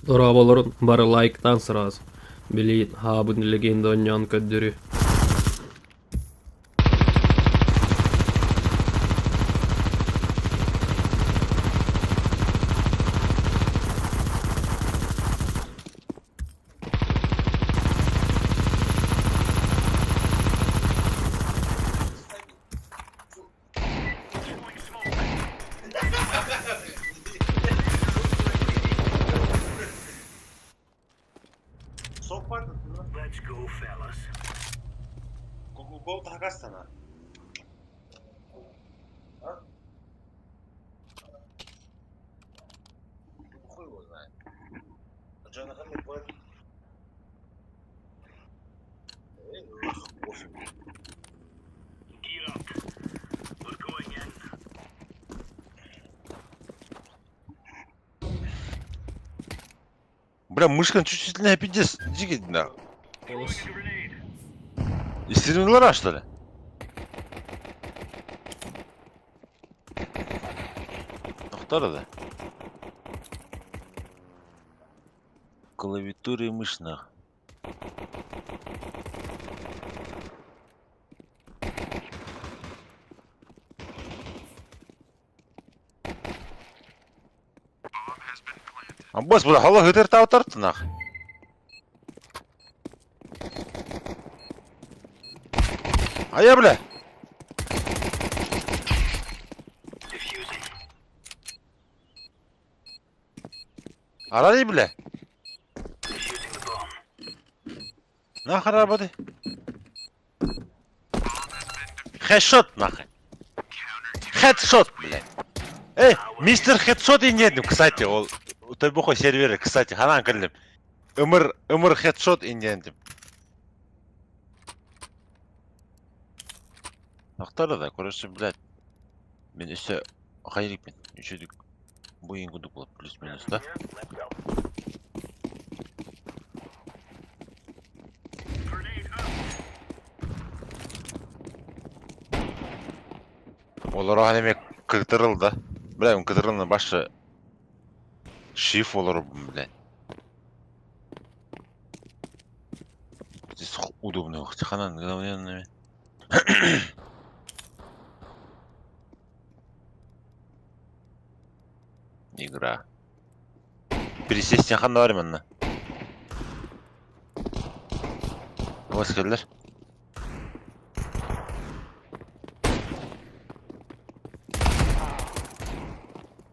Urabolorun bari like'tan sıraz. Bilin ha bu legenda onyan köddürü. Let's go, fellas. Гол Дагестана. А? Хуй его знает. Джонахан не понял. Gear up. We're going in. Бля, мышка чувствительная пиздец. Иди на. Throwing a grenade. Истернула, что ли? Кто это? Клавиатура и мышь нах. А босс, бля, хало гитер таутарт нах. А я, бля. Diffusing. Арали, бля. Defusing the bomb. Нахер работай. Хедшот, нахер. Хедшот, бля. Эй, мистер Хедшот и нет, кстати, ол. Той бухой серверы, кстати, ханан керлим. Умыр хедшот и нет. Ақтары да, короче, блядь. Мен еще хайрикпен. Еще дик. Бойын күдік болады, плюс-минус, да? Let's go. Grenade up. Олар анеме кытырыл да. Бля, он кытырылны башы шиф олар, блядь. Здесь удобно, ханан, говненными. Игра. Пересесть ханна var mı? Hoş geldin.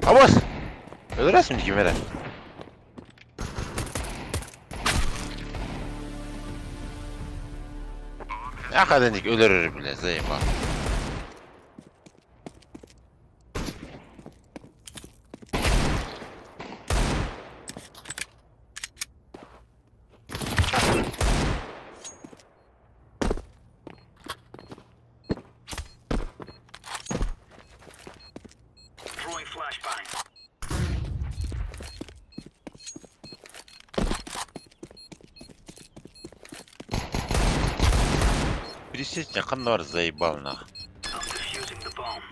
Abos. Öldürürsün kimi veren. Ya kadın dik öldürür bile zayıf ha. Throwing flashbang. Пересесть ханна var заебал нах. I'm defusing the bomb.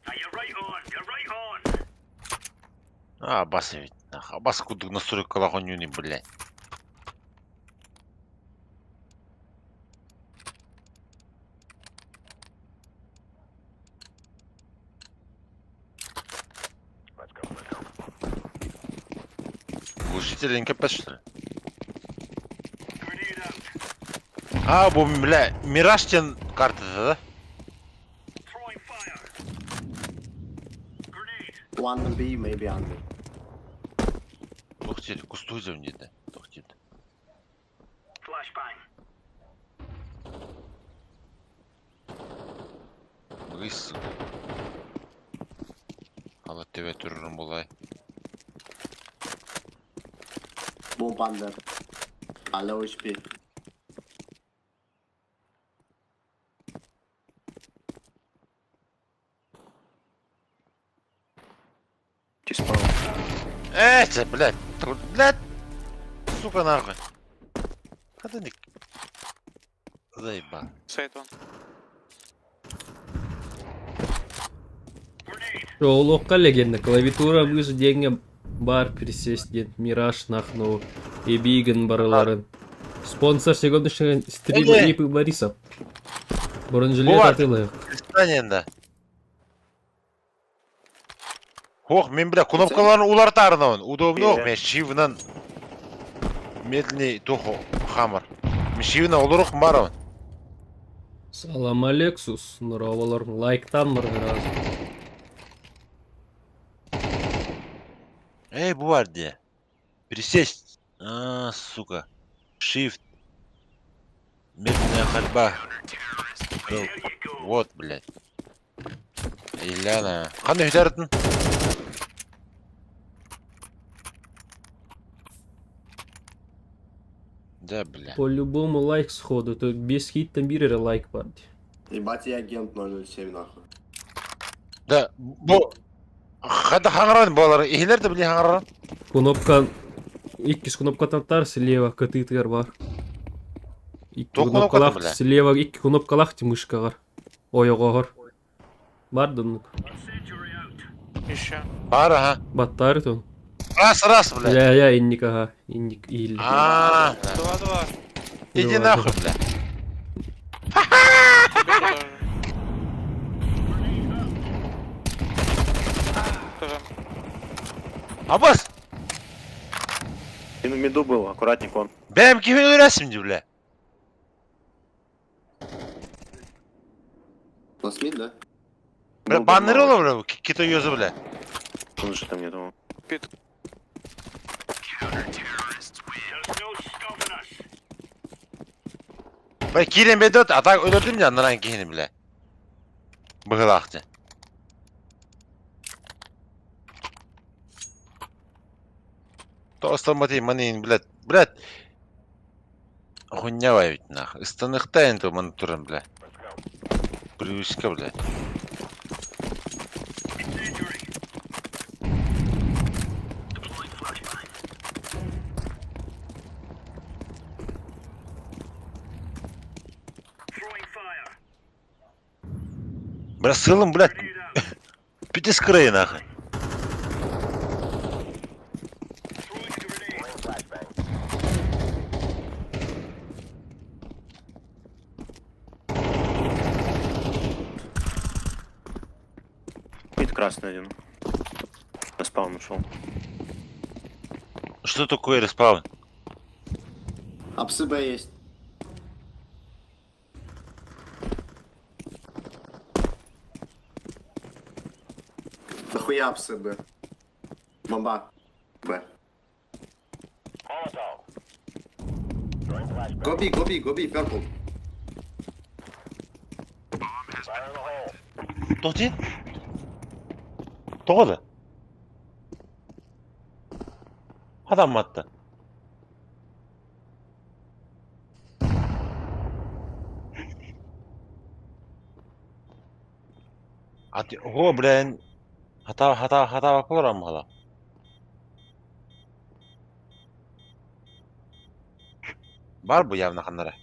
Now you're right on. You're right on. А, Аббас ведь нах. Аббас куда настрой колокольню, блядь. Let's go. Let's go. Глушитель не капец, что ли? Grenade out. А, бля, Мираж тен карта, да? Throwing fire. Grenade. One B, maybe under. Тохтель, кустузев не да. Тохтель. Flashbang. Гыс. Ала тебе түрürüm болай. Bomb under. Low HP. Это, блядь. Блядь. Сука, нахуй. Кадыник. Заебал. Side one. Жоолуокка легенда. Клавиатура мыш денге бар присесть ден. Мираж нахну. Эбиген барыларын. Спонсор сегодняшнего стрима Эге. Ипы Борисов. Бұрын Буват. атылы. Испанияда. Ох, мен бля, кнопкаларын улартарынан. Удобно, мен шивнан медленный туху хамар. Мен шивна олурук барам. Салам Алексус. Нұравалар лайктан бар biraz. Эй, Буварди. Присесть. А, сука. Shift. Медленная ходьба. Вот, блядь. Иляна. Қандай өтердің? Да, бля. По-любому лайк сходу. То без хиттен бирер лайк бар. Ебать, я агент 007 нахуй. Да, bu Хада хаңаран болар. Ихлер де біле хаңаран. Кнопка... Иккис кнопкатан тар слева кытыйтыр бар. Икки Тоқ кнопкалақ кнопкатын біле? слева икки кнопкалақ ти мышкағар. Ойоғағар. Бар дымнык. Еще. Бар, ага. Баттары тон. Раз, бля. Я инник ага. Инник ил. А, 2-2. иди нахуй, бля. Тебе тоже. Тоже. Абас, И на миду был, аккуратненько он. benim kimin öğrensin diyor, bля. Ласмит, да? Bля, banları olur, bля, bu kito yüzü, bля. Он же там не думал. There's no stopping us. Bля, kirin bedot, atak öldürdüm ya, naran kihini, bля. Bıgılaktı. Тостомати манин, блядь, блядь. Хуйня ведь нахуй. Станыхтайн то монитуром, блядь. Привычка, блядь. Deploying flashbang. Throwing fire. Бля, сылым, блядь. Grenade out. Пяти скрей, нахуй. Throwing grenade. Мид красный один. На спаун ушел. Что такое респаун? Апсы Б есть. Нахуя апсы Б? Бомба. Б. Гоби, purple. Тоқти? Тоғыды? Адам атты. О, блядь. Хата бапылар амғала. Бар bu явно қандары.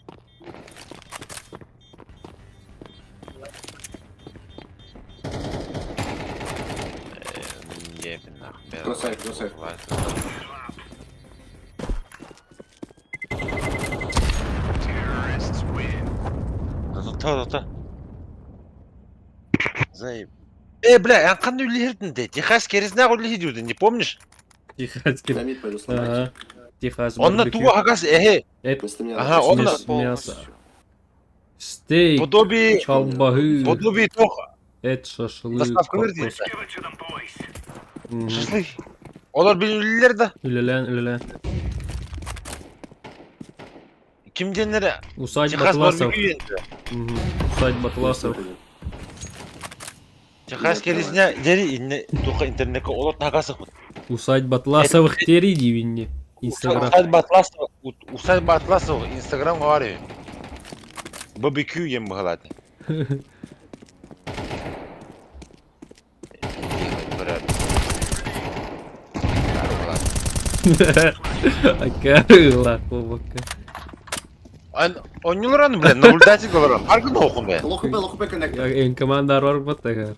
Go safe. Та. Заеб. Бля, я қандай үлердің де? Техас кересіне үлердің, не помнишь? Техас кир. Динамит пойду сломать. Ага. Техас Онна барбекю. туға ағасы, Вместо меня. Ага, он Смес- на- мясо. Стейк. подобие Чалбагы. тоқ. Эт шашлык. Доставка верди. картошка. Give it to them, boys. Мгм. Шашлык. Олар бен үлелер да. Үлелен. Кимденлері? Усадьба Техас Атласов. барбекю енді. Мгм. Усадьба Атласов. Техас кересіне дері инне туқа интернетке олар тағасы құд. Усадьба Атласовых тери дивинне. Инстаграм. Усадьба Атласова Инстаграм говорю. Барбекю ем бұғалады. Акарыла кубака. Он не лоран, блин, наблюдатель говорю. Аргын оқын бе. Лоху Б connector. Эн команда бар баттага.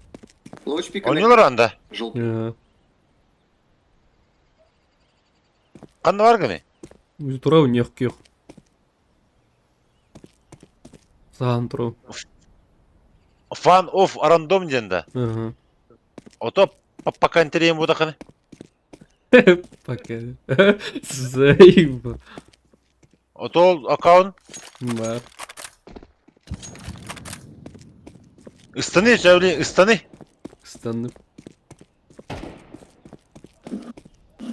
Луч пик. Oynuyorlar anda. Желтый. Ага. Kandı var gene. Өзі тұра не күйек. Саған тұру. Fan of random dende. Ага. Ото пока интерем буда кане. Пока. Заебал. Ото аккаунт. Бар. Istani söyle istani. Кыстанып.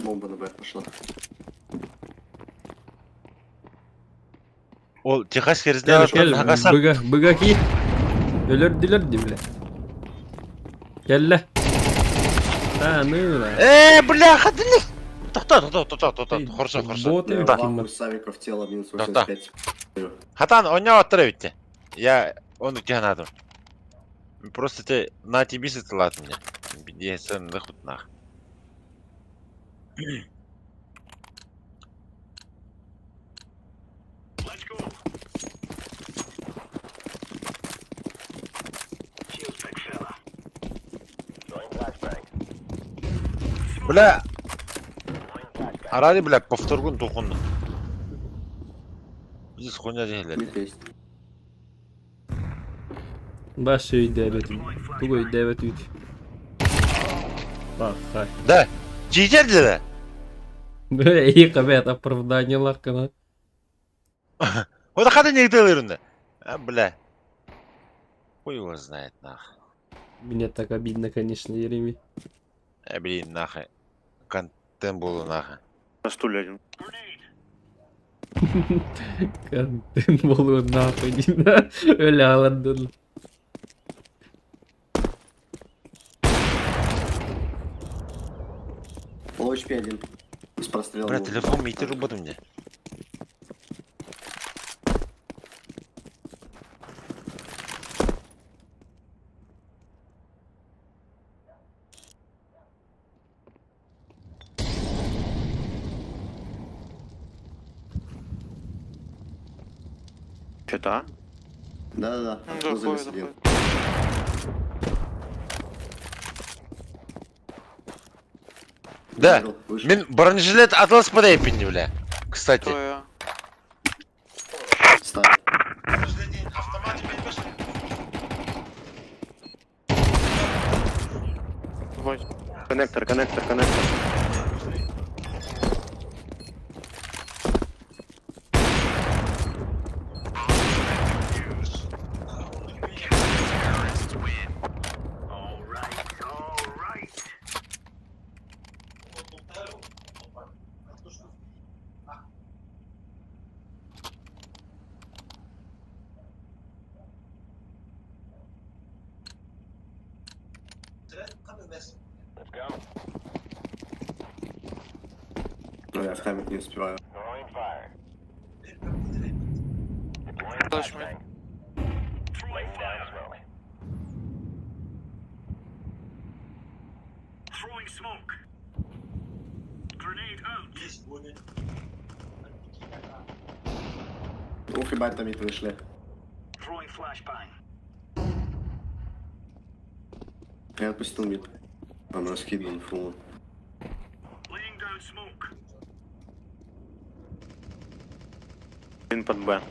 Бомба на Б пошла. Ол Техас керізде Кел, ашқан кел. хакасан. Быга ки. Өлөр диле. Келле. Ныла. Бляха, дили. Тоқта. Хорошо. Бот Я ем Да. лапу Савиков тело минус Да. 85. Хатан ойнап attırıyor bitti. Я onu тягнадым. Просто те на тебе сатылат меня. Я сам нахуй нах. Let's go. Shields back, fella. Бля. Арали, бля, повторгун тухунду. Biz хуйня делали. Мид есть. Баш үйде бет. Тугой девет үйд. Хай. Да. Читерди да. И кабет оправданиялар кана. Ода хада не делаешь? Бля. Хуй его знает нах. Мне так обидно, конечно, Ереми. Блин, нахуй. Контент был нахуй. На стуле один. Контент болу нахуй. Öyle ağladın. Луч П1. С прострелом. Бля, телефон митер убаdı мне. Что-то, а? Да-да-да. Ну, Возле заходит, сидел. Да. Вышел. Мен бронежилет atlas по дейпинни, бля. Кстати. Твоя. Ставь. Вот. Коннектор. All right. Ну, я в хамик не успеваю. Flash me. Throwing fire. Throwing smoke. Grenade out. Ух, ебать, там мид вышли. Throwing flashbang. Я отпустил мид. Он раскидан фул. Laying down smoke. Один под Б.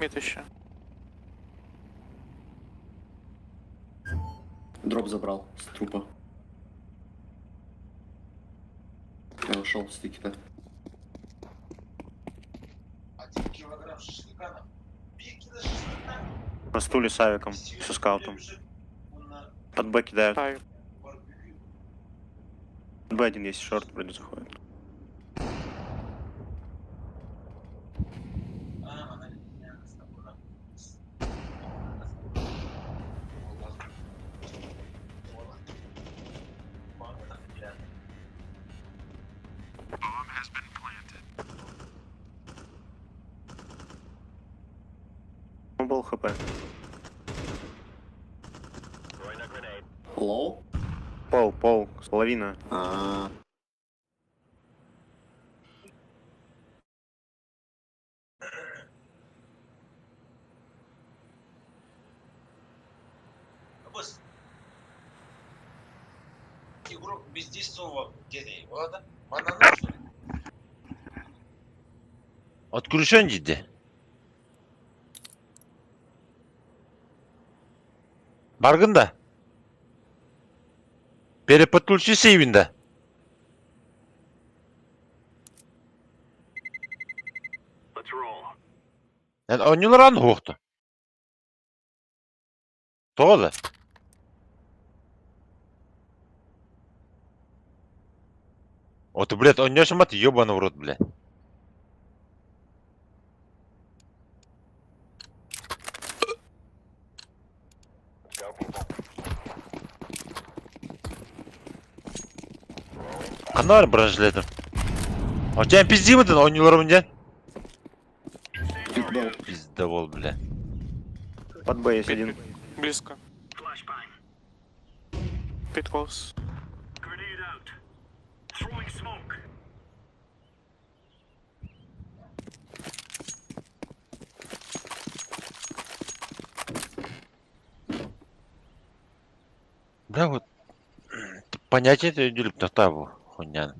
Мид еще. Дроп забрал с трупа. Я ушел с тикета. На стуле с авиком, со скаутом. Под Б кидают. Тай. Под Б один есть, шорт вроде заходит. пол хп. Лоу? Пол, половина. А, Игру бездействового dedi. O adam bana nasıl? Откручен dedi. Баргын да. Переподключи сейвинда. Let's roll. Yani oynuyorlar anı hoğdu. Doğru. О, ты, блядь, ойнешь мать, ёбаный в рот, блядь. Канал бражлетом. А у тебя пизди вот это, ойнyorlar mı пиздол. Пиздовол, бля. Под Б есть один. Близко. Flashbang. Pit close. Grenade out. Throwing smoke. Бля, вот понятие это идет на табу, хуйня.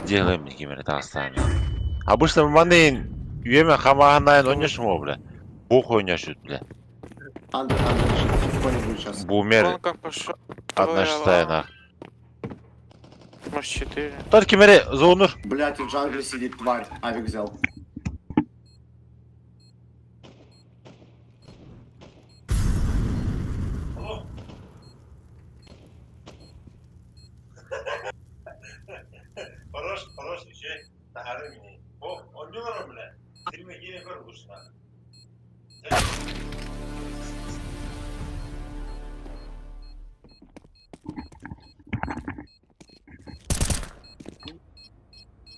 Делаем никем это оставим. Обычно маны время хамаганайн ойнешь му, бля. Бух ойнешут, бля. Андер, что-нибудь сейчас. Бумер Гонка пошел. одна шестая на. Может 4. Тот кемере зонур. Блять, в джангле сидит тварь. Авик взял. Хороший şey. Taharı mini. O, oynuyorlar bile. Filme yine kör kuşlar.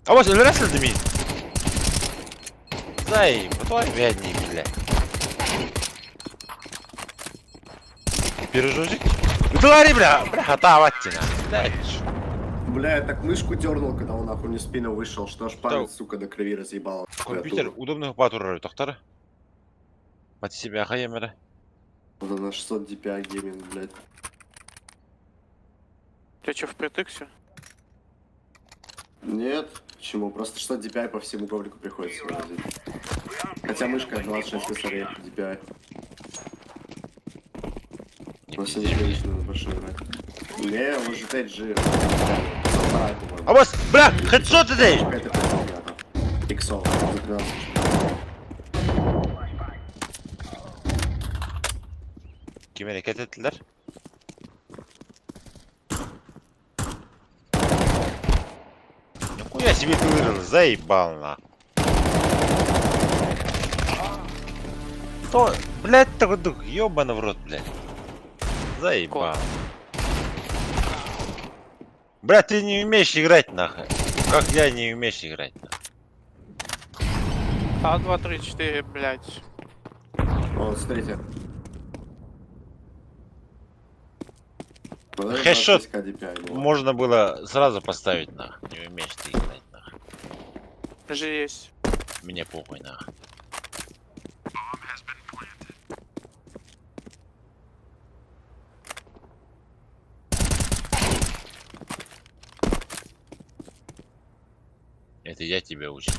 Ama öldürəsiniz mi? Zay, bu верни, бля. Пирожочек? Говори, бля, хатаватина. Блядь. Бля, я так мышку дернул, когда он нахуй не в спину вышел, что аж палец, Да. сука, до крови разъебал. Компьютер удобных батуров, доктор. Под себя хаемера. Вот на 600 DPI гейминг, блядь. Ты что, в притыксе? Нет, почему? Просто 600 DPI по всему коврику приходится вывозить. Хотя мышка 26 косарей DPI. Но сегодня лично надо больше играть. Не, он же 5G. А вас, бля, хедшот ты! Это понятно. Иксов, за 13. Kime hareket ettiler? Нихуя себе ты вырыл, заебал на. Что? Блядь, такой дух, ёбаный в рот, блядь. Заебал. Блядь, ты не умеешь играть нахуй. Как я не умеешь играть нахуй. А, 2, 3, 4, блядь. Вот, смотрите. Вот это Хэшот 26 DPI было. можно было сразу поставить нахуй. Не умеешь ты играть нахуй. Же есть. Мне похуй нахуй. Это я тебя учу.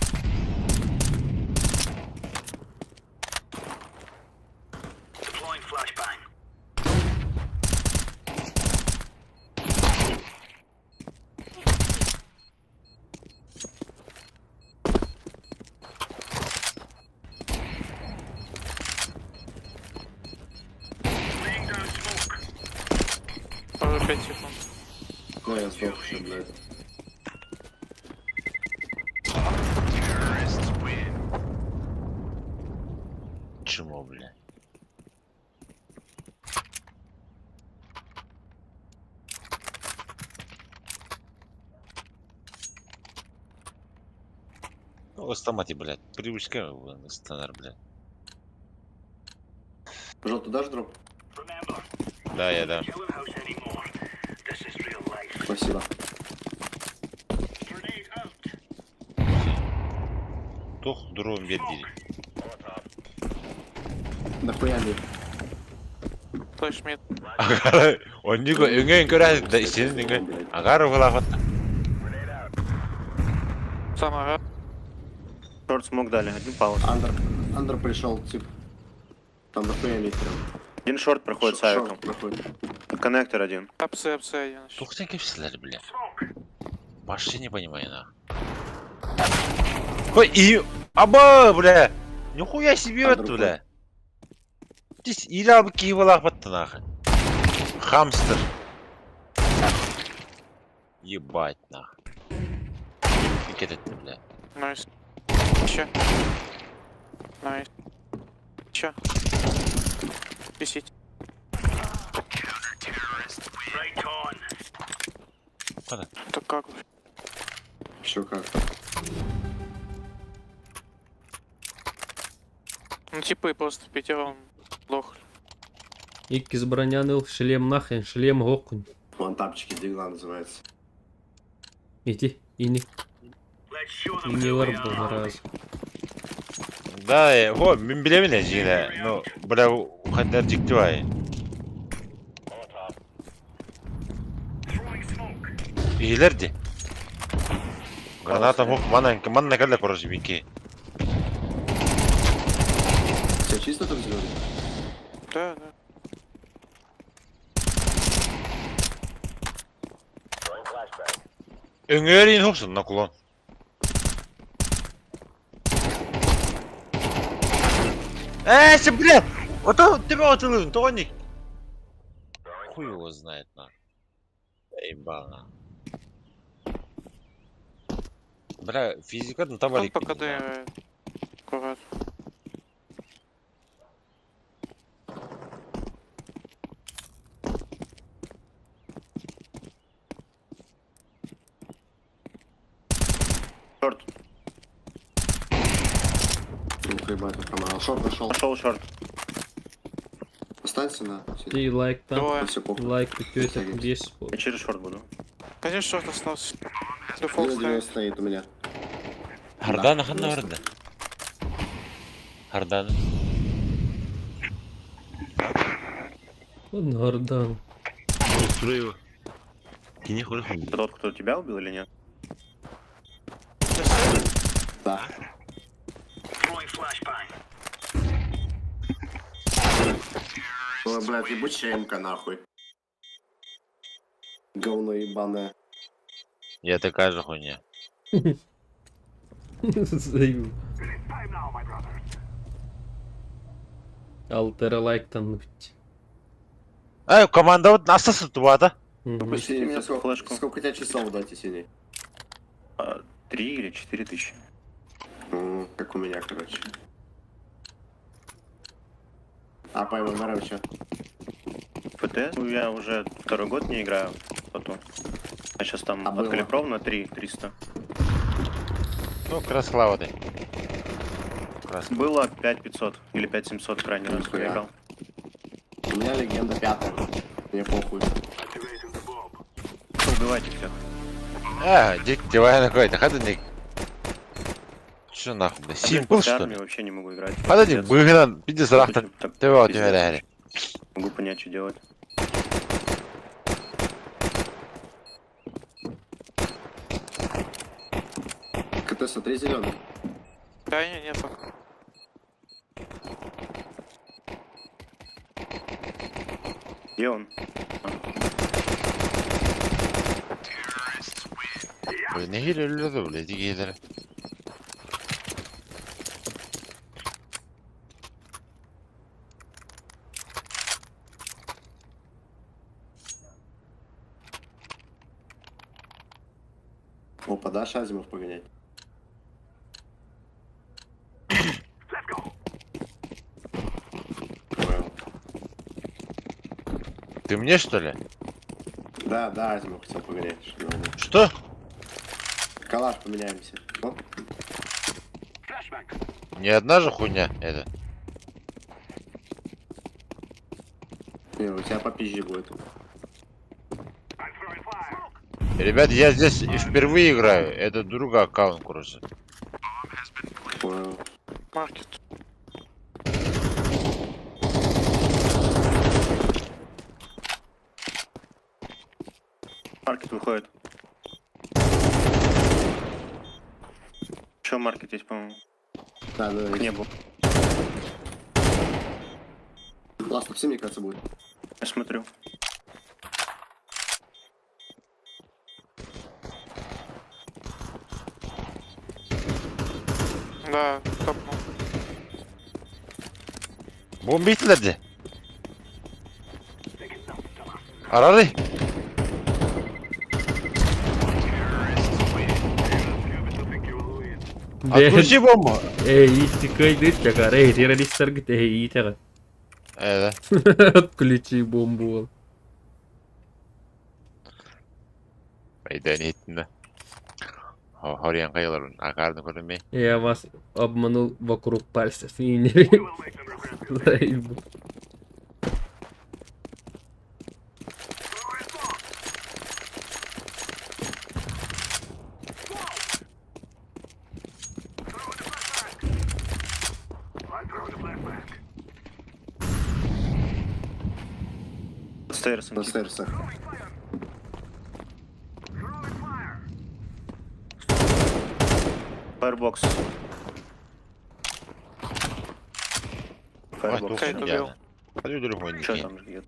Deploying flashbang. Laying down smoke. Уже 5 секунд. Ну, я сдох еще, блядь. Чему, бля? Ну, в автомате, блядь. Привычка, стандарт, блядь. туда же дроп? Remember, Да, я да. killer house anymore. This is real life. Спасибо. Grenade out. Тух, дуру берди. Нахуя ли? Флеш мид. Агара, он нико, 응애 끓여, 나 이제는 이거 아가로 올라갔다. Самара. Шорт смог дали, один паус. Андер пришел, тип. Там нахуя ли прям. Один шорт проходит с авиком. проходит. Коннектор один. Апсы один. Тух sen kimseler bile. Вообще не понимаю, на. Ой, и... Аба, бля! Нихуя себе это, бля! Здесь илябы киевалах батты, нахуй. Хамстер. Ебать, нахуй. Как это, бля? Найс. Че? Найс. Че? Висить. Right on. Это как? Еще как. Ну типы просто пятером лох. Иккис броняныл, шлем нахрен, шлем гокунь. Вон тапчики дигла называется. Иди, ини. Let's show them Не who we варпал are. раз. Да, во, мен билемін жине. Ну, бля, ухаднар диктивай. Throwing smoke. Ийлерди. Граната мух, манна калля короче, бинки. Все чисто там зеленый? Да, да. 응애린 혹시 나 kullan. Sen бля! Вот тебя отылын, тоник. Хуй его знает, на. Ебана. Бля, физика, ну там Он пока КД. Аккурат. Шорт. Ну, ебать, тут промазал. Шорт нашел. Пошел шорт. Останься на. Ты лайк там, Двое. Все, похуй. лайк, тетя, здесь. Я через шорт буду. Один шорт остался. Дефолт Минус 90 стоит у меня. Hardana hanna vardı. Hardana. Он гордан. Устроил. Ты не хуй. Тот, кто тебя убил или нет? Да. Throwing flashbang. Ой, блядь, ебучая МК нахуй. Говно ебаное. Я такая же хуйня. Заю. Time now, my brother. Алтера лайк там. Команда вот настасы тувада. Мгм. Синий, мне сколько, флешку. сколько тебе часов дать, синий? 3 или 4 тысячи. Как у меня, короче. А по ММР что? ФТ? Ну, я уже второй год не играю. Потом. А сейчас там А было? откалибровано 300. Ну, красхлавады. Было 5500 или 5700 крайний раз, когда я Нихуя. играл. У меня легенда 5. Мне похуй. Activating the bomb. Убивайте всех. Дик, девай на какой-то, ходник. Что нахуй, бля, симпл После что армии ли? вообще не могу играть. Ходник, Пиздец. быгнан, пиздец рахтан. Так, Ты вот, пиздец. тебя Могу понять, что делать. КТ, смотри, зеленый. Да, нет пока. Где он? Блин, не гири ölüyordu bile, digileri. Опа, дашь Азимов погонять? Let's go. Понял. Ты мне что ли? Да, да, Азимов хотел погонять. Что? Калаш поменяемся. Ну, Flashbang. Не одна же хуйня это. Не, у тебя попизже будет. I'm throwing fire. Ребят, я здесь впервые играю. Это другой аккаунт, короче. Понял. Маркет. Маркет выходит. Еще маркет есть, по-моему. Да, да, К есть. небу. Ласт все, мне кажется, будет. Я смотрю. Да, топнул. Бомбитлерди. Арары. Отключи бомбу. Тикайды тягар. Террористтер тягар. Да. Отключи бомбу. Айдан еттім. Хориян қайыларын ақарды көрінбей. Я вас обманул вокруг пальцев. И не... We'll make them regret it. Заебу. I'm throwing a flashback. Стейрс. На стейрсах. Throwing fire. Фаербокс. Ой, Фаербокс. Кайт убил. Подаю другой Что не. там ждет?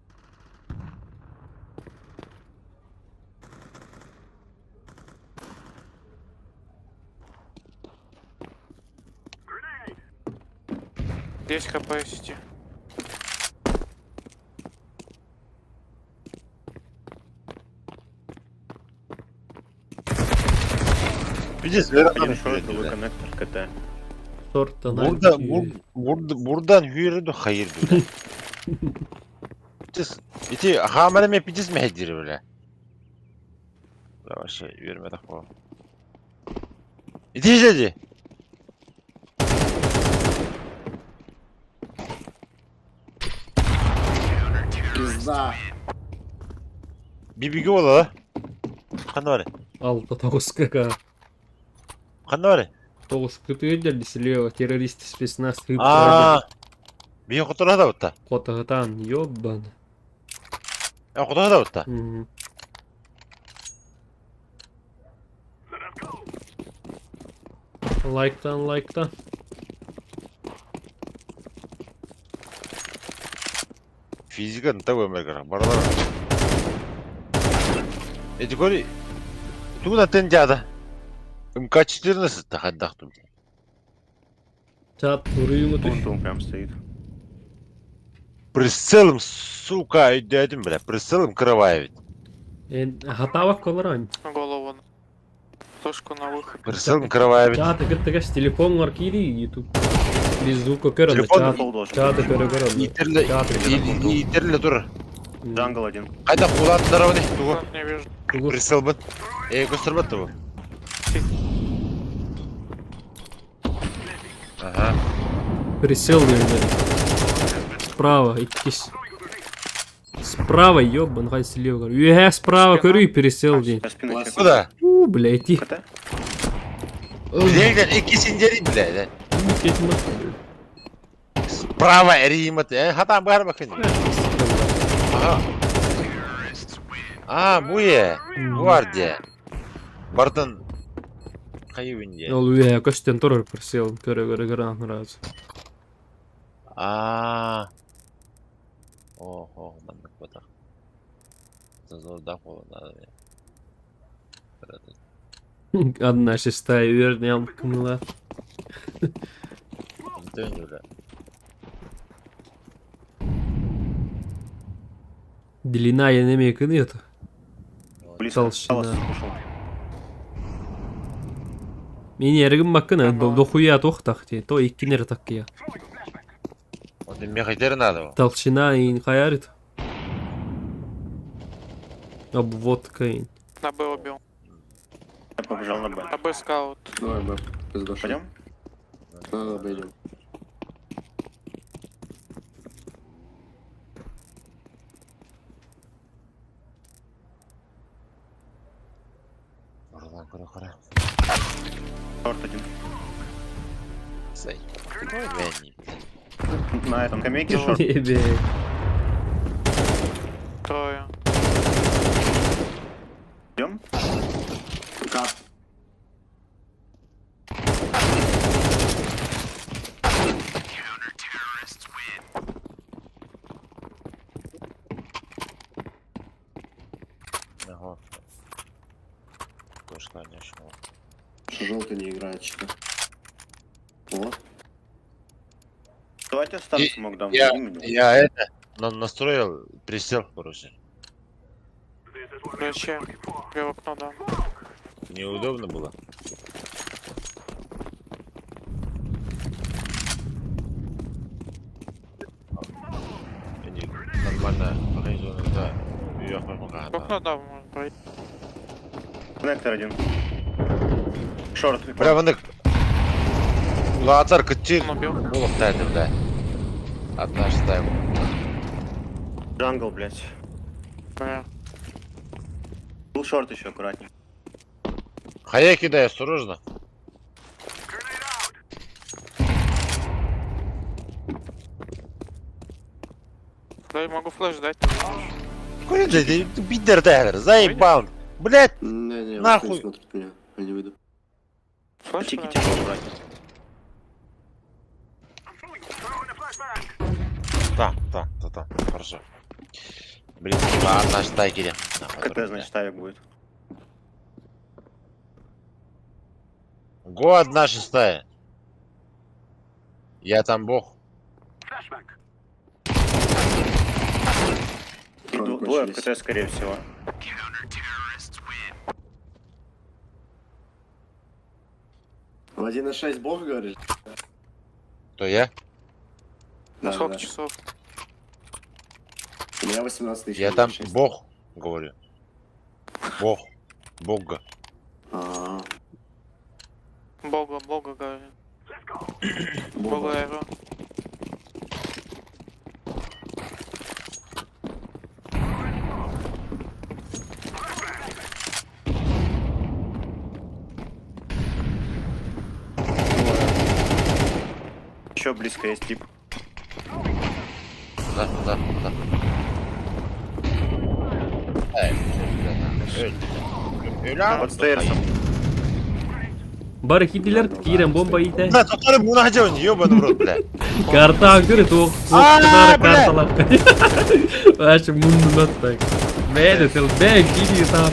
Grenade. 10 хп сети. Пиздец, Один шорт, другой коннектор, КТ. Сорта Buradan hüyürüdü hayır böyle. Pidis. İti hamerime pidis mi hediri böyle? Yavaş şey yürümedik bu. İti izledi. Пизда. Bir bilgi ola la. Kanda var. Алта тоғыз Kanda var. тоғыз күтүгендер слева террористы спецназ Aa. Bir kutuğa da utta. Котагатан, ёбан. Ya kutuğa da utta. Let us go. Лайктан. Физика не того мергара. Баралар. Эти гори. Тугна тендяда. МК-14 тахаддахту. Чат турuyumu düş. Вон прям стоит. Прицелом, сука, идем, бля. Прицелом кровавит. Хатавак колорань. Голову. Тушку на выход. Прицелом кровавит. Чаты кыттыгаш телефон бар кири ютуб. Без звука көрөм. Телефон Пол должен. Чаты көрөм. Итерли тур. Джангл один. Қайда қулатындар ау не? Туғы. Не вижу. Прицел бін. Көстірбат туғы. Ага. Присел дегенде. Справа, иккис. Справа, ёбан, хай слева. Справа көрүй пересел день. Я спину Класс. чекаю. Куда? Блядь, их. КТ? Білеңдер, ikisinderi bile. Справа эримат. Хатам бар бакын. Ага. Bu ye. Bu var diye. Бартын. Қайыбын Ол үйе көстен тұрыр пересел. Көрі разы. Ого, мандық батақ. Зорда қолында. Одна шестая вернем кмыла. Длина я не имею это. Близко. Толщина. Алас ушел. Мен ерігім баққына, дохуя тоқтақ де, то иккенер таққия. Вот им мехайдер надо. Толщина и хаярит. Обводка и... На Б убил. Я побежал на Б. На Б скаут. Давай, бэп. Пиздош. Пойдем? Да, обойдем. Кура. Шорт один. Сэй. Ой, Венни. На этом скамейке шорт. Ебе. Трое. Идем? Кап. Ага. Тоже, конечно. Что желтый не играет, что-то. О, Давайте старый смог дам. Я дадим ему. это настроил, присел, короче. This is what Зачем? Я в окно дам. Неудобно было. Они нормально организованы, да. Я пока, В окно дам, может пройти. Коннектор один. Шорт. Бля, вони... Лазар катил. Он убил. Было в тайне, бля. Одна ставил. Джангл, блядь. Бля. Был шорт еще аккуратней. Хая кидай, осторожно. Да, я могу флеш дать. Какой ты бидер дайвер, заебал. Блять, не, Нахуй. он смотрит меня, я не выйду. Флеш Тики, дать? тики, аккуратней. throwing the flashbang. Да, хорошо. Блин, одна штайгере. КТ, значит, тавик будет. Го 1/6. Я там бог. Flashbang. И Трое двое в кончились. КТ, скорее всего. В 1.6 бог, говоришь? То я? На Да, сколько да. часов? У меня 18 тысяч. Я там 1.6. бог, говорю. Бог. Бога. А, Бога, говорю. бога. Бога я говорю. Еще близко есть тип. Да. Эй, Под стейрсом. Бар киделер, кирен бомба ите. Бля, который муна хотел, ёбаный в рот, бля. Карта актыры туох. А, бля. Карталар. Ачы мунду ноттай. Бэйді тыл бэй киди та.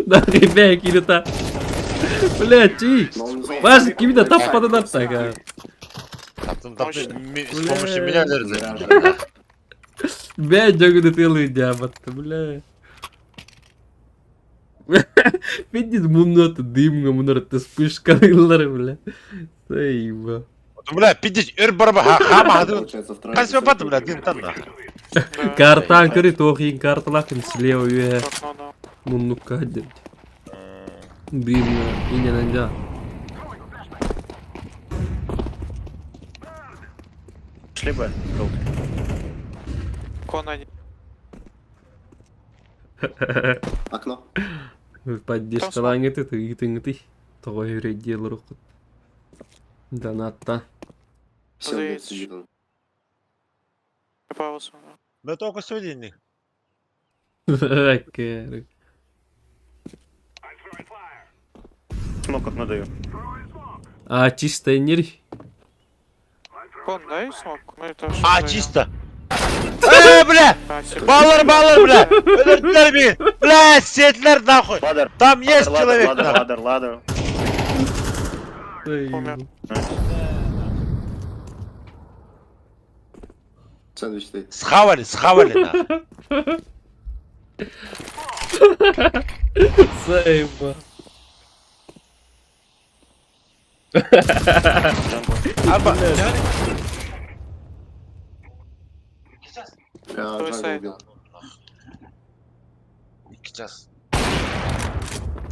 Дахи бэй киди та. Бля, чи. Но он зол- Баш кимде таппады наттайга. Там с помощью меня держи. Заряжен. Бэй жөгүдө тылы жабатты, бля. Видит мунаты дымга мунаты вспышкалары, бля. Сейба. Бля, 50 өр барба, хама хадын. Получается, втроем. Кайсы бапаты, бля, дин там нахуй. Карта актыры туохин карталакын слева ве. В окно дам. Муннукка дем. Дымга, иненанжа. Шли бы. Желтый. Кон один. Окно. Поддержкалаңыты тыгытыңыты. Того юредел рухут. Донатта. Все, Заедь. нет, сидит он. Я паузу. Да только сегодня. Акеры. Смок окно даю. А чистая нерь. Кон, дай смог. Мы это что А, даем? чисто. Бля! А, серьезно? Баллар, бля! Öldürdüler beni! Bля, setler нахуй! Ладер. Там есть человек нахуй! Ладер. Умер. Сэндвич стоит. Схавали нахуй! Сейба. Alba! Я Второй Джангл сайт. убил. Сейчас.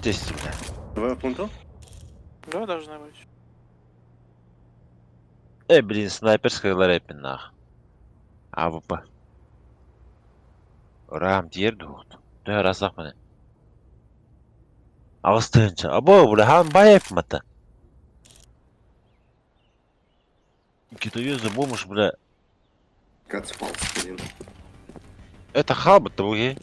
10, бля. Двое в пункту? Да, должны быть. Блин, снайперская ларепин нахуй. АВП. Рам, diğer doğdu. Dön razak bana. Ağustos'ta. Abo bu han bayıp mı ta? Китаю забомыш, бля. Как спал, блин. Это хаб-то, буги.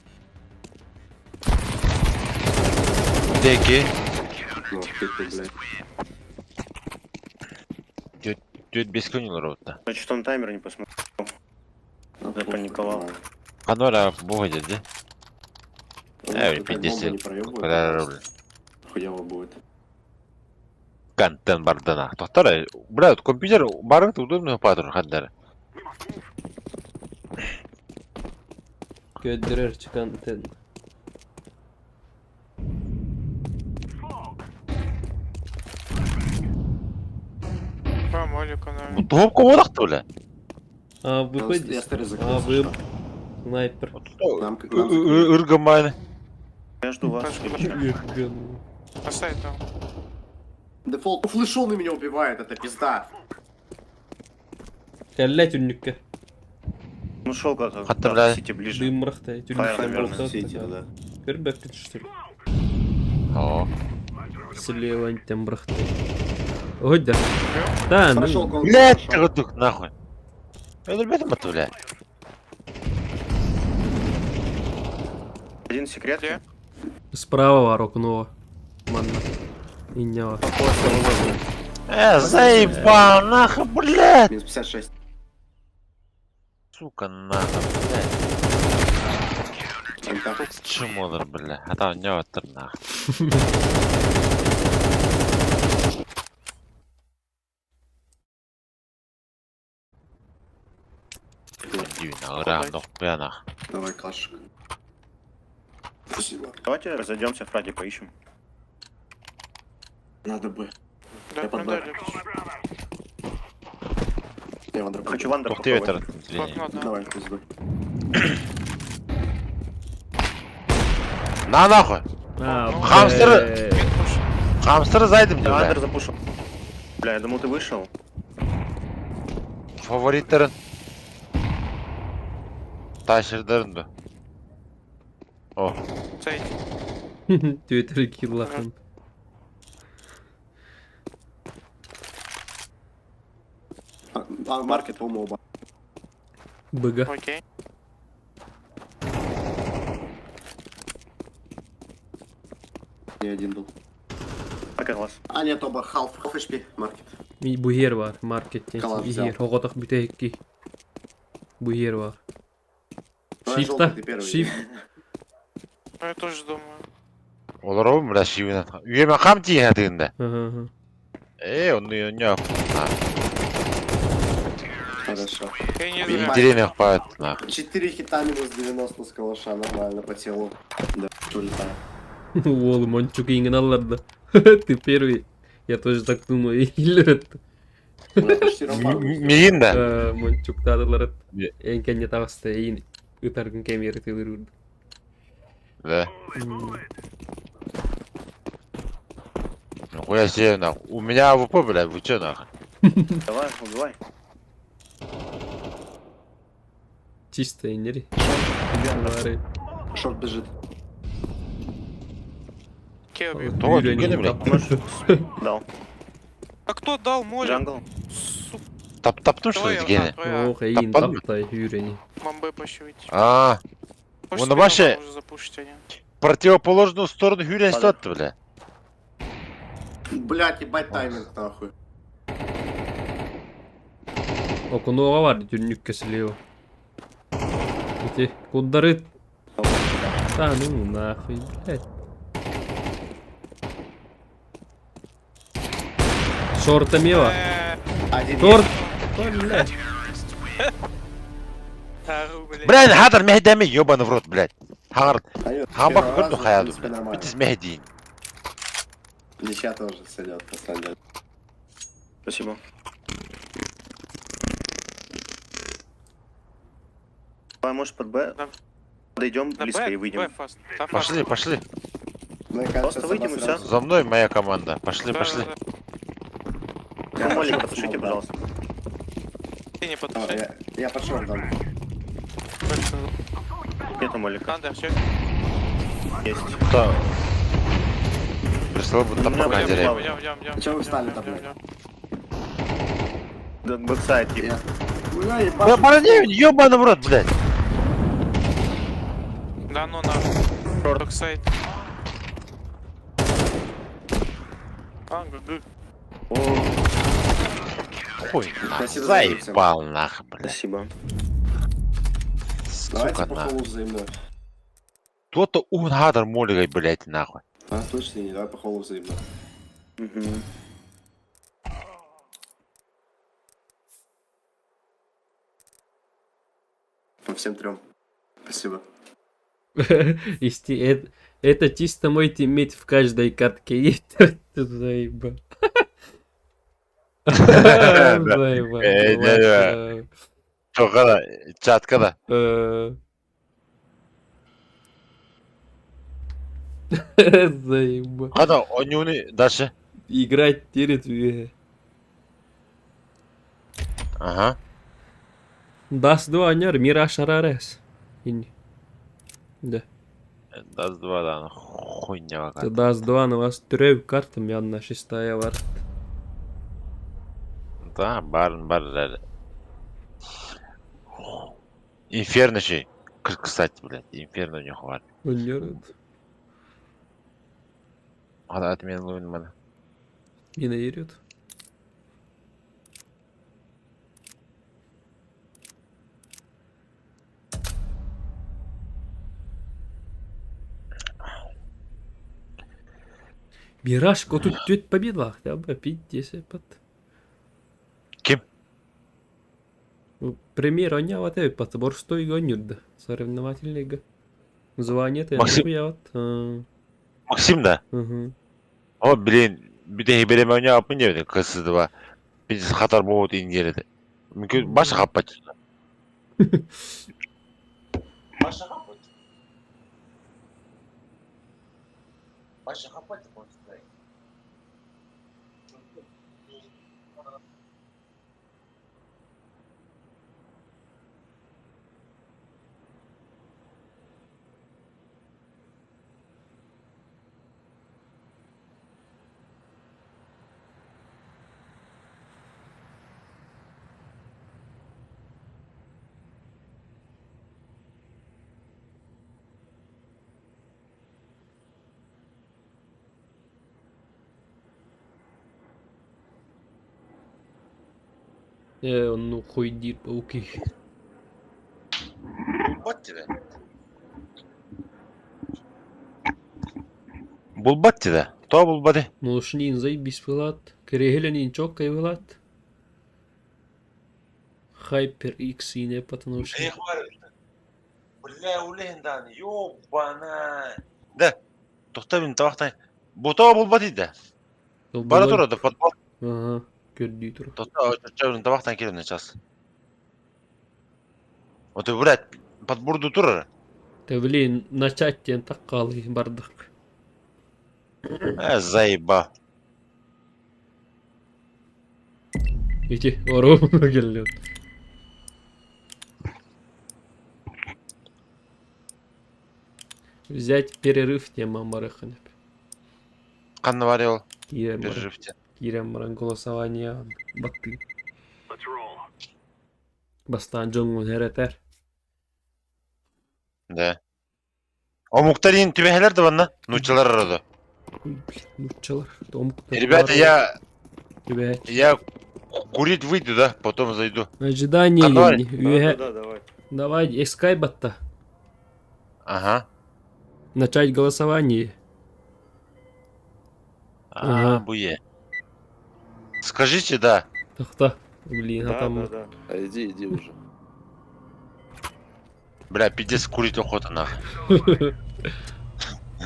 Деки. Ну, ты, блядь. Дёд без клюнилоров-то. Значит, он таймер не посмотрел. Запаниковал. Канора бугадит, да? Ну, 50. не проебывает, Квадратный. хуёво будет. Контент бардана. Тоқтар, бля, компьютер барыңды удобный патрон хаддары. Gödürür çıkan ten. Два молика, Bu наверное. doğup kovadak da öyle. А, Я выходит. старый А, закрылся. вы что? снайпер. Нам Irgın Я жду вас. или чё? Поставь там. Дефолт. Флешон меня убивает, это пизда. Кәллә тюннікке. Ну шел как-то. Хатта, да, бля. Сити ближе. Дымрақтай. Фаер, наверное, Да. Көрбәкті түштір. О. Слева тем брахтай. Ой, да. Да, Прошел ну. гол. Блядь, ты годук, нахуй. Это ребята моту, блядь. Один секрет. Где? Справа ворокнуло. Манна. Иннява. Заебал, нахуй, блядь. Минус 56. Сука, нахуй, блядь. Антах. Чумодыр, блядь. А там не отыр, нахуй. Дивно, рандох, бля, нахуй. Давай, кашек. Спасибо. Давайте разойдемся, фраги поищем. Надо бы. Да, Я под медали. Я вандер. Хочу вандер Ух ты, ветер. попробовать. Извини. Окно, да. Давай, пизду. На, нахуй. А, Хамстеры! бля. Мид пушит. Хамстер зайдым, Да, вандер блядь. запушил. Бля, я думал, ты вышел. Фавориттерин. Taşırdırın da. Oh. Сейд. Твиттер киллахан. Маркет, по-моему, оба. Быга. Окей. Не один был. Пока глаз. А, нет, оба half HP, маркет. Бугер var markette. Kalan Бугер. Оғатақ бүтәйікки. Бугер var. Давай, Шифта. желтый, ты первый. Шифт. Ну, я тоже думаю. Olur oğlum biraz şivine. Üyeme kam diye hadinde. Ага. Onu не yap. Хорошо. Я не Bir знаю. indirim yapar. Nahı. 4 хита минус 90 с калаша, нормально по телу. Да, улетаю. Oğlum onu çok iyi alırdı. Ты первый. Я тоже так думаю. Или это. У меня почти роман. Miyin de. Mon çok tadılır. Ye- En kendi tavasta iyi. Utargın kemeri tılır. Ve. Нихуя себе, нахуй. У меня АВП, блядь, вы чё, нахуй? Давай, убивай. Чисто инери. Var. Шорт бежит. Кео бьют. То, гены, блядь. Можешь? Дал. А кто дал молик? Джангл. Сука, Таптым что давай ли, я гены? твоя Ох, иин Таппан mı? таптай hüreni. мамбе пощевить. А, Может, Вон на слева ваше- уже запушить один. противоположную сторону Юрия Падает. Стотта, бля. Блять, ебать тайминг нахуй. Okunuğa var dünlük kesiliyor. Gitti. Kudları. Да ну нахуй, блядь. Шортами var. Один Шорт. Блядь. Тару, блядь. Блядь, хадр мехдами, ёбаный в рот, блядь. Хагар, Айо, хабак первый курду раз, в хаяду, принципе, блядь. нормально. Битис мехдин. Леща тоже сойдет, на самом деле. Спасибо. Давай, может, под Б? Да. Подойдем На близко Б, и Б выйдем. фаст. Да, фаст. Пошли, пошли. Ну, и кажется, Просто выйдем и сразу- всё. За мной моя команда. Пошли, Да, пошли. да, да. Ну, молик потушите, пожалуйста. Ты не А, подпиши. я под шортом. Нету молика. Андер, все. Есть. Да. Слава богу, там У меня пока прям деревья. плавает. Чё вы встали там, блядь? Бэксайд, типа. Я... Бля, ебать. Да парень, ёбаный в рот, блядь. Да ну на. Бэксайд. А, ГГ. О, Хуй, нахуй, Спасибо за заебал нахуй, блядь. спасибо. Давайте Сука, по нахуй. холу взаимно. Кто-то угадал молигой, блядь, нахуй. А, точно не, давай по холу взаимно. Мгм. По всем трем. Спасибо. Это чисто мой тиммейт в каждой катке есть. Заебал. Заебал. Не-не. Чё, когда? Чат, когда? Заебал. Когда? Он не уни... Дальше? Играть территорию. Ага. Даст 2 нер, Мираж Арарес. Да. Даст 2, да, ну хуйня Ты какая-то. даст 2 на вас трёв картам, я на 6 варт. Да, бар. Инферно ще. Кстати, блядь, инферно у них var. Oynuyoruz. Hadi atmayın oyun bana. Yine yürüyordu. Мираж, тут тёть победила, хотя бы 50 под. Kim? Премьер он вот этот подбор стой гонит, соревновательный га. Звонит, Максим. я Максим да? Угу. О, блин, bir de hibereme oyunu yapınca bir de kızdı var. Biz Katar bu oldu inceledi. Mümkün başa kapat. Başa kapat. Başa kapat. Он ну хуйдит пауки. Bulbat dedi. Bulbat dedi. To bulbadı. Ношнин заебись вылад. Керегеленин чокка и вылад. Хайпер X yine потому что. Бля, улендан, ёбана. Да. Тоқта bin tabaqtan. Bu to bulbat idi. Bana durdu futbol. Ага, көрдүй тұр. Тоқта çavrin tabaqtan kelin час. Вот и блядь, подборду тура. Та блин, начать тен таққалы бардық. Заеба. Иди, ору келген. Взять перерыв тема мараханеп. Қанды бар ел. Кирем Переживте. маран голосование бакты. Let's roll. Бастан жоңун херетер. Да. О Муктарин тебе да ванна? Нучалар aradı. Лучшалар. Ребята, Тебя. я курить выйду, да? Потом зайду. Ожидание. Давай. Да, давай. Давай, эскайбатта. Ага. Начать голосование. Ага. Буе. Скажите, да. Тахта. Блин, а Да, там... да, да. А иди уже. Бля, пиздец, курить охота, нахуй.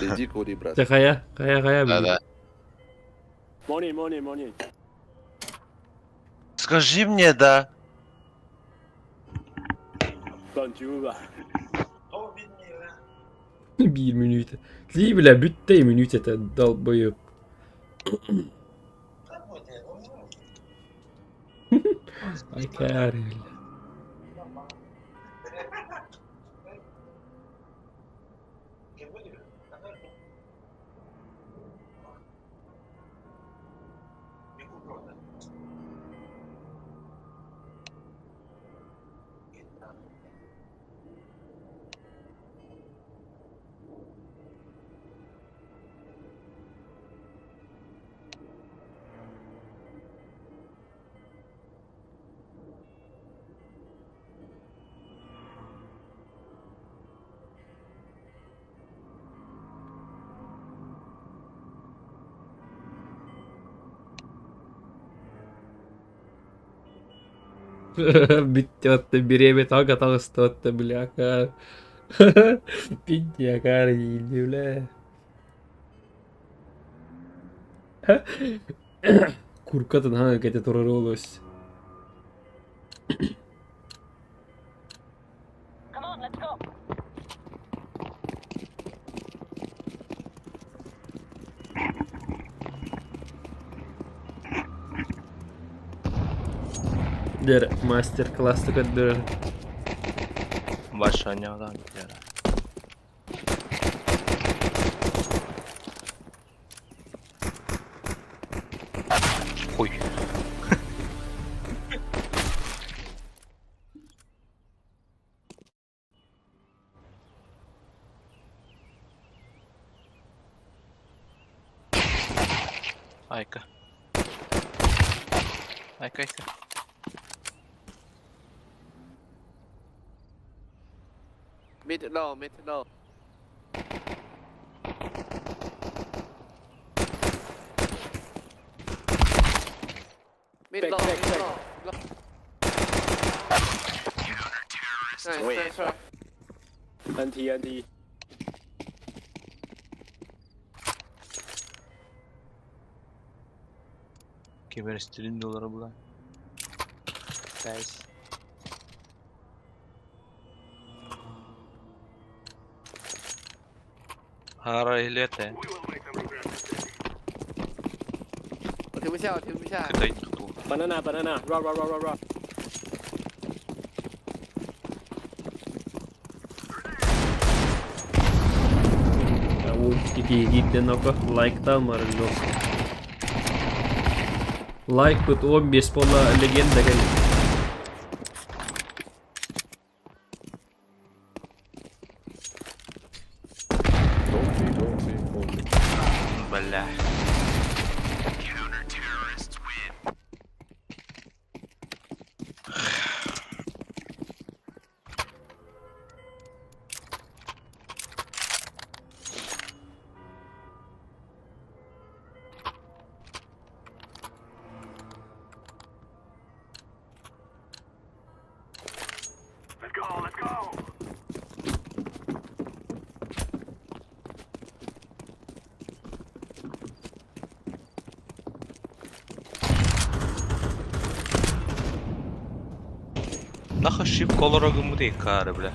Иди кури, брат. Хая, блин. Да. Money. Скажи мне, да. Bir minute. Değil bile bütte minute te dalbayıp. Ay kâr. Биттётты, береме тага тагыстыотты, бляка. Пиндякар ийди, бля. Куркатын хана кете турар болуз. Дер мастер-класс өтүп. Башанядан. Хуй. Айка. Айка. Mid low, mid low. Mid low, mid low. Nice, nice. Анти. Киберстилин доллары була. Guys. Хара илете.我停不下，我停不下。 Китай туту. Банана, ра. Ультики gitti noka like'tan var öyle olsun. Like put 15 pola legenda gelir. Бля. Let's go. Нахуй шип колорогымы дей кары, бля.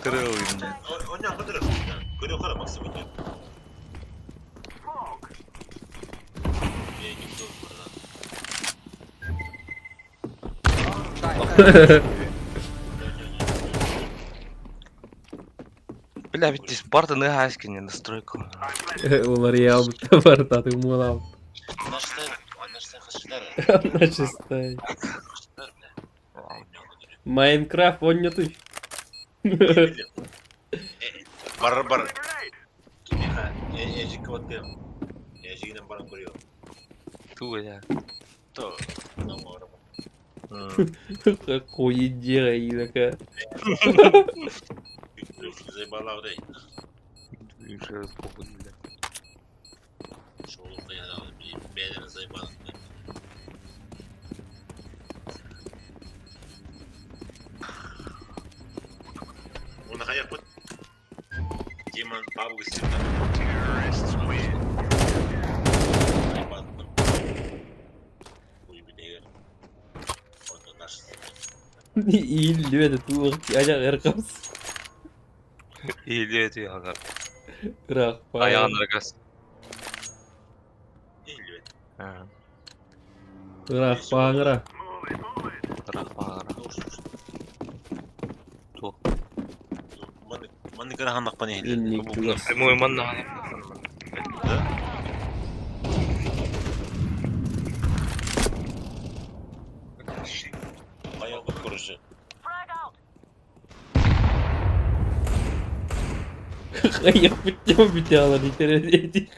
Кырыл именно. Бля, ведь здесь парта не гаскине настройку. Ular yaptı var tadı mulam. Наши стаи. Майнкрафт он не ты. Бар. Ту, бля. Какой идея такая. Еще раз похуй, бля. İyi diyor da tu acak erkams. İyi diyor aga. Kırak. Ayağına gaz. Ha. Kırak pangra. Rahmana. Tu. Маны кара хандак пани. Ильник. Прямой манна. Ayaklı kuruşu. Ай, путем битяла, не перейди.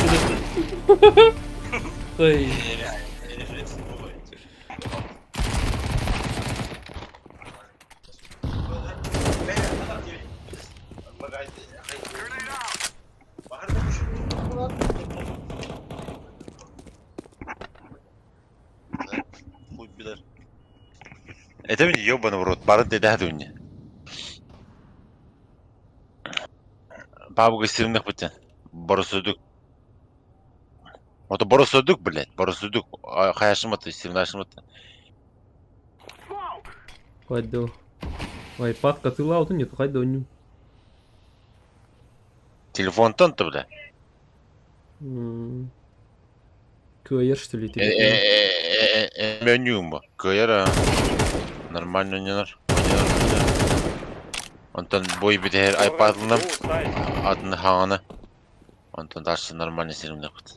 Ой. Хуй bilir. Это мне ёбаный в рот, барын деде дүнне. Бабу гостиных бутен. Боросудук. Вот боросудук, блядь, боросудук. Хаяшимата, сильнашимата. Пойду. Ой, патка ты лауту нет, хайда не. Телефон тон-то, бля. Кайер что ли ты? Меню му. Кайера. Нормально не нар. Онтон бой битер айпадлым. Adını hağını. Ondan daha normal silimde kut.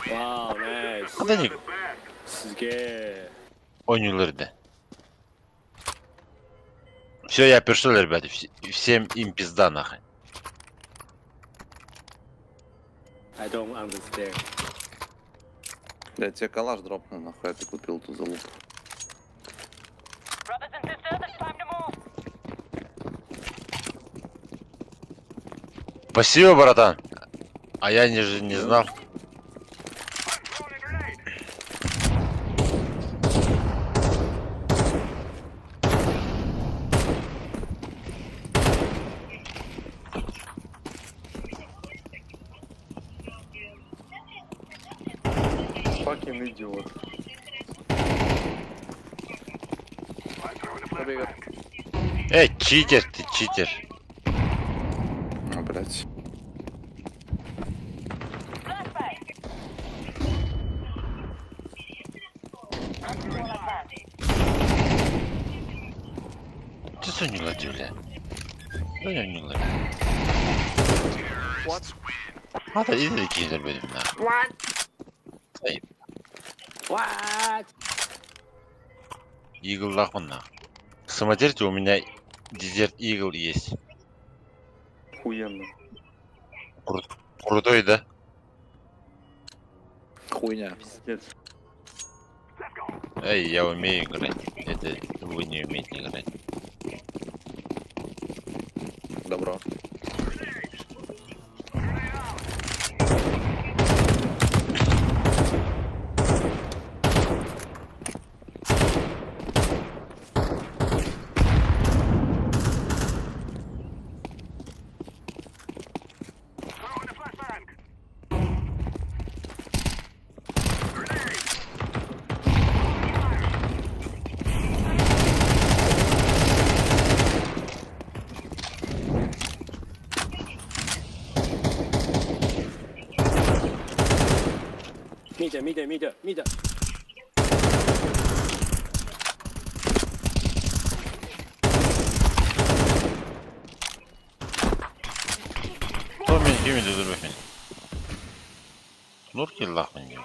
Вау, найс. Hadi ne? Sizge. Oynuyorlar da. Все, я пришел, ребята. Всем им пизда нахуй. I don't understand. Я тебе калаш дропнул, нахуй ты купил ту залупу. Спасибо, братан. А я не знал. Fucking идиот. Побегал. Читер, ты читер. А, блядь. Ты что не ладил, бля? Да я не ладил. Hadi ileri gider benim nахуй. What? Игл нахуй нахуй. Смотрите, у меня дезерт игл есть. Охуенно. Крутой, да? Хуйня. Пиздец. Эй, я умею играть. Это вы не умеете играть. Добро. Мидя. Кто меня кем это забыл? Нурки лахман не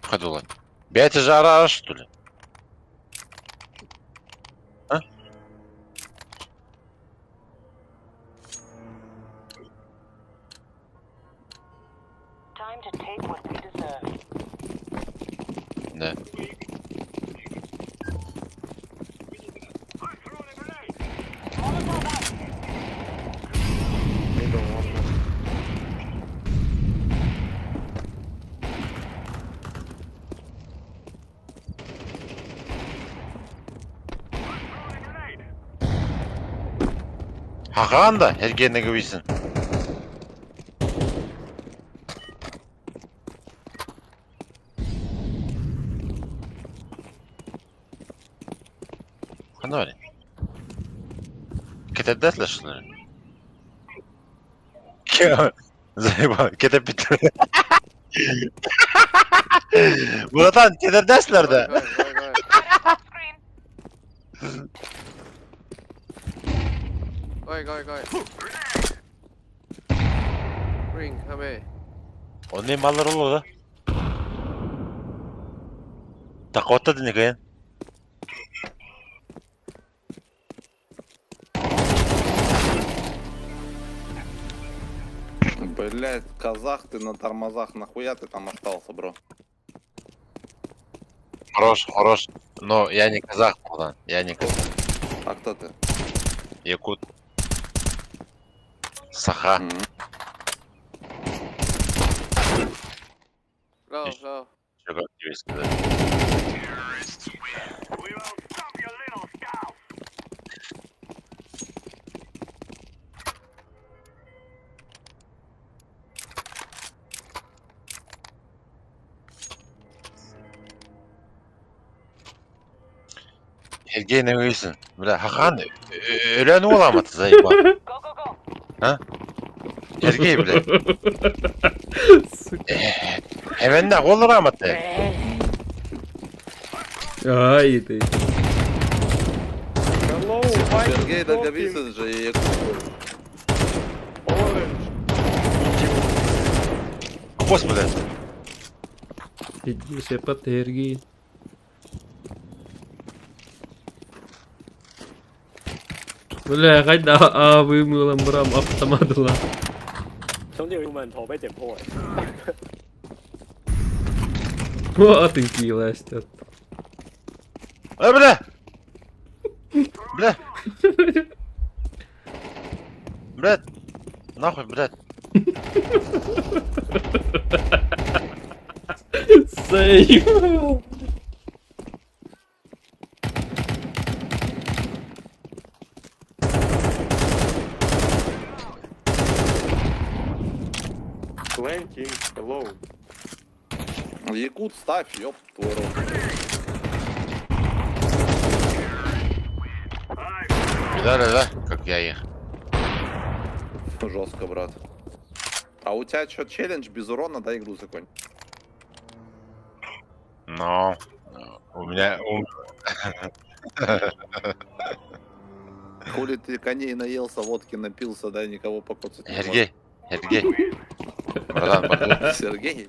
Ходула. Бять жара, что ли? А? Да. Hakan da her kendine güveysin. Hani öyle? Ketedesler şunları. Zaybal, ketep bitti. Buratan kederdesler de. Go. Ring, come here. O ne mallar olur da? Takotta dinle kayın. Блять, казах ты на тормозах, нахуя ты там остался, бро? Хорош. Но я не казах, Богдан. Я не казах. А кто ты? Якут. Саха. М. Go. Чё как тебе сказать? We won't stop you little scout. Hergey ne uyusun? Bıra Hakan ölen olamadı Zaybal. Ha? Hergey bile. Hemen de olur amadı. Ай, ты. Сергей Долговицын же и Господи. Иди себе по Сергей. Бля, хайда вымылам брам автоматла. 總之要問陀俾直播嚟。 Вот и киластят. Бля. Бля. Блядь. Нахуй, блядь. Сейв. Клен Кінг, hello. Якут ставь, ёб твой рот. Да, как я их. Жестко, брат. А у тебя что, челлендж без урона, да, игру законь? Но у меня... Хули ты коней наелся, водки напился, да, никого покоцать не Сергей. Братан, пардон. можешь. Сергей?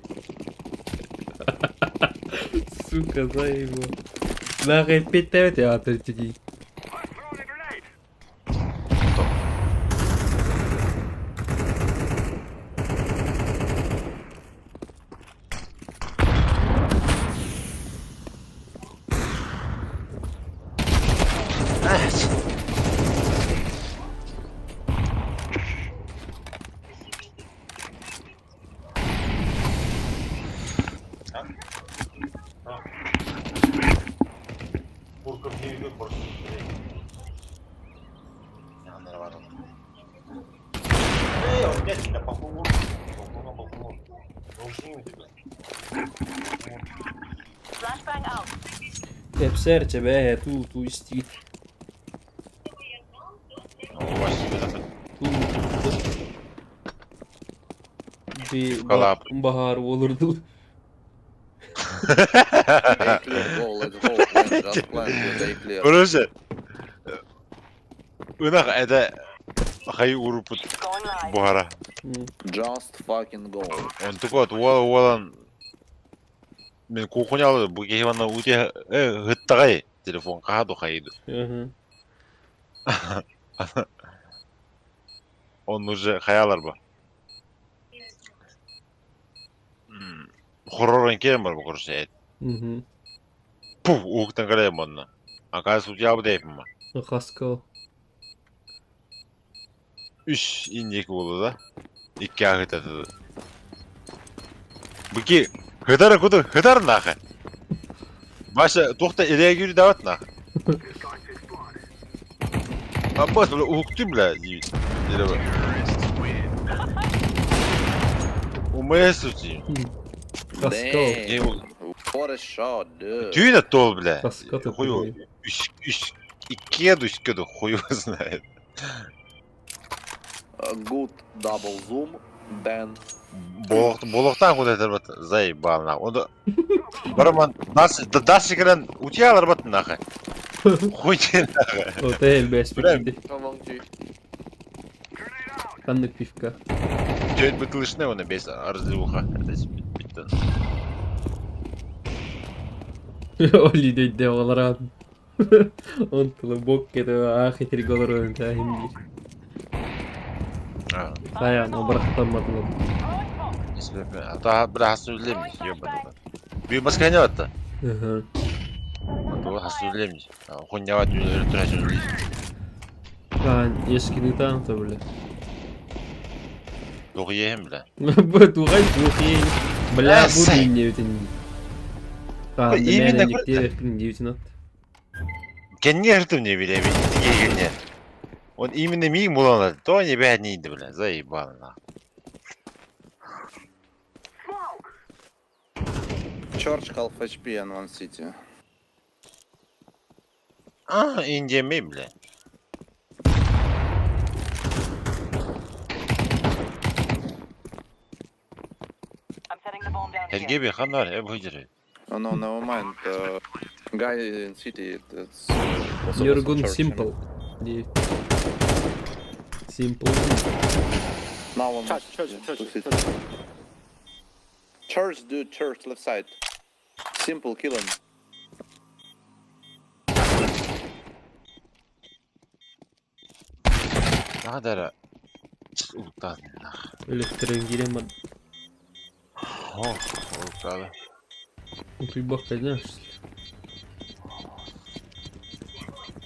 Сука, за его. Нахуй 5 театр тиди. Teeb serce mehe, tuu istid. Bir Kolab. bahar olurdu. Hey, clear, go, let's go, plan, just plan, hey, clear. Короче. 은ах это хай урупут бухара. Just fucking go. Он такой вот мен кухнял bu hayvanlar өте гыттагай телефон каду хайду. Он уже хаялар ба. Хоррорын кем бар bu короче. Пу, уктан карайм онна. Оказывается, у тебя дейпін ма? Хаскал. 3 индекі болды да? 2 ағыт атыды. Бұки, хытары құды, хытар нақы. Башы, тоқта илеге үйрі дават нақы. Аббас, бля, уқты, бля, дейбіт. Дері ба. Умая сути. Хаскал. What a shot, dude. Түйін әтті ол, бля. Хаскал Хойу. 2 знает. Good double zoom. Дэн. Болоктан куда это заебал нахуй. Он барман дасы кирен утялар бат нахуй. Хуйте нахуй. O da elbette bir Come on, G. kanlık pifka. Тёть бутылышны оны без арзуха. Это биттен. Oli de olarak. On tulu bok kedi ahir golor önde hindi. Sayan o bıraktanmadılar. Ата бля сөйлемейміз, ёбаный. Бүй масканеватты. Hı. Ата сөйлемейміз. Хуйняват үйлері тұра сөйлейміз. Ben eskini tanıtı bile. Тоғы ем бля. Bu tuğay tuğay. Bля bu Sen- dinle ötün. Kan именно demene вот dikte verkin diyorsun at. Кенне ждым не билем, егерне. Он именно миг мулана, то не бя не иди, бля, заебал нахуй. Church half HP and one city. Индия ми, бля. Helge bir kanar ev hıcırı. Oh no, never mind. Guy in city, that's also Yorgun church, simple. Diye. Simple. Now one Church, more. church, Yeah, church, two city. church. Church, dude, church, left side. Simple, kill him. Ne kadar utan. Elektriğin giremedim. Oh, utan. Bir bak ne?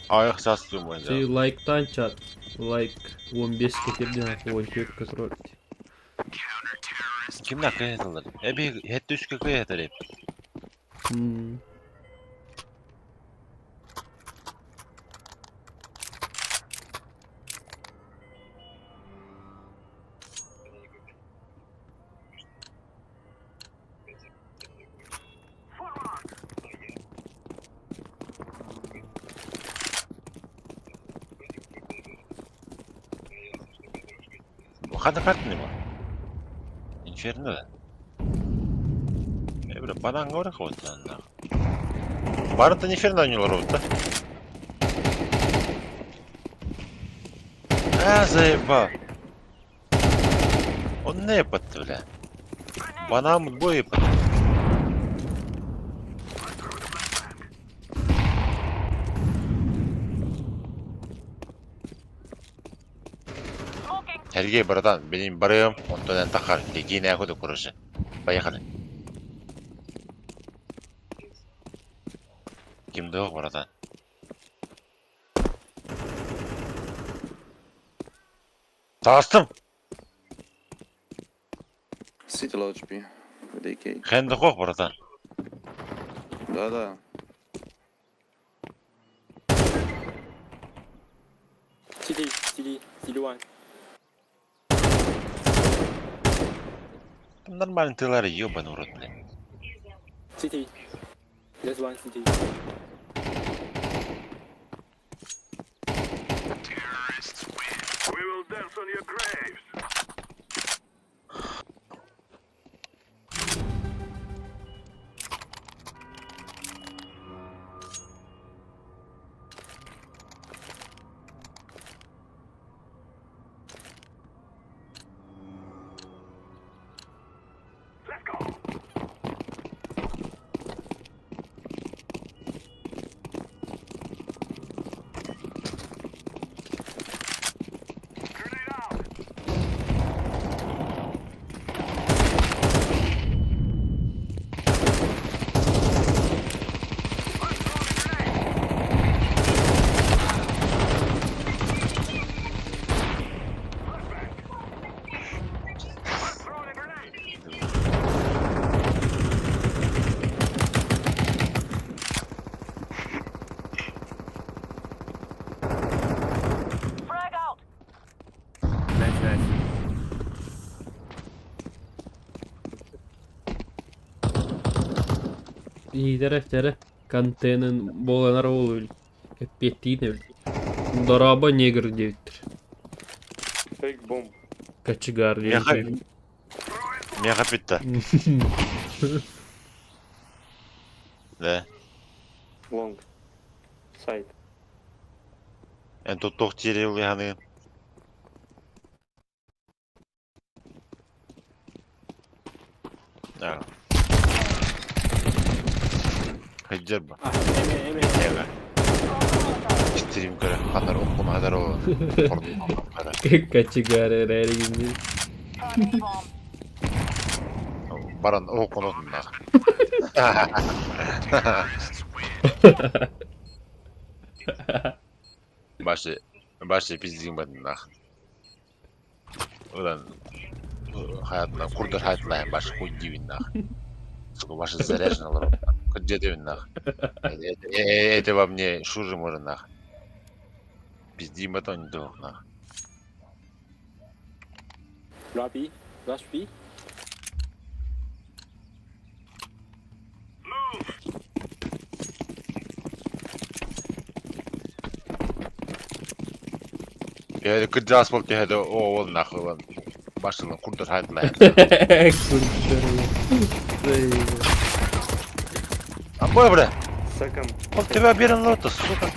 Ayak sastım ben Şey de. like'tan çat. Like 15 getirdi. 14 kontrol. Kimler kıyatılır? Ebi hep düşkü kıyatır hep. Hmm. Wakanda kartı ne var? Inferno da. Ebra bana ngora koytan da. Barıntın inferno oynuyorlar orada. Заебал. Он не yapıttı bile. Bana mı bu yapıttı? Сергей, братан, benim barığım ondan takar. Tekine yakudu kurusu. Поехали. Kimde yok bratан? Tastım. City low HP. With AK. Kendi yok bratан. Да-да. CD, CD, CD1. Нормальный тылар, ёбаный урод, блин. CD. There's one CD. We will dance on your graves. Let's go. Grenade out. Throwing a grenade. Frag out. Nice, nice. İyi derecede kontenin boğanar oluyor. Hep ettiğine öyle. Daraba negr diyordur. Fake bomb. Kaçıgar Я, diyor. Мега питта. Да. Long. Side. En tot toch tiril yani. Ja. Hıcır bu. Ah, amen. Evet. Stream göre. Kadar okuma kadar o. Кочегары, реально. Baran okunu da. Başı bizim badında. Ulan hayatına kurdur hayatına başı koy dibinde. Сука, başı заряжен olur. Где ты нах? Это во мне шуры может нах. Пизди батон не нах. Rush B. Rush B. Я кыджа асфальт tehdi o ol nах ulan. Başını kurdur hayatına. А бой, бля! Second. Он тебя берем лотос, сука!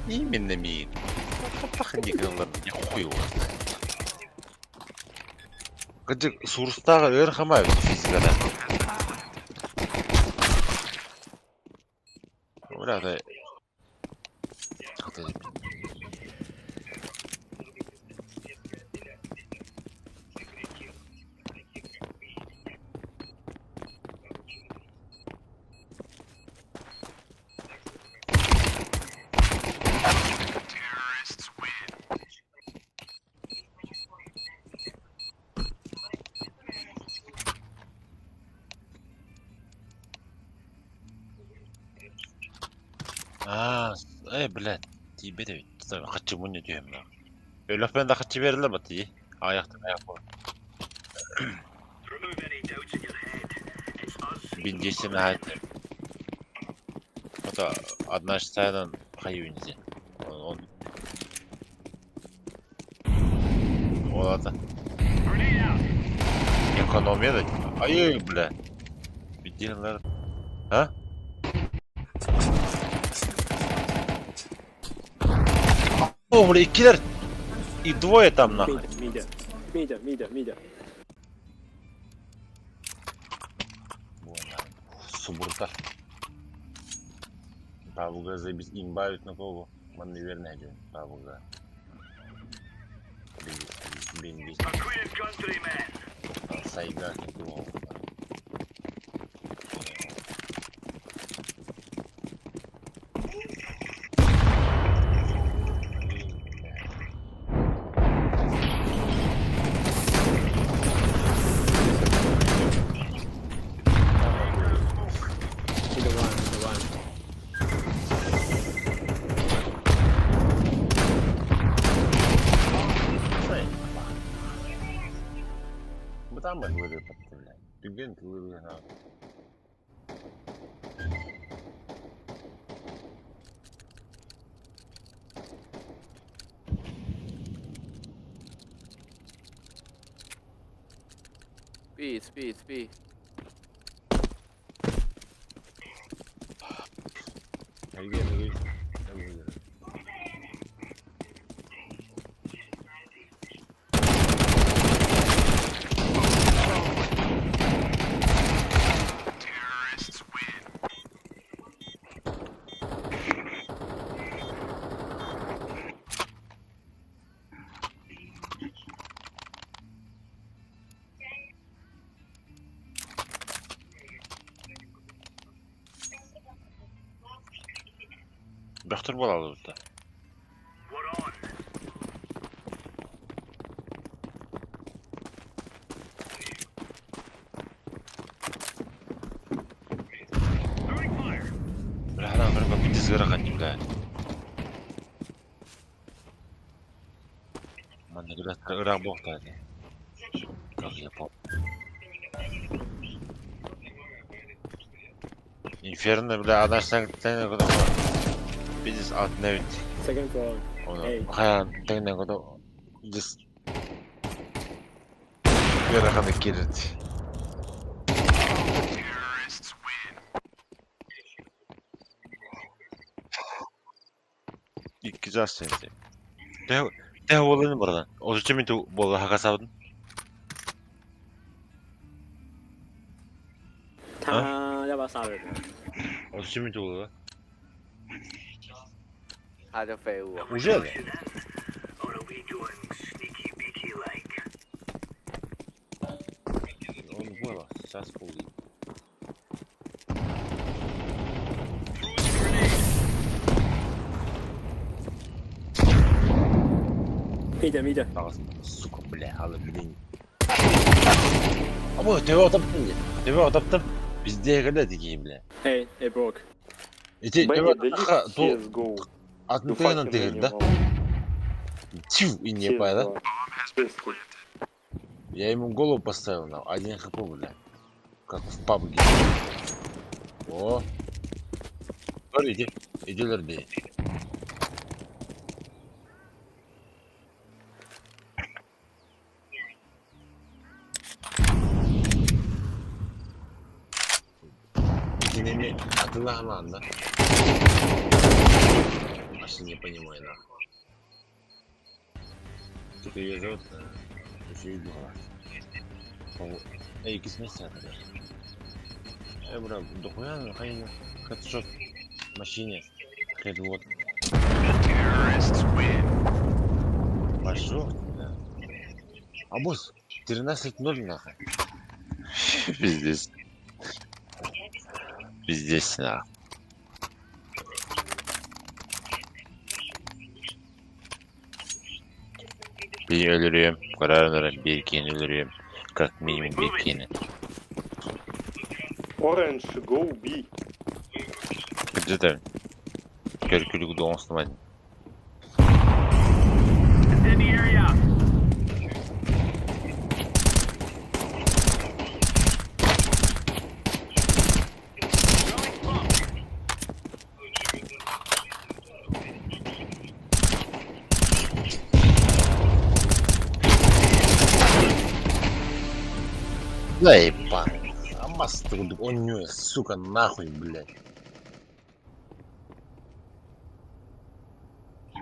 Именно мин. Пахни кылар, я хуй его. Кыджык сурустагы ырхамай физикада. Бля, да. Как-то блядь, тебе de kaçı bu ne diyorum ya. Öyle ben de kaçı verirler mi diye. Ayakta ayak var. Биндесин hayatı. O da однажды sayıdan hayvanci. O da. Ekonomiye de. Ayı bile. Bildiğinler. Ha? О, бля, киллер! И двое там нахуй. Мидя. Субурта. Павуга забить имбавить на кого? Man наверное один. Павуга. Бенди. Сайга. Там мы выры подставляем. Пигент выры на. Спи. Бахтыр болады burada. Бля, она прям как дизгара не бля. Mana gula tergerak boh tadi. Как я помню. Inferno, бля, она сангтена куда-то. Бизнес от навіть. Second floor. Хая тегне куда. Just. Yarahana kirit. İki zar sense. De olanı buradan. O zaman tu bolu hakasabın. 他要不要杀人呢？ O zaman tu bolu. 他就废物。 Уже ли? Or are we doing sneaky beaky like? Он было. Сейчас полный. Мидя, мидя. Сука, бля, алы, блин. Ama teve ataptım ya. Teve ataptım. Bizde kadar dikeyim bile. Hey, hey, Brok. Эти Бенни, тeve дали ха то CSGO. атмтен değil да. Тю и не пайда. Я ему голову поставил на 1 хп, бля. Как в PUBG. О. Смотри, иди лерди. Dinami atıllah mı anda? Вообще не понимаю, нахуй. Как ее зовут? Еще и было. Эй, кисмеся, бра, дохуя, нахуй, хедшот в машине. Хедвот. Пошел, да. А босс, 13-0 нахуй. Пиздец. Пиздец, нахуй. Bir ölürüm, kararlarım bir kere ölürüm. Как минимум bir kere. Orange, go B. Где ты? Киркюлик дома снимать. Да ебан. Амас тут он не, сука, нахуй, блядь.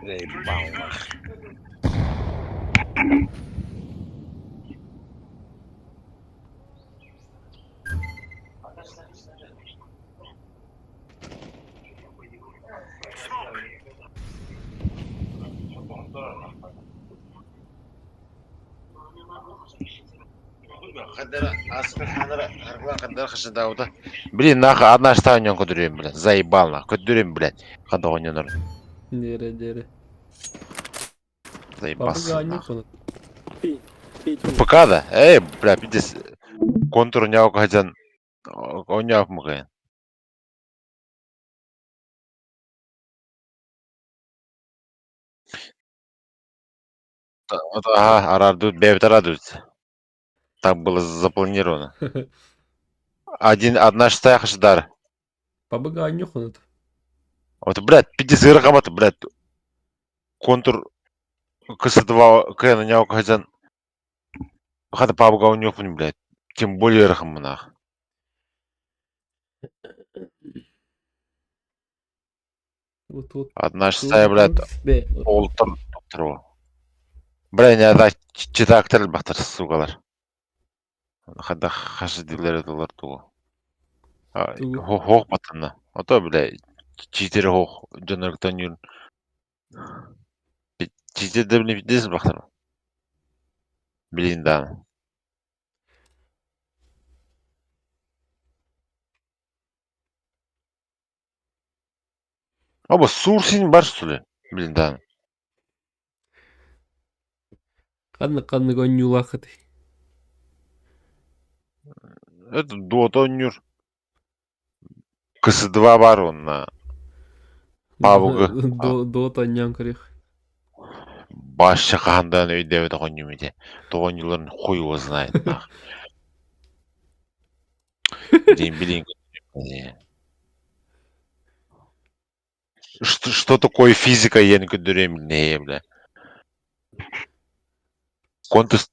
Да ебан, нахуй. Блин, нахуй, одна штанга кудурим, блядь. Заебал, нахуй. Кудурим, блядь. Когда он не норм. Дере. Заебался, Папуга нахуй. нюхнут. B, B2. ПК, да? Эй, бля, пиздец. Контур не окажен. Он не окмыгает. Ага, арадут, бебет арадут. Так было запланировано. Одна шестая хашдар. Папуга нюхнут. Вот, блядь, 50 рахамата, блядь. Контур КС2 К не окажен. Хата папуга у него, блядь. Тем более рахаманах. Вот. Одна шестая, блядь, Бе. олтыр тұру. Бля, не да читактер бахтар, сугалар. Хада хашы дилер долар тугу. Хох батына. Ото, бля, читер хох жонорктан юн. Читер де блин бидес бахтар. Блин, да. Оба сурсин бар, что ли? Блин, да. Канны гонюлахат. Это Дотонюр. КС2 бар он на Пабуга. Дота нянкарих. Башша қағандан өйдеуді қонюмеде. Тоғынюларын хуй его знает. Блин. Что такое физика, я не кудурем, не, бля. Контест.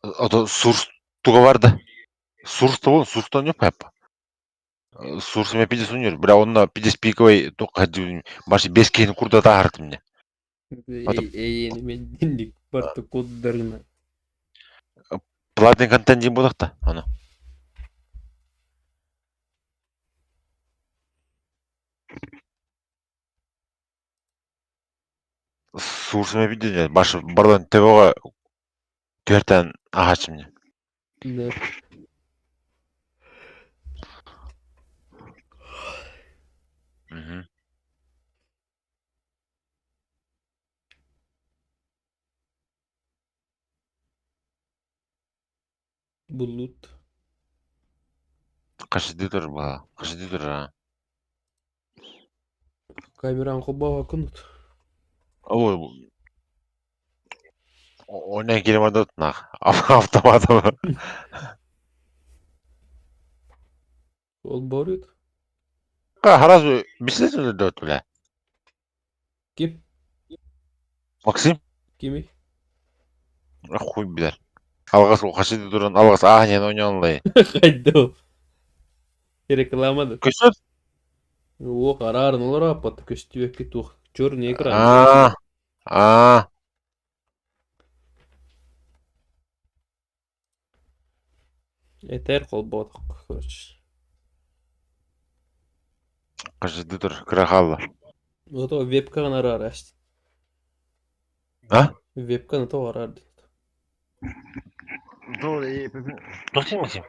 Ото Сурстуга vardı. Сурста болон, Сурстан yok hep. Сурс мен пидес өнер. Бірақ онна пидес пиковый тоққа башы 5 кейін құрда да артым не. Ейені мен дендік барты коддарына. Платный контент дейін болдық та, аны. Сурс мен пидес не, башы бардан ТВ-ға 4-тен ағачым не. Да. Мгм. Bulut. Қашыды тұр ба, қашыды тұр а. Камераны қобаға күнут. Ой, ойнай келем адатын ақ. Автоматом. Ол барыт. Хараз бислет өлді өт біле. Ким? Максим? Кими? Хуй білер. Алғас ол қашыды тұрын, алғас ағанен ойнанлай. Қайда ол? Рекламады. Көсет? О, қарарын олар апаты көстібекке туқ. Черный экран. Етер қол бодық. Короче. Қашыды тұр, кірақалы. Ото вебканы арар әшті. А? Вебканы то арар. Тоқсың Максим?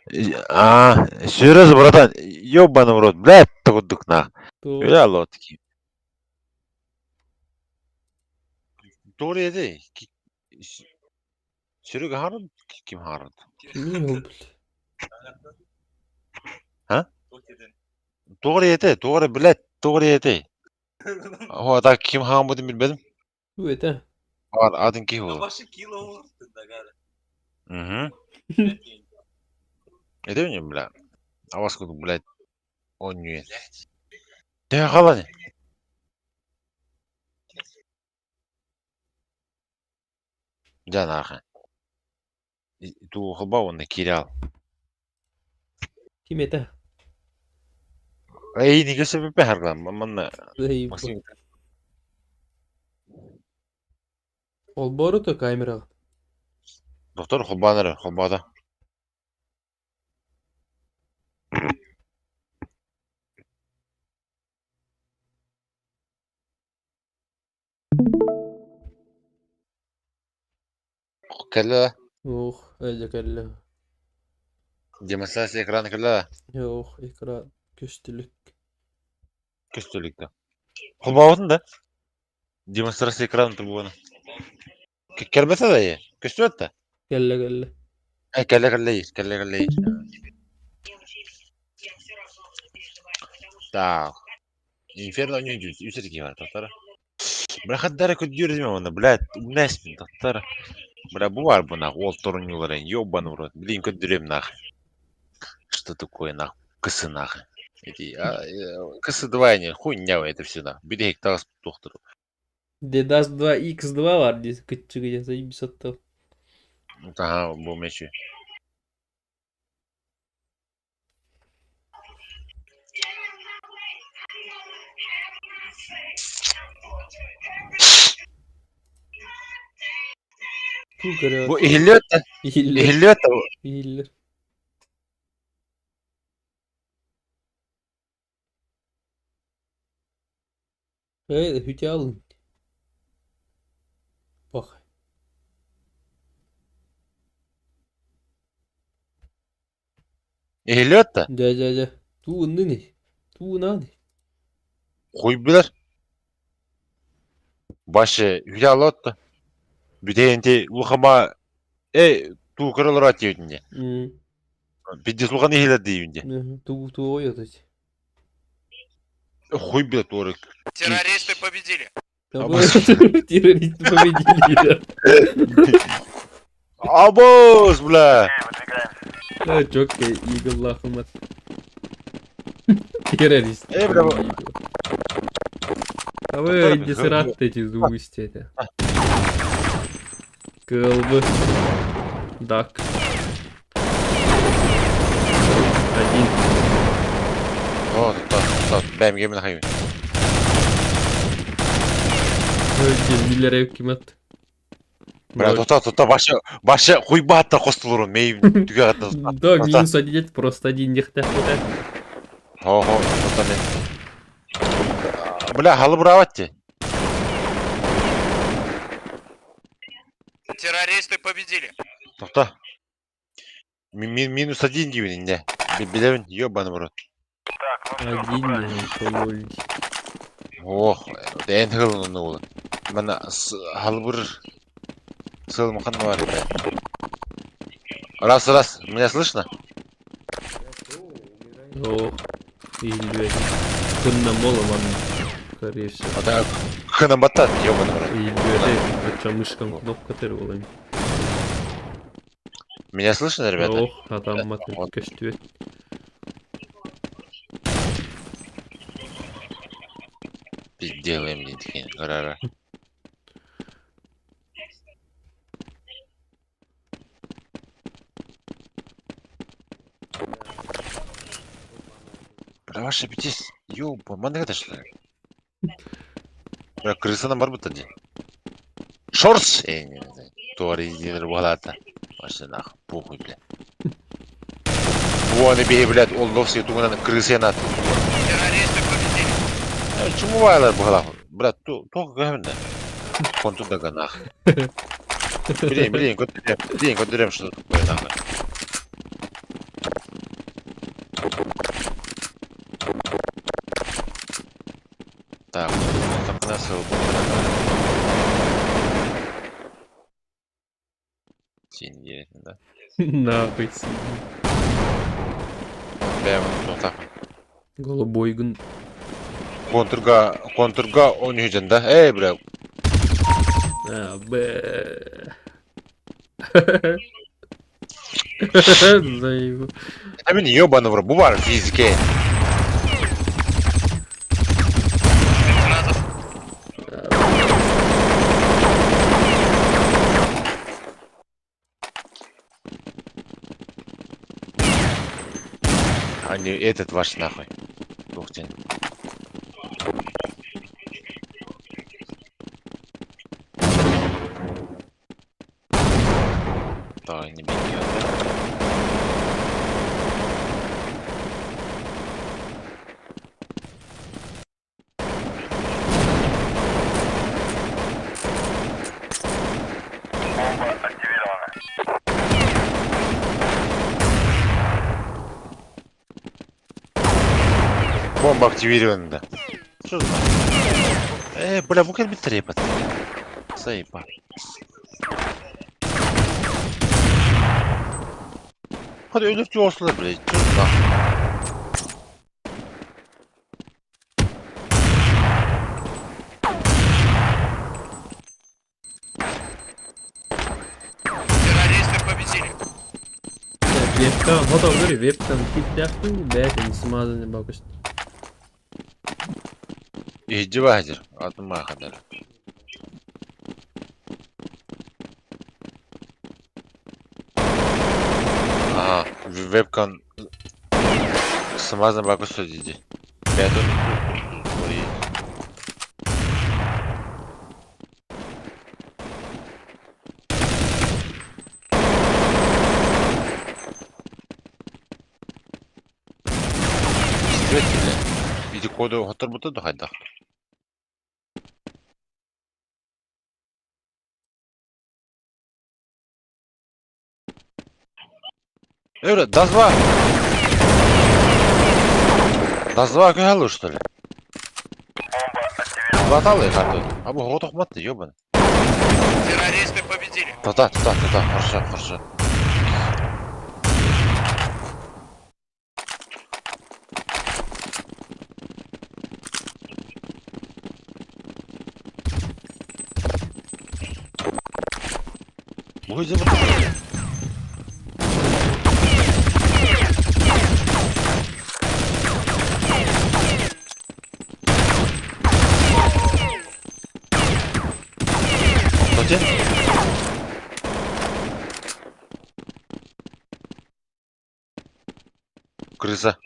Серьезно, братан, ёбаный в рот, блядь, тагудук на. Бля, лодки. Doğru yedi. Sürü harun kim harun? Не ол біл. Ha? Doğru yedi, doğru блядь, doğru yedi. O adam kim harun bunu bilmedim. Өте. Adın kim o? Hı. Ne diyorsun bля? Авас kudu блядь. Он не. Ne kalan? Can arka. Tu хлба он накирял. Ким ете? Эй, не гөсө бепе харган. Мамна. Зайып. Максим. Ол барыты камераға. Доктор хлбанары, хлбада. Кәлі. Ох, әлі кәлі. Демонстрация экраны кәлі. Ох, экран көстілік. Көстілікті. Хлбауытын да? Демонстрация экраны тұр бұғаны. Кәлбәті да е? Көстілік та? Кәлі кәлі. Кәлі. Так. Инферно не идет. Үсірге бар, тақтары. Бля, хаддары көддердеме оны, блядь, умнәспін, тақтары. Бля, бывар бұна, ол тұрынылары, ёбан урод. Блин, көддерем нах. Что такое нах? Кысы нах. Кысы 2 не, хуйня это все нах. Бедек тағыз тоқтыру. Dedas 2 X2 var diye küçük yazayım bir sattım. Ага, бұл меші. Кукаря. Bu ihliyotta. İyiler. Ihliyotta bu. İyiler. Evet, hüte alın. Bak. Ihliyotta. Ja. Tu ne? Tu ne? Хуй білер. Başı hülya alottu. Büdeyinti luhama tu kırılır atıyordun. Бидде слухан ihlet deyince. Tu oyatı. Хуй білет орык. Террористы победили. Террористы победили. Абоз, бля. Çok iyi lafım. Terörist. Bravo. А вы иди сраттите звустите. Кылбы. Дак. Один. О, тут, бәм кемін қайым. Дезбилер кимет. Бля, тута, башы хуйбатта қостылырын, мейім түге қатты. Да, минус один, просто один нехта. Ого, тута мен. Бля, халы бұраватте. Террористы победили. Тута. Минус один деймін, не. Білемін, ебаны бұрат. Один не пололь. Ох, дәйін ғылын оны олы. Мана халы бұр сыл мұқан бар, бля. Раз, меня слышно? О, или кунна мола вам, скорее всего. А да, хына батат, ебаны бұрат. Или это мышкам кнопка терволами. Меня слышно, ребята? Ох, а там математика көштүбет. Делаем дейін, қарара. Бля, ваша бетес, ёба, маны қада шылар. Бля, крысынан бар бұта де. Шорс! Туары изденер болата. Ваша нах, похуй, бля. Вон и бей, блядь, ол новсый туңынан крысы янат. Террористы победили. Чему вайлар бұғала? Бля, тоғы көмінді. Контудага нах. Блин, көтерем, что такое нахуй. Так, так нас синий, да? Нахуй синий. Прямо, ну так. Голубой гун. Контурга ойнайсың да? Эй, бля. А, бэ. Заебу. А мен ебаный в рыбу бар физике. А не этот ваш нахуй. Ух ты. Да, не беги, Бомба активирована, да. Что за... бля, вукер бит трепат. Заеба. Hadi ölüp olsunlar bile. Bak. Террористы победили. Вебкам, вот он говорит, вебкам кипляху, бэтин смазанный бакуст. İhtivadır. Adıma kadar. Aha, webcam смазан баку söyledi. Ben de orayı. Sürekli. Bir kodu hatırladı da hayda. Öyle, Dazva! Dazva көхәлу, что ли? Хватало карту. А bu готов матты, ёбан. Террористы победили. Та, хорошо. Bu yüzden bu Где? Крыса.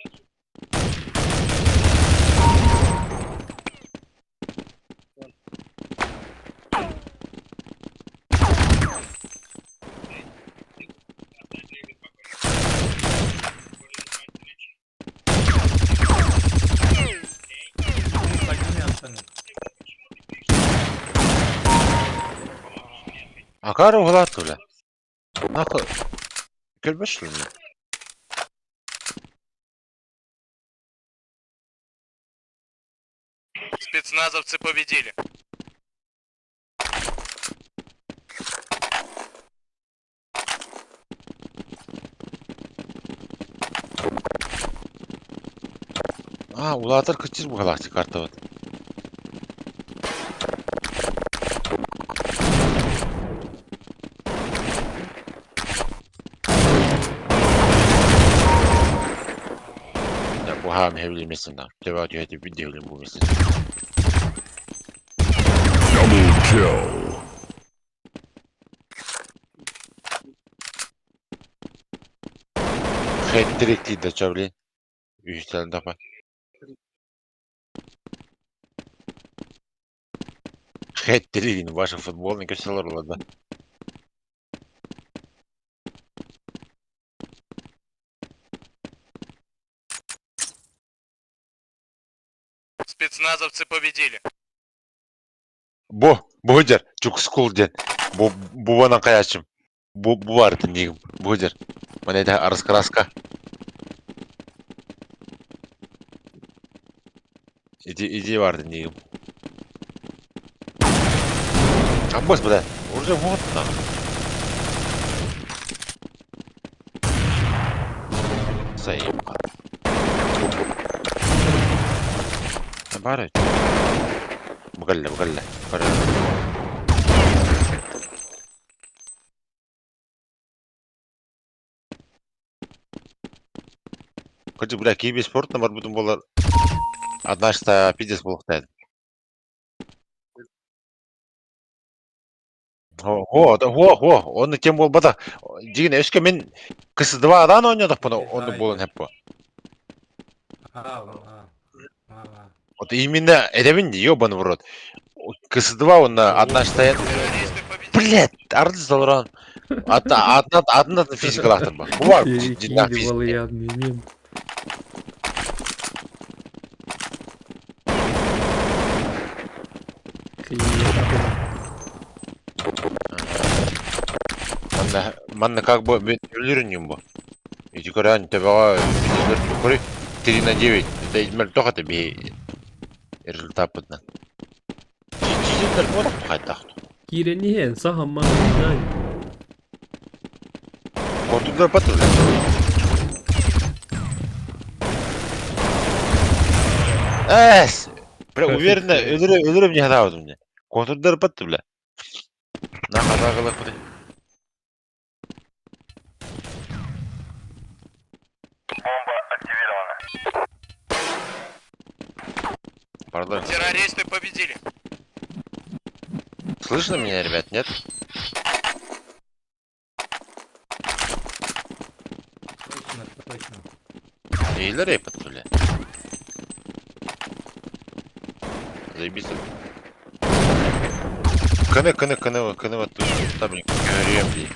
А кару гладко, бля. Нахуй. Кельбеш, что ли? Спецназовцы победили. А, улатыр кычыр bu галактик карта вот. Ya bu ham hevli mesela. Devam ediyor hadi videoyu bu mesela. Double kill. Хэт-трик дейді чавли. Үйстелін тапа. Хэт-трик ваши футболники селар олады. Спецназовцы победили. Bu der. Çok school den. Bu bana kayaçım. Bu vardı neyim. Bu der. Bana da araska. Иди vardı neyim. Аббас, бля. Уже вот там. Заебал. Барать. Бгалля. Хотя, бля, киби спорт на барбутун болар. Однажды пиздец болуктайды. Оны тем болбады. Деген өшке мен КС2-дан ойнадық бұны, оны болын хеп bu. Вот именно эдемин ёбаный в рот. КС2 он однажды... Блядь, арды залран. Одна физика лахтыр ба. Bu var. Перекидывал я момент. Манна как бы вентилированием бы. И теперь они тебя 3/9. Это измер только тебе результат подна. Чизитер вот хайдах. Киренен, сахамма, знай. Контур патруль. Уверенно, ölürüm не хадавд мне. Контур патруль. Нахуй ходи. Пардон. Террористы победили. Слышно меня, ребят, нет? Точно. Или рей патруля. Заебись. Каны вот тут. Там не говорим, блин.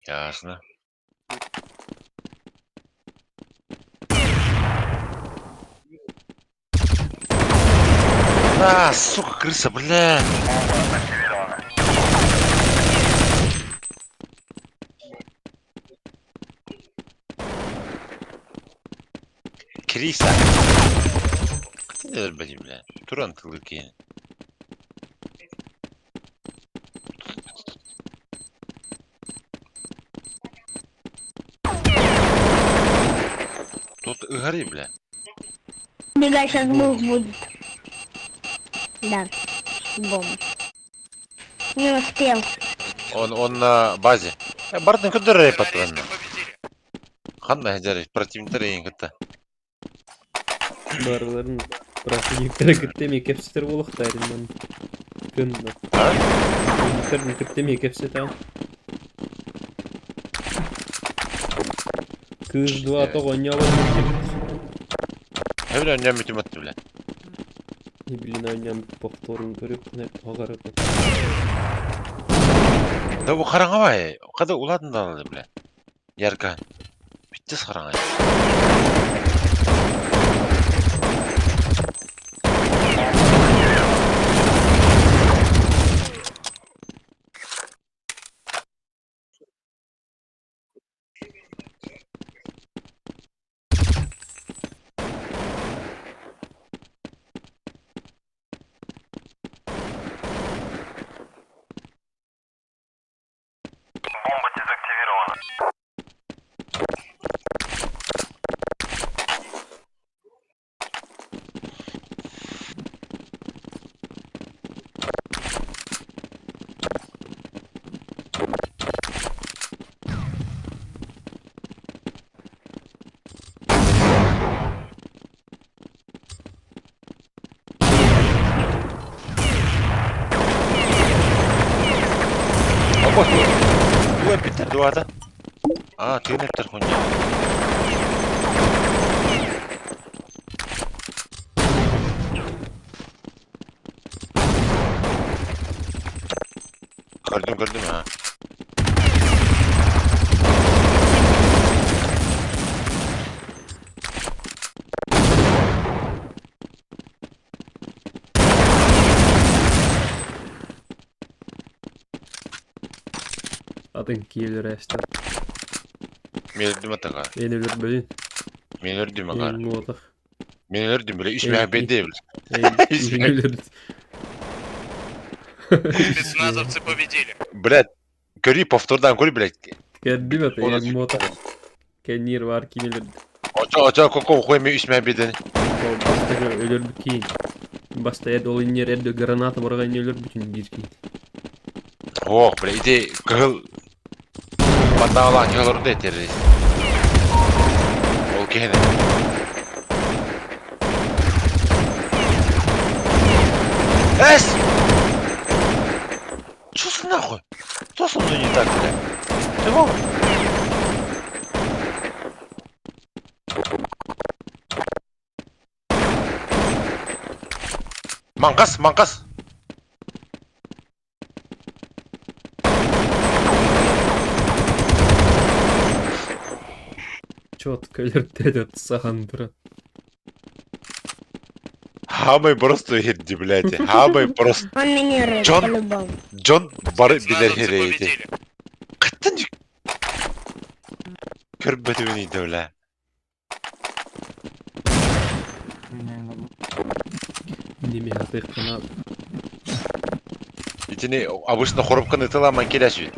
Ясно. А, сука, крыса, бля. Криса. Каталер, бля. Туран тылыки. Тут гори, бля. Бегай, сейчас мув будет. Да. Бомб. Не успел. Он на базе. Бардын күндер рейпат ванна. Қандай жарай, противниктер ең кітті. Барларын противниктері кіттемей кепсітер болуқтайрын. Күнді. А? Противниктерін кіттемей кепсітер. Кыз 2 тоғын нявын. Әбілі өнем үтіметті, бля. И, блин, оням повторын көріп, ағарып. Да бұл қараңа бай, қады ұладын да алады, бля. Яркан. Биттес қараңа. Dua pintar dua ada. Ah, tiene terpunya. Gördüm ha. Атын киелер әсті. Мен өрдім атаға. Мен өлір білін. Мен өрдім аға. Мен отақ. Мен өрдім біле. Үш мәң бенде біле. Мен өлір. Спецназовцы победили. Блядь, кори повтордан кори, блядь. Кәддім әті, мен отақ. Кәнер бар кейін өлір. Оча, коко, хуй мен үш мәң бендені. Бастығы өлір кейін. Баста әді ол инер әді граната бұрған өлір бүтін бір кейін. Ох, блядь, иди кығыл. Батағалан кығылырды террорист. Ол кені. Эс! Чё за нахуй? Что со мной не так, блядь? Ты мог? Манқас. Четко өліртеді саған тұрады. Хамай просто херди, блядь. Хамай просто. Он минирует Джон? по-любому. Джон бары билер Спецназовцы херейді. победили. Қаттан жүк. Көріп бәтімен ейді, бля. Неме атық қана. Итіне обычно хорубканы тыламан келеш бит.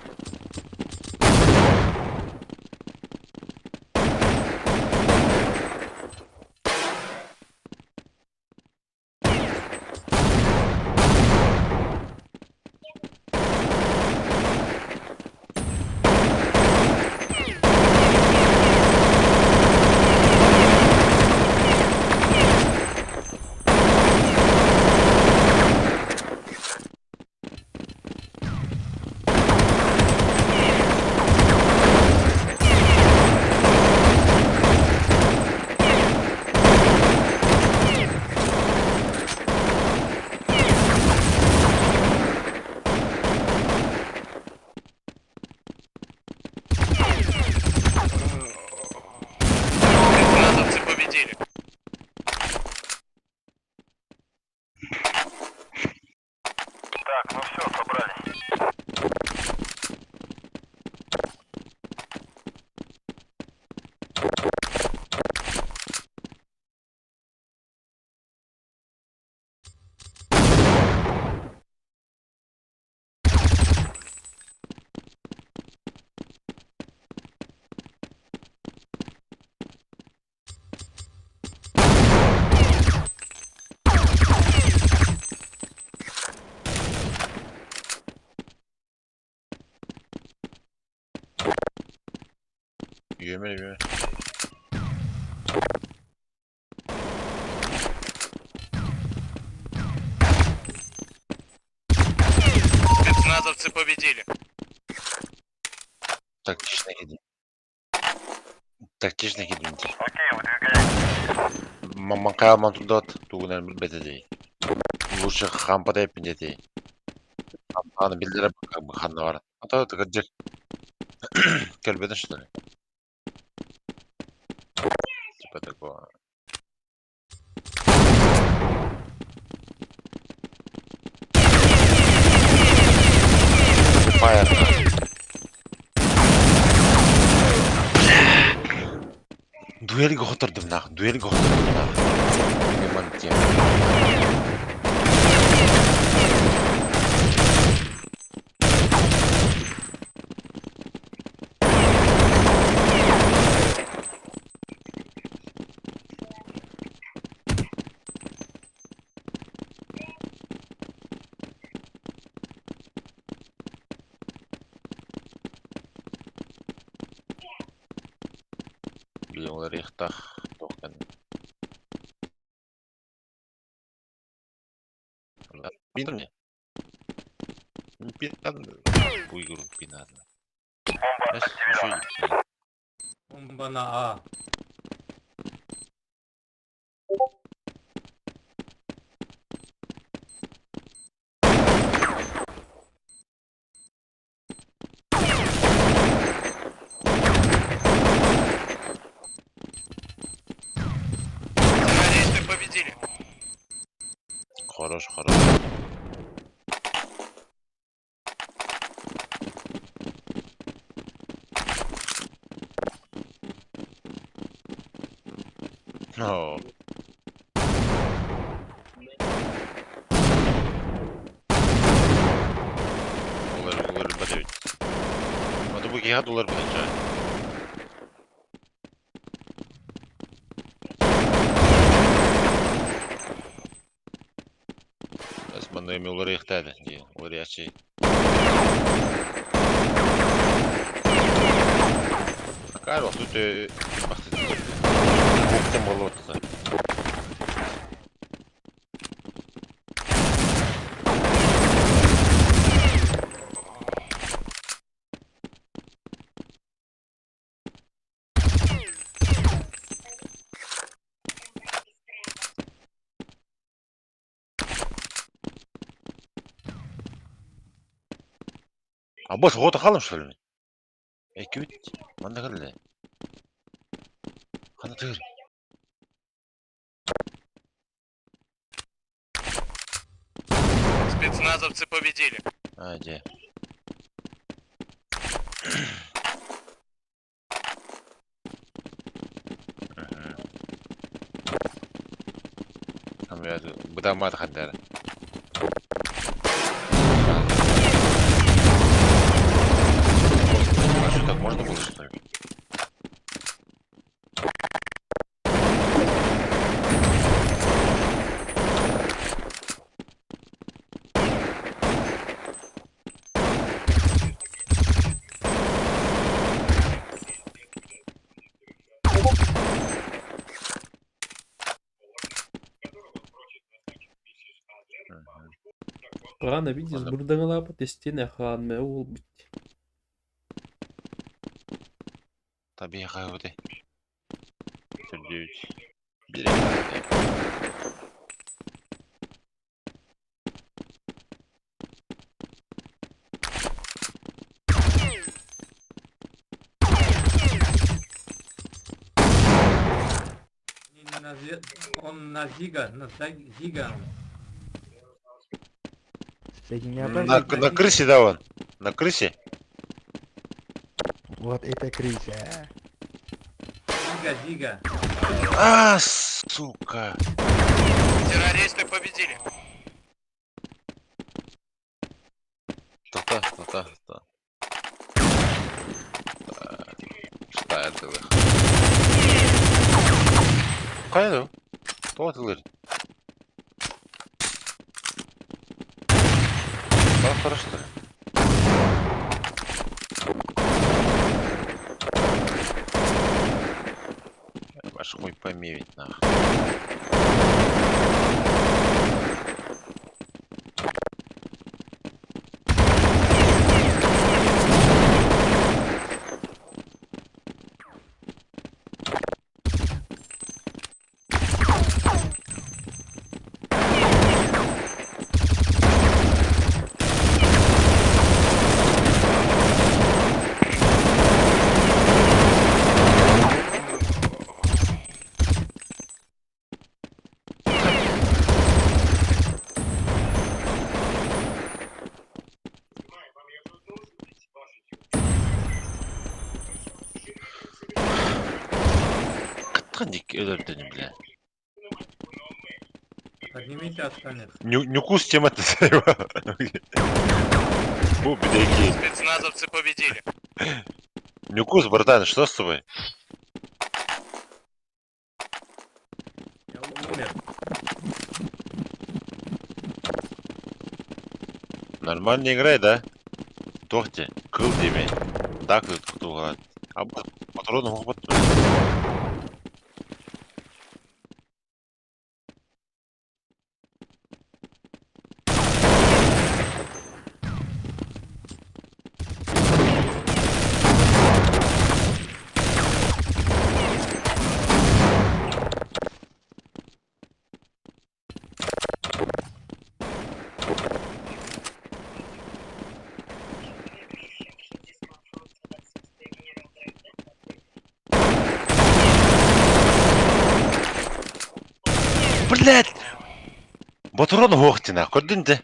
Yemin. Спецназовцы победили. Тактично гидим. Тактично гидим. Макая мантудот тугунан билбетедей. Лучше хампадай пиндетей. Хампаны билдереп как бы ханна бар. А то это гаджек. Келбеден что ли? Типа такого. Фаер. Дуэльге хотырдым нах. Меманте. Олар ихтах тоққан. Билме. Пинан уйгур пинан. Бомба на А. Террористы победили. Хорош. No. Олар бәдәвит. Мада бу гиһад олар бәдәвит. Османны олар ихтады. Олар яши. Карл, тут бухтем болотта. А босс, вот халым что ли? Кют, манда калды. Хана тыр. Спецназовцы победили. Де. Там я бдамат хаддар. А что, так можно было, что ли? Ладно, видишь, бурдаңалап тестене ханме ул бит. Табиғи қайғыды. Түрдеуч. Он на Зига. На крысе, да, он? На крысе? Вот это крыса. Зига. А, сука. Террористы победили. Та. Что это вы? Қайда? Кто атылыр? Хорошо. пойми ведь нахуй. Катқандик өлөрдүнү биле. Поднимите остальных. Нюкус тем это Фу, бедняки. Спецназовцы победили. Нюкус, братан, что с тобой? Я умер. Нормально играй, да? Тохте, кыл демей. Так тут кто а патроны могут. Блять! Батурон хоқтина, көрдің де?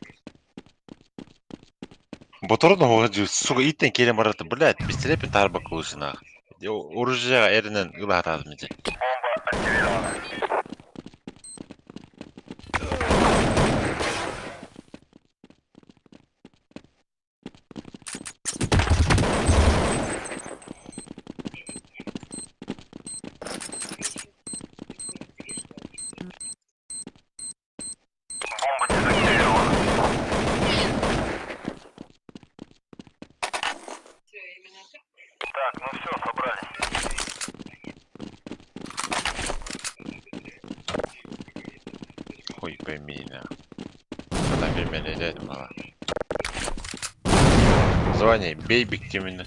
Батурон хоқты, сука, иттен келем барады, блять, пистолетпен тарбак қылышына. Оружияға ерінен ұлы атады менде. Так, ну все, собрались. Хуй пойми, да. Так, меня дядя мало. Звони, бей бик-тименно.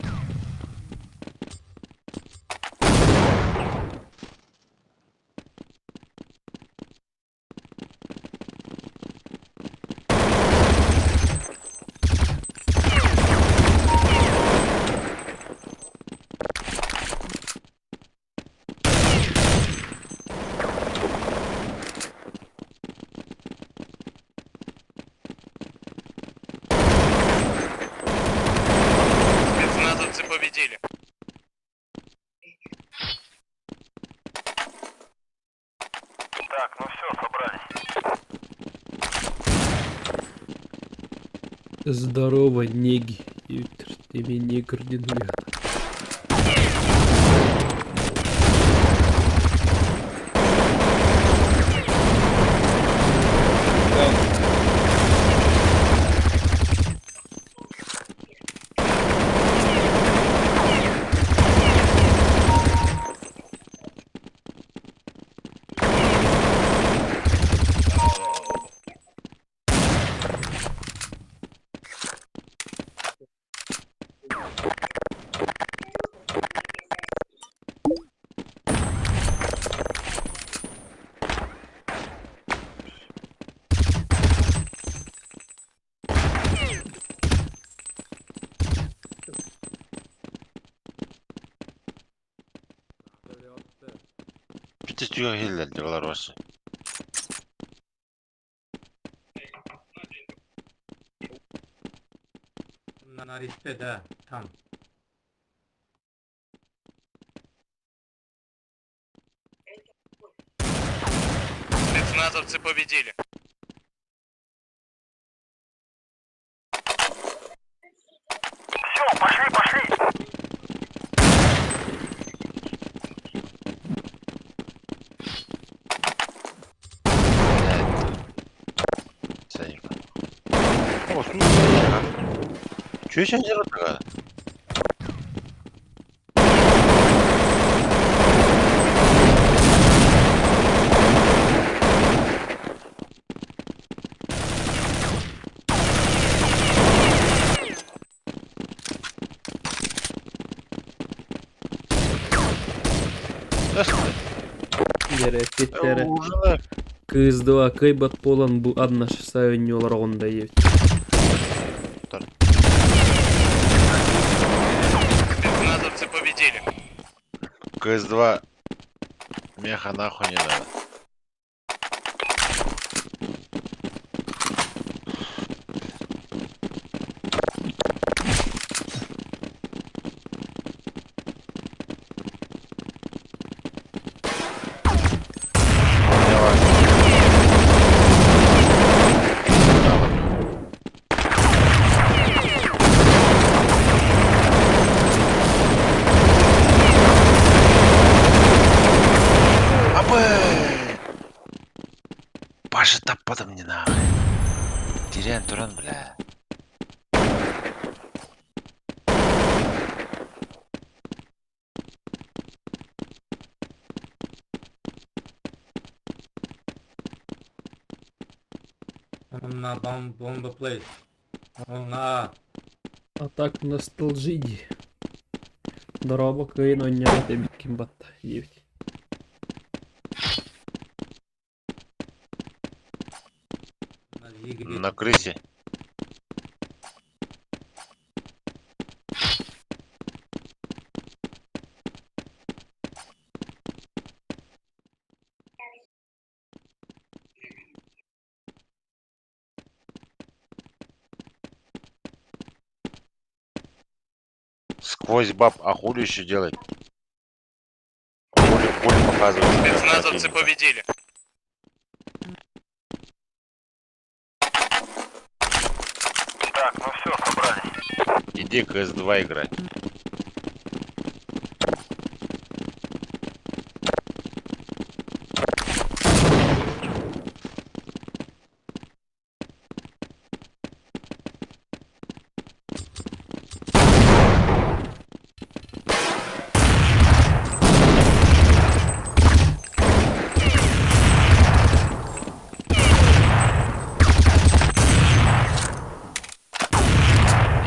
Спецназовцы победили. Так, ну все, собрались. Здорово, неги. Ты меня не координуешь. Bitti tüyo hiller diyorlar orası. На респе, да, там. Спецназовцы победили. Все, пошли, пошли. Сейф. О, слушай, чё еще не такая? Järjestittere. Kız2 kıybat bolan bu anlaşsa yollar onda yet. Спецназовцы победили. КС-2 меха нахуй не надо. Паша таппады мне нахуй. Тирен туран, бля. Он на бомба плейс. Он на... А так ностальжиді. Дорога кино няти бікімбата євть. На крысе. Сквозь баб, а хули еще делать? Хули показывать. Спецназовцы победили. Так, ну все, собрались. Иди КС-2 играть.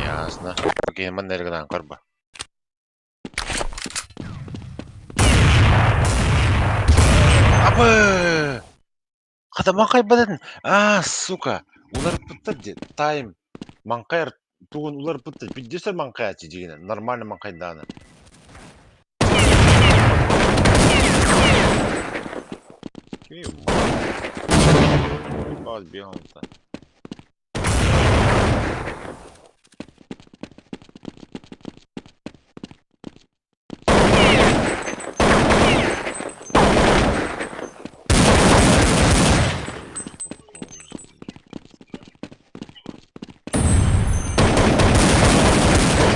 Ясно. Окей, манергадан корба. Абы! Хада маңқай бадын. Сука. Улар пытты тайм. Маңқайр туын улар пытты. Биддесер маңқай ати дегені. Нормально маңқай даны. Ебал бегал-то.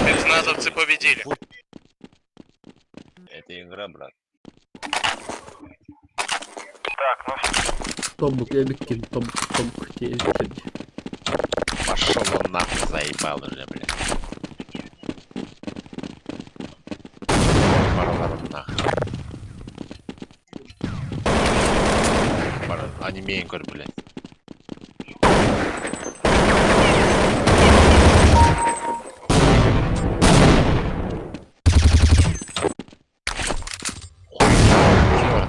Спецназовцы победили. Это игра, брат. Так, ну все. Тобук я бікін, тобук тєвть. Пошел он нахуй, заебал уже, блядь. Бараларым нахуй. Анимеен көр, блядь.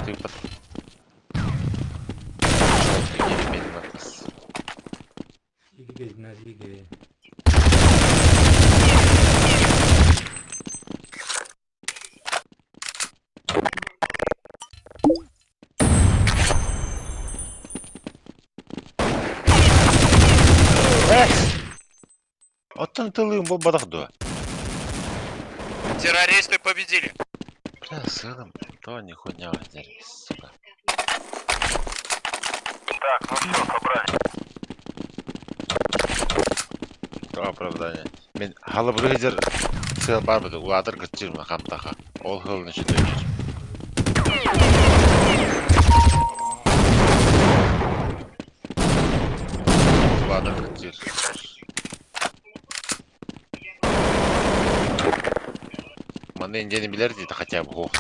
Ты под... Двигай, двигай. Оттан тылым бұл бадахду. Террористы победили. Бля, сылым, то не хуйня дерись, сука. Так, ну все, собрались. То оправдание. Мен халыбрыгер сыл бар быды, уладыр кытчырма хамтаха. Ол хылын іші дөйдер. Уладыр кытчыр. Маны индені білер дейді, хотя бы хоқ.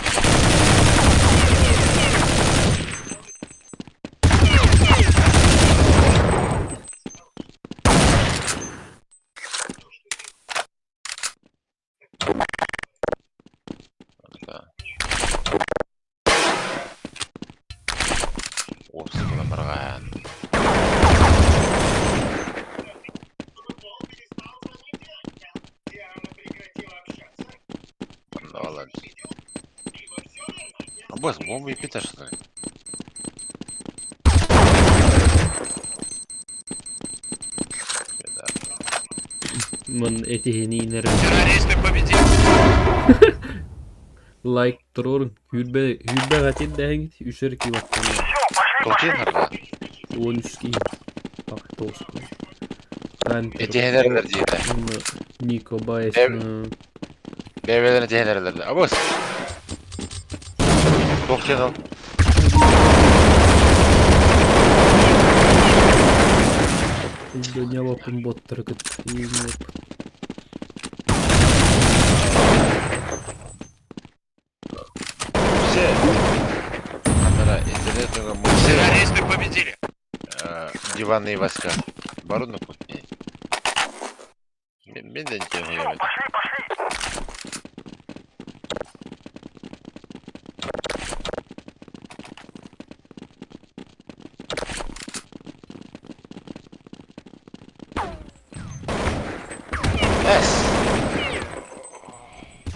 бос, бомбу и питаешь, что ли? Мен этихини инер. Террористы победили. Лайк турор. Хүрбе гатин дәһәң үшер ки вакыт. Толчин харда. 13 ки. Бак тос. Этихенерлер дейді. Нико Байс. Бебелерін этихенерлерді. А бос? Толчин ал. Dünya bakın botları gıt. Все. Камера, интернетного музея. Террористы победили. Диванные войска. Барон купи. Мен де ничего.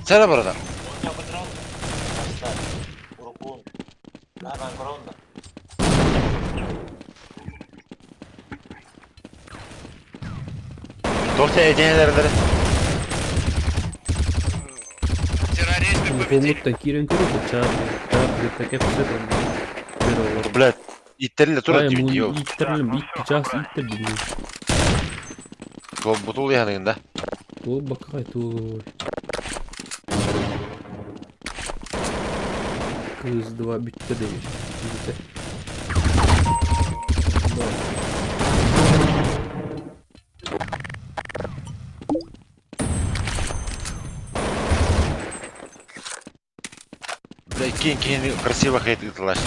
Сара burada. Dosya edenlerleri. Террористы победили. Комнатта кирен көрüp çağırdı. Çağırdı так hepsi там. Блядь, itlerle tur Ay atıyor bu diyor. ittirelim itti çağız ittirdi. Kol butul yanında. O bakay tu. Kız 2 bitti değil. Bitti. Блядь, кинь красиво хейт и тлаш.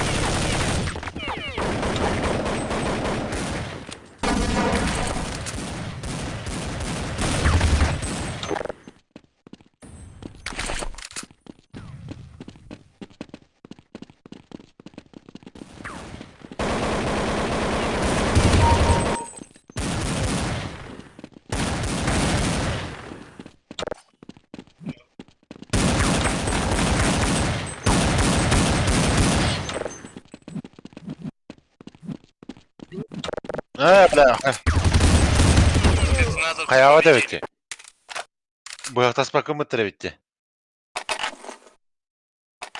Бля. Спецназовцы Каява да победили. битти. Быяктас бакымы тире битти.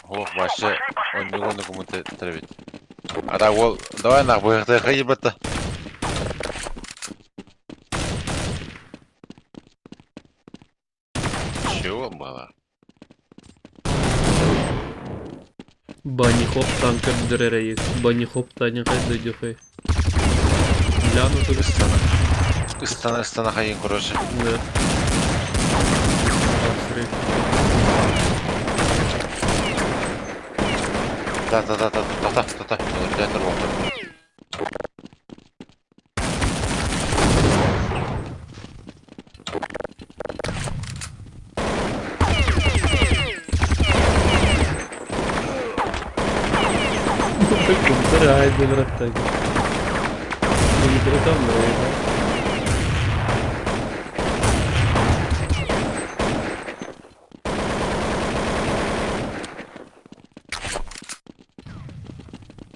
Ох, башы. Он миллионы кумыты тире битти. Ада ол, давай нах быякты кайы бітті. Чего, бала? Банни хоп танка дыререйик. Банни хоп таня кайда дюхай. Гляну тут. Истана хайын короче. Да. Та. Дентр болды. Умирает, брат, так. Не перетомляй, да?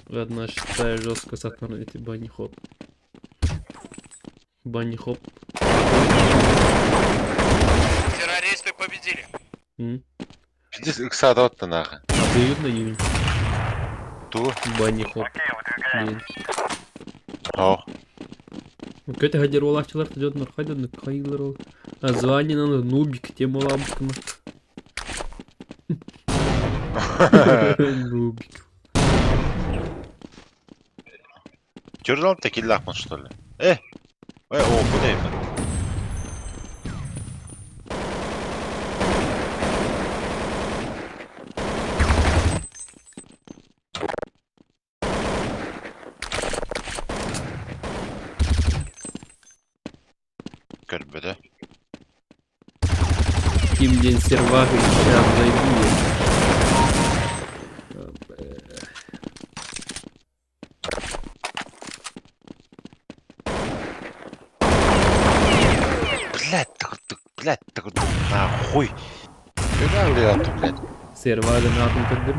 Ладно, считаю жестко сатану эти банни хоп. Банни хоп. Террористы победили. Здесь икса отты нахуй. Дают на ними. Ту. Банни хоп. Блин. Ау. Ну көте хадер олақчылар жоднор хайдан кайылар ол. А звание надо нубик тем лампкана. Нубик. Чё ты киллахман, что ли? О, куда это? Körbe Kim день сервага сейчас зайди. Блядь, так нахуй. Куда, блядь, блядь? Сервага нахуй кадыр.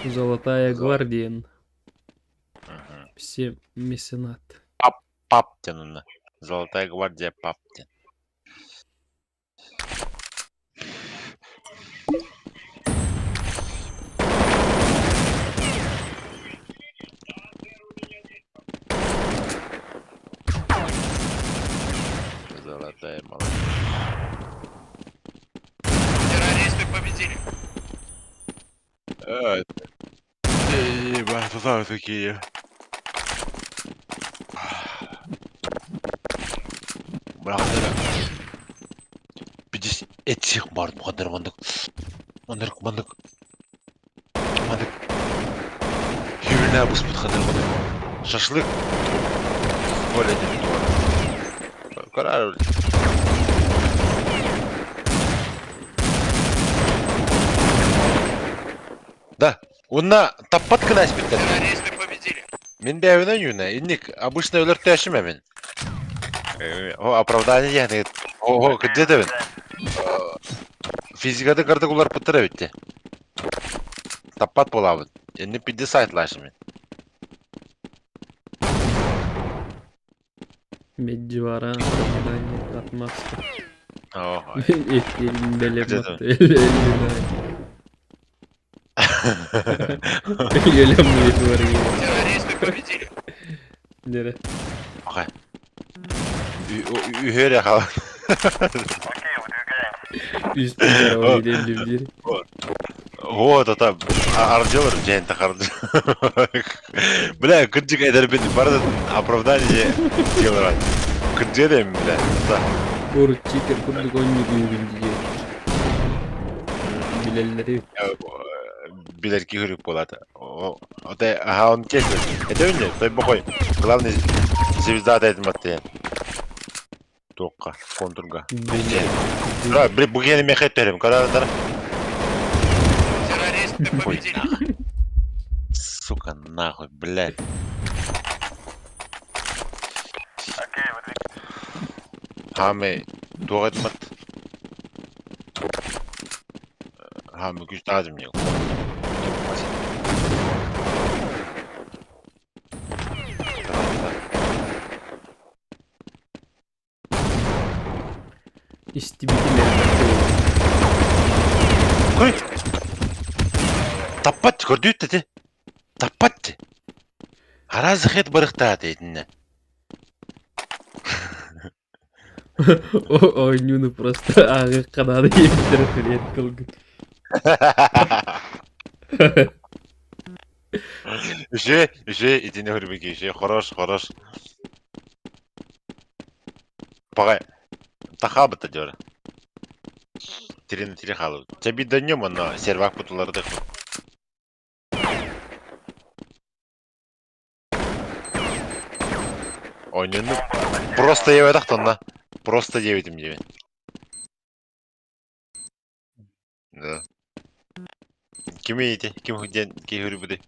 Золотая гвардия. Мгм. Все меценат. Паптин. Золотая гвардия Паптин. Золотая молодежь. Террористы победили. Ебать, туда такие. Благодаря. 50 этих бар мандык мандык мандык юрина буспут хадар мандык шашлык более не карар. Да, онна таппат кылаш биттер. Террористы победили. Мен бәвенен юна, инник обычно өлөр төшүм мен. О оправдание яны. О, где дебен? Физикада кырдык улар пыттыра битти. Таппат болабын. Энди пидди сайтлашым мен. Медживара. Оправдание. Отмазка. О, Эфирин белем Где атты. Елем медварги. Террористы победили. Нере. Окей. Үйөр кал. Üstüne o gidelim bir. Вот это ардилар жайын тақарды. Бля, күнжік әдербен барды оправдание делать. Күнжедем, бля. Ур чикер курдук oyunu büyüğün diye. Bilenleri Билерки хүрүк болады. Оте хаун кесер. Эдөнне, той бохой. Главный звезда да этматте. Тоққа, контурга. Да, бля, бугені мехет терем. Карадар. Террористы победили. Сука, нахуй, блядь. Хаме туғатмат. Хаме күш тағадым не. istibidi Кой? Таппат, көрдүйт деді. Таппат. Аразы хет барықта дейдіне. O oyunu просто ağı kanadı yektirip et kılgın. Уже, иди на хребеки, уже, хорош. Погай. Тахабыта дёр. Тире халу. Тебе донём, но сервак путуларды. Oyununu просто yemedik tonla. Просто yemedim yemin. Да. Kimi yedi? Kim hüden ki hürübüdü?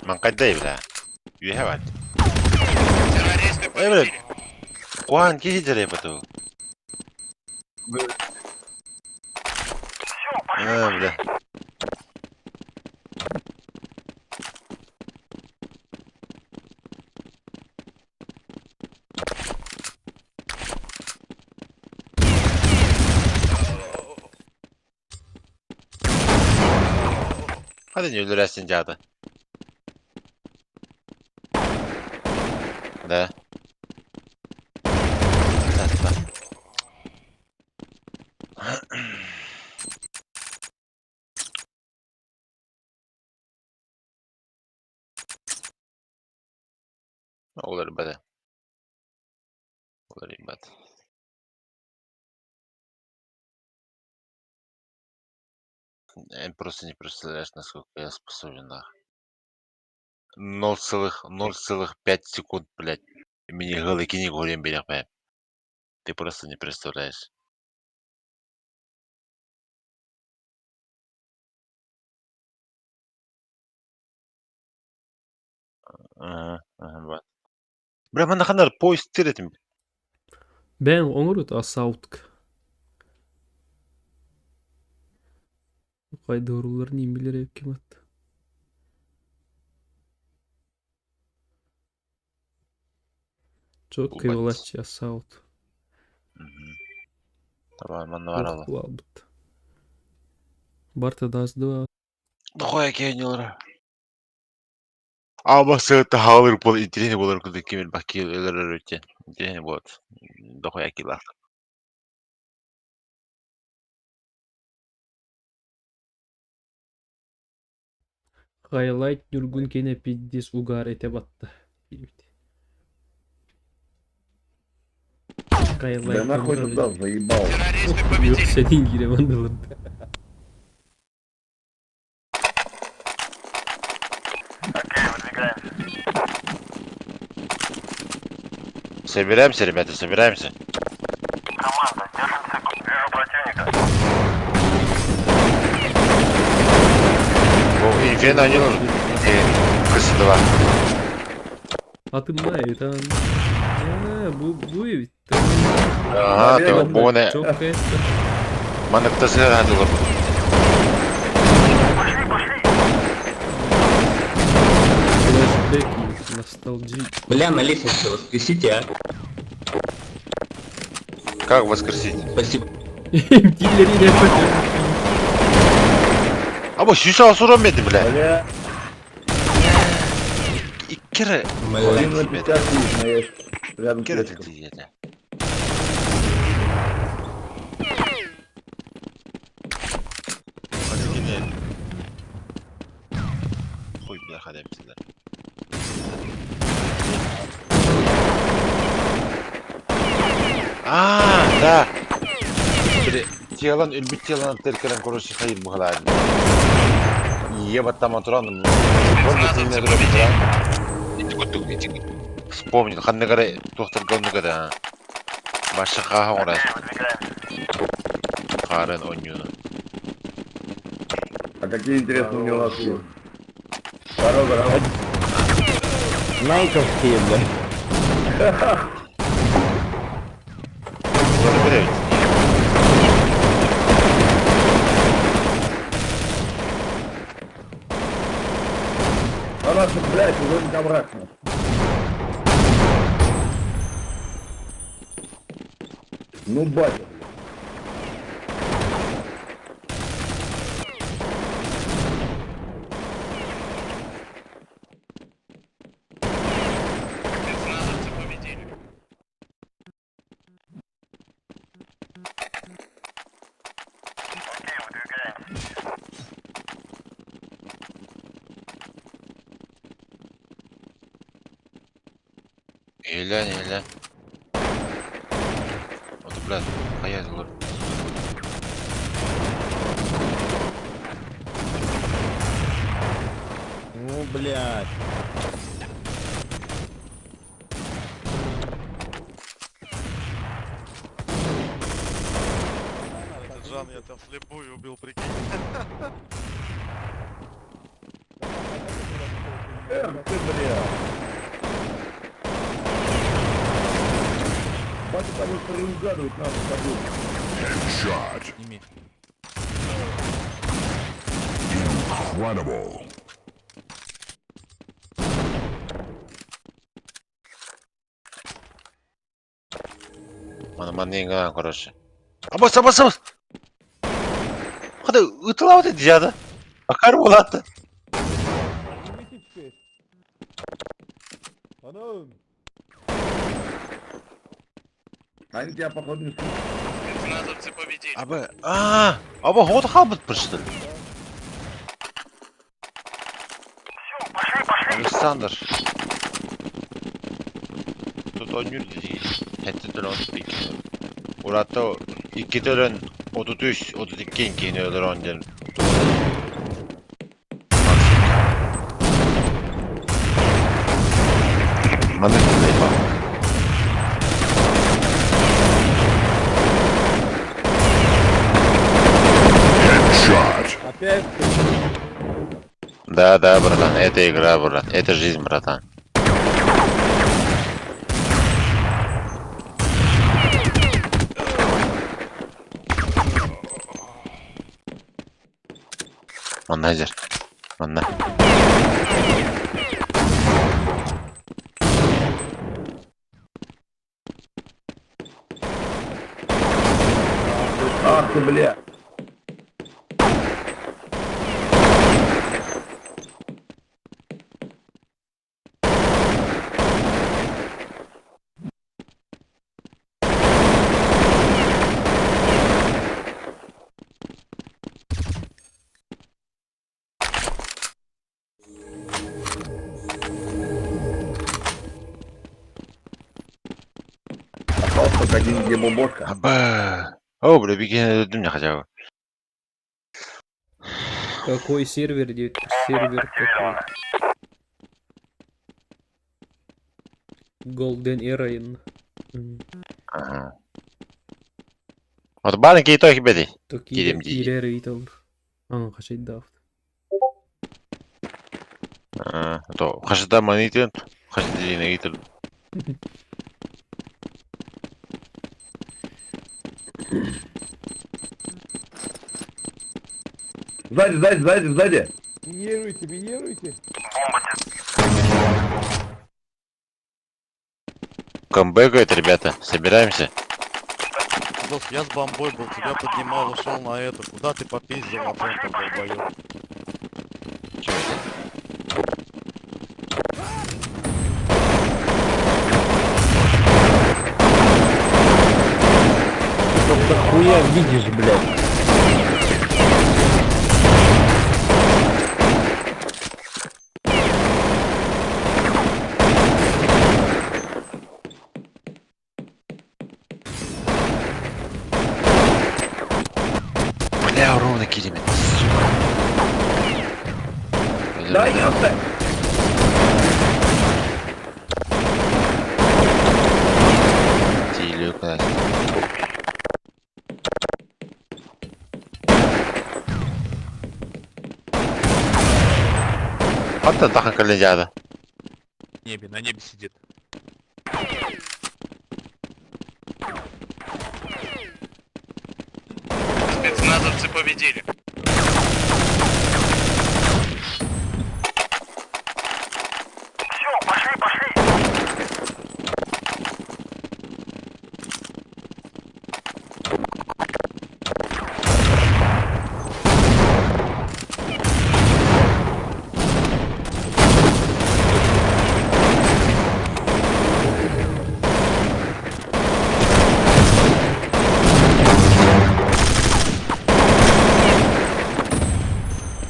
Man kaddayım la. You have it. Террористы победили. Kuhan kisi jere patu. Bля. Hadi не öldürersin cadı. Да. Olur be. Olur be. Просто не представляешь, насколько я способен, да. 0,5 секунд, блядь. Мне голыки не говорим, блядь. Ты просто не представляешь. Ага, вот. Бля, мана қандар поезд теретім. Ben оңырыт асаутк. Қайда ұрулар немелер екем атты. Çok kıyılaç асаут. Tamam, мана var алды. Албыт. Барта дазды. Дұқой әкейнелер. Ama sığıttı havalı bol internet bolur kudu kimil bakki ölür ötен. İnternet болады. Дұқой әкейлер. Хайлайт Нюргун кене пиздец угар ете батты. Хайлайт. Да нахуй туда заебал. Террористы Yok победили. senin gire vandalım. Собираемся, ребята, собираемся. Команда, держимся. Вижу противника. Инферно не нужен. КС-2. Atımda там. Bu ev. Ага, то bu ne? Çok kayıt. Manda kıtası hadi olur. Флэшбэк и ностальджи. Бля, на лестнице воскресите, а? Как воскресить? Спасибо. Дилleri yapacak. Ama şu sağa soramıyordum bile. Бля, İki kere. один на 50 есть, рядом İki с kere лестницей. dedi yedi. Hadi gidelim. Koy bir dakika demişler. Да. Телан, үлбит телан теркелен короче хайыр бұғалар. Ебаттама тұраным. Вспомнил, қанды қарай тоқтар гонды қада. Башы қаға орай. Қарын онюны. А какие интересные у него носки? Здорово. Найковские, бля. Блядь. А наши, блядь, уже обратно. Ну, батя, блядь. Спецназовцы победили. Окей, выдвигаемся. Eğlen. Otu блядь, hayat olur. Ну, блядь. Жан, я там слепую убил, прикинь. Эх ты, блядь. Батя тобой приугадывать надо с тобой. Headshot. Incredible. Mana nenga короче. Абас. Hadi ıtılav dedi ya da. Akar mı lan? Они тебя, походу, не слышат. Спецназовцы победили. Ama hod habıt pıştı. Александр. Тут oynuyor dedi. Hette dön iki. Orada iki dön 33, 32 keyin ölür ondan. Bana ne bak. Headshot. Опять? Да, братан, это игра, брат. Это жизнь, братан. Манназер. Манна. Ах ты, бля. Остался только один, где бомбошка. Аба. О, бля, беги до меня хотя бы. Какой сервер, сервер какой? Golden Era. Ага. Вот маленькие итоги беды. Gireyim diye. Ileri itolur. Kaçaydı da. То, хашида манитен, хашидина гитер. Сзади, сзади, сзади, сзади. Минируйте, минируйте. Камбэкает, ребята, собираемся. Дос, я с бомбой был, тебя поднимал, ушел на это. Куда ты попиздил на центр, долбоёб? Чё это? Что хуя видишь, блядь? Бля, ровно килимет. Да, ёпта! Тилюка. Hatta daha kaleciada. На небе сидит. Спецназовцы победили.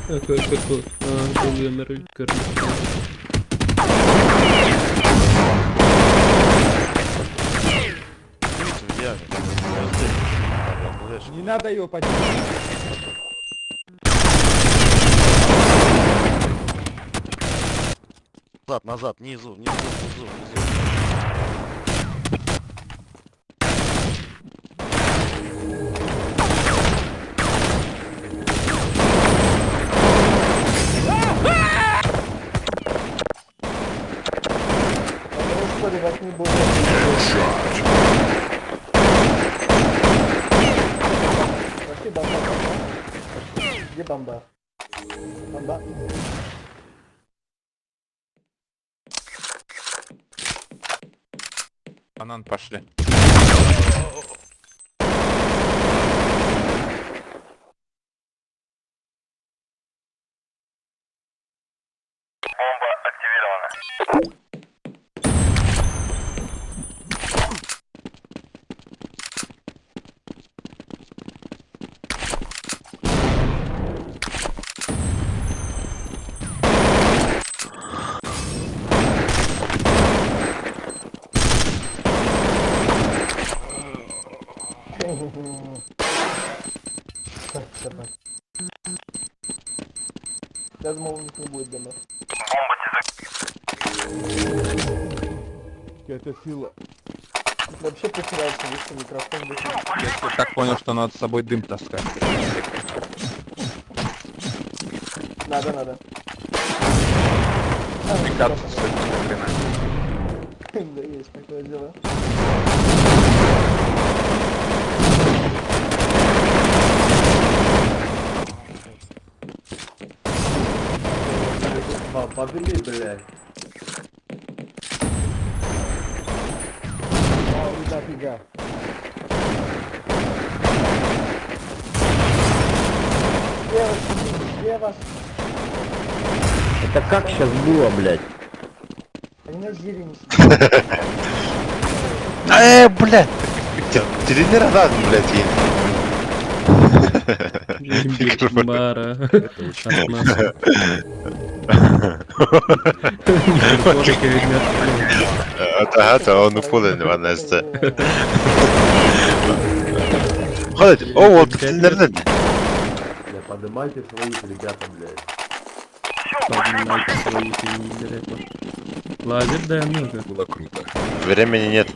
Какой? Был Эмеральд Карл. Не надо его поднимать. Назад, внизу. Где бомба? Бомба. Банан, пошли. Я думал, у них не будет дома. Какая-то сила. Вообще потерялся, выше микрофон выключил. Я так понял, что надо с собой дым таскать. Надо. Прикаться с этой хрена. Да есть такое дело. Побери, блядь. Дофига. Слева. Это как сейчас было, блядь? Они на зелени. Блядь! Тренер надо, блядь, Имбирь бара. Отмазка. Это он упулен, ваннесте. Ходите, о, вот, тренер. Поднимайте своих, ребята, блядь. Поднимайте свои тренеры. Лазер, да, много. Было круто. Времени нет.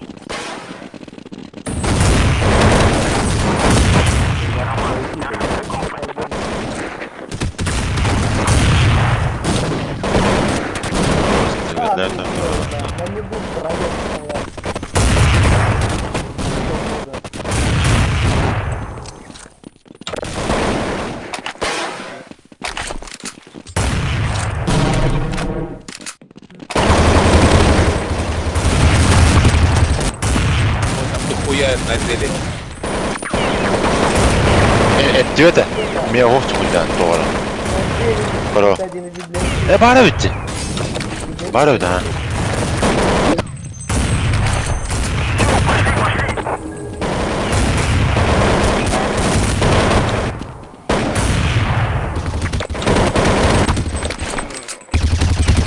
Хуя на зелень. Diyor da, mea hohtu bundan doğru. Bro. Bana bitti. Bana bitti ha.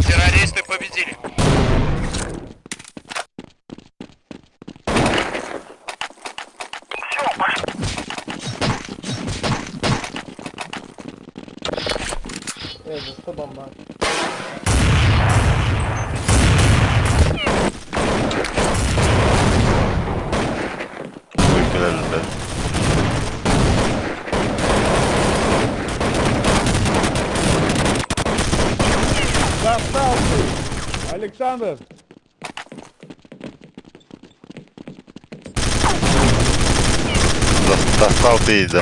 Террористы победили. За что бомба? Ülkelerinde. Достал ты! Александр! Достал ты иди.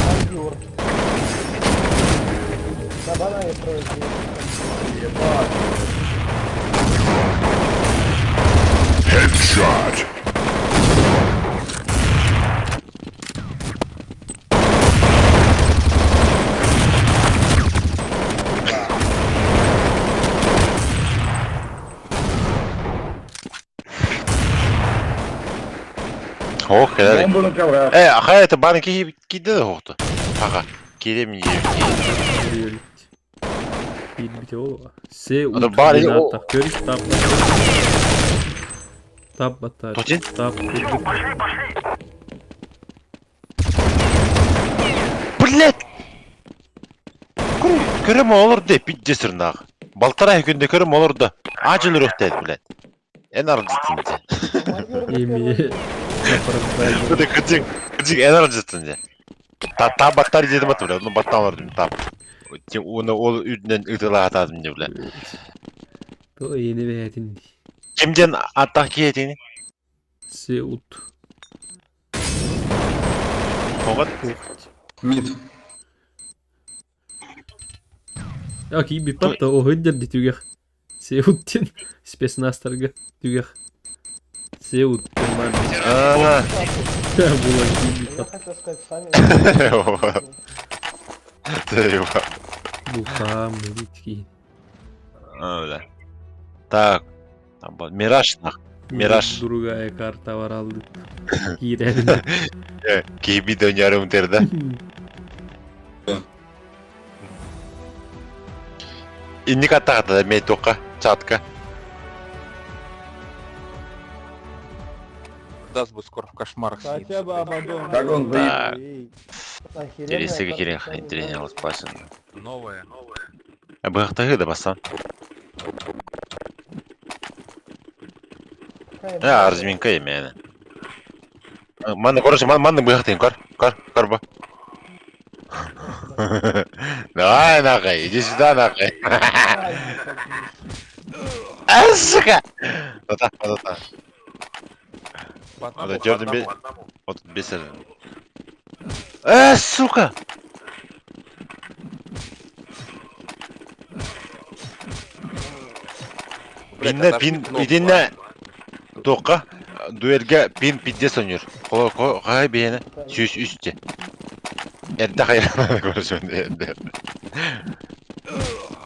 Майор. На банане строить. Headshot. Hoh, helal. Бомбу на коврах. Hayatı bana gidi de hohtu. Ага, кидем не Приоритет. Битеолова. Се Ада бari o- утхината. Körük tap. Tap batar. Putin? Tap. Блять! Көрім olur de пиздесір нах. Балтара күнде көрім olur da. Acil röhtet блять. En arıcısınca. Еми. Күді күдік en arıcısınca. Та баттар дедім атыр блять. Оны баттан олардым тап. Оны ол үйдінен ытыла атадым де блять. То yeni verdin. Kimden atak kiyetini? Се ут. Оған? Мид. Aki bir patta o hıddır di tügah. Se uttun. Spesnastarga tügah. Se uttun man. Ааа. Була bir Я pat. хотел сказать, сами. Eyvah. Bu tam bitki. Öyle. Так. Там был Мираж нах. Мираж. Другая карта var aldı. Girelim. Gibi dönüyorum derdi. İnnik attağı da metoka, çatka. Даст бы скоро в кошмарах сидит. Хотя бы Абадон. Как он Так. Охеренная Келесі карта, керек, сами интернет алып басын. Новая. Бұяқтағы да басам. знаете. Арзминка емені. Маны короче, маны бұяқтайын, кар ба. Давай, нахай, иди сюда, нахай. Сука! Вот так. По Вот одному, Jordan по bir... одному. Вот без... Сука! Пинне, идинне. Тоққа, дуэлге пин пидде сонюр. Қай бейені, сүйіс үсте. Әрді қайрана көрсін.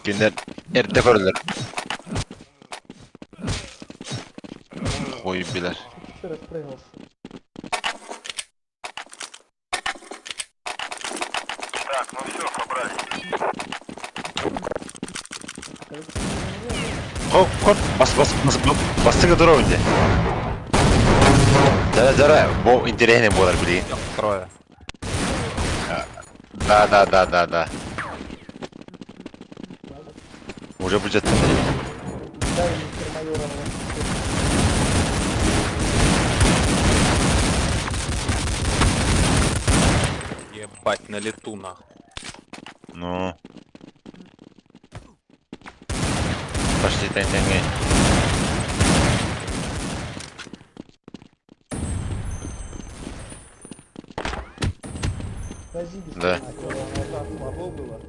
Күнер, әрді көрілер. Қойып білер. Ты распрыгнулся. Так, ну все, собрались. Қор, бастығы дұрау үнде. Жара, бұл интересный болар білейін. Трое. Да. Уже будет. Дай мистер майора. Ебать, на лету нахуй. Ну. Почти тень. Да. Слабо было.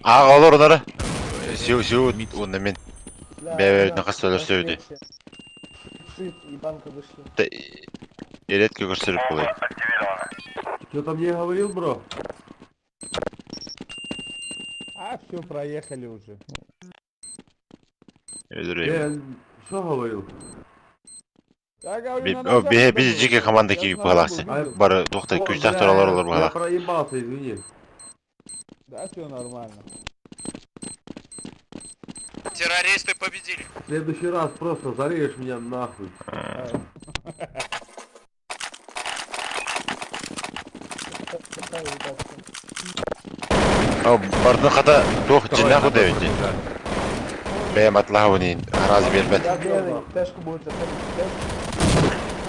Ağalar onları. Сеу, онымен. Бәбәбетіне қасы өлір сөйді. Цит и банка вышли. Еретке көрсіріп болай. Что там мне говорил, бро? А, все, проехали уже. Өлірейм. Что говорил? Я говорю, Біз жеке команда кейіп бағалақсы. Бары тоқтай күштақ тұралар олар Я бағалақ. проебался, извини. Да, все нормально. Террористы победили. В следующий раз просто зарежешь меня нахуй. Бардың қата тоқ жинақы дөйді. Бәйім атлағы өнейін. Аразы бербәді. Да, белый, тэшку будет заходить.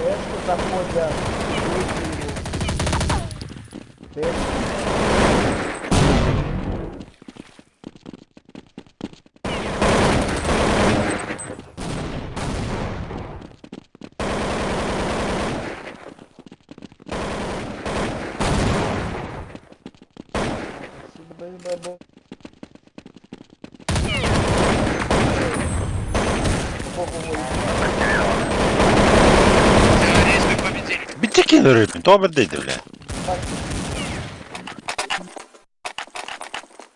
Тэшку заходят. Bitti ki öğretmen. Doğru değil bile.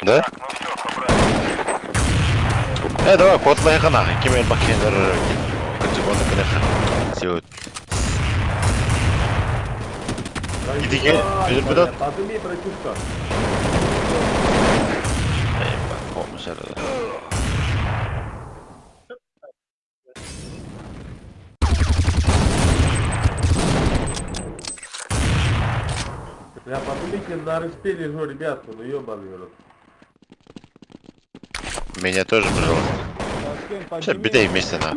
Да? Давай, котлай хана. Кем el bakayım öğretmen. Küçük onu kınak. Сеут. Иди ке, bir Подними, братишка. Olmuş arada. Я поднимите на распиле, ну, ребятку, ну ёбаный рот. Меня тоже, пожалуйста. Сейчас бедай вместе на.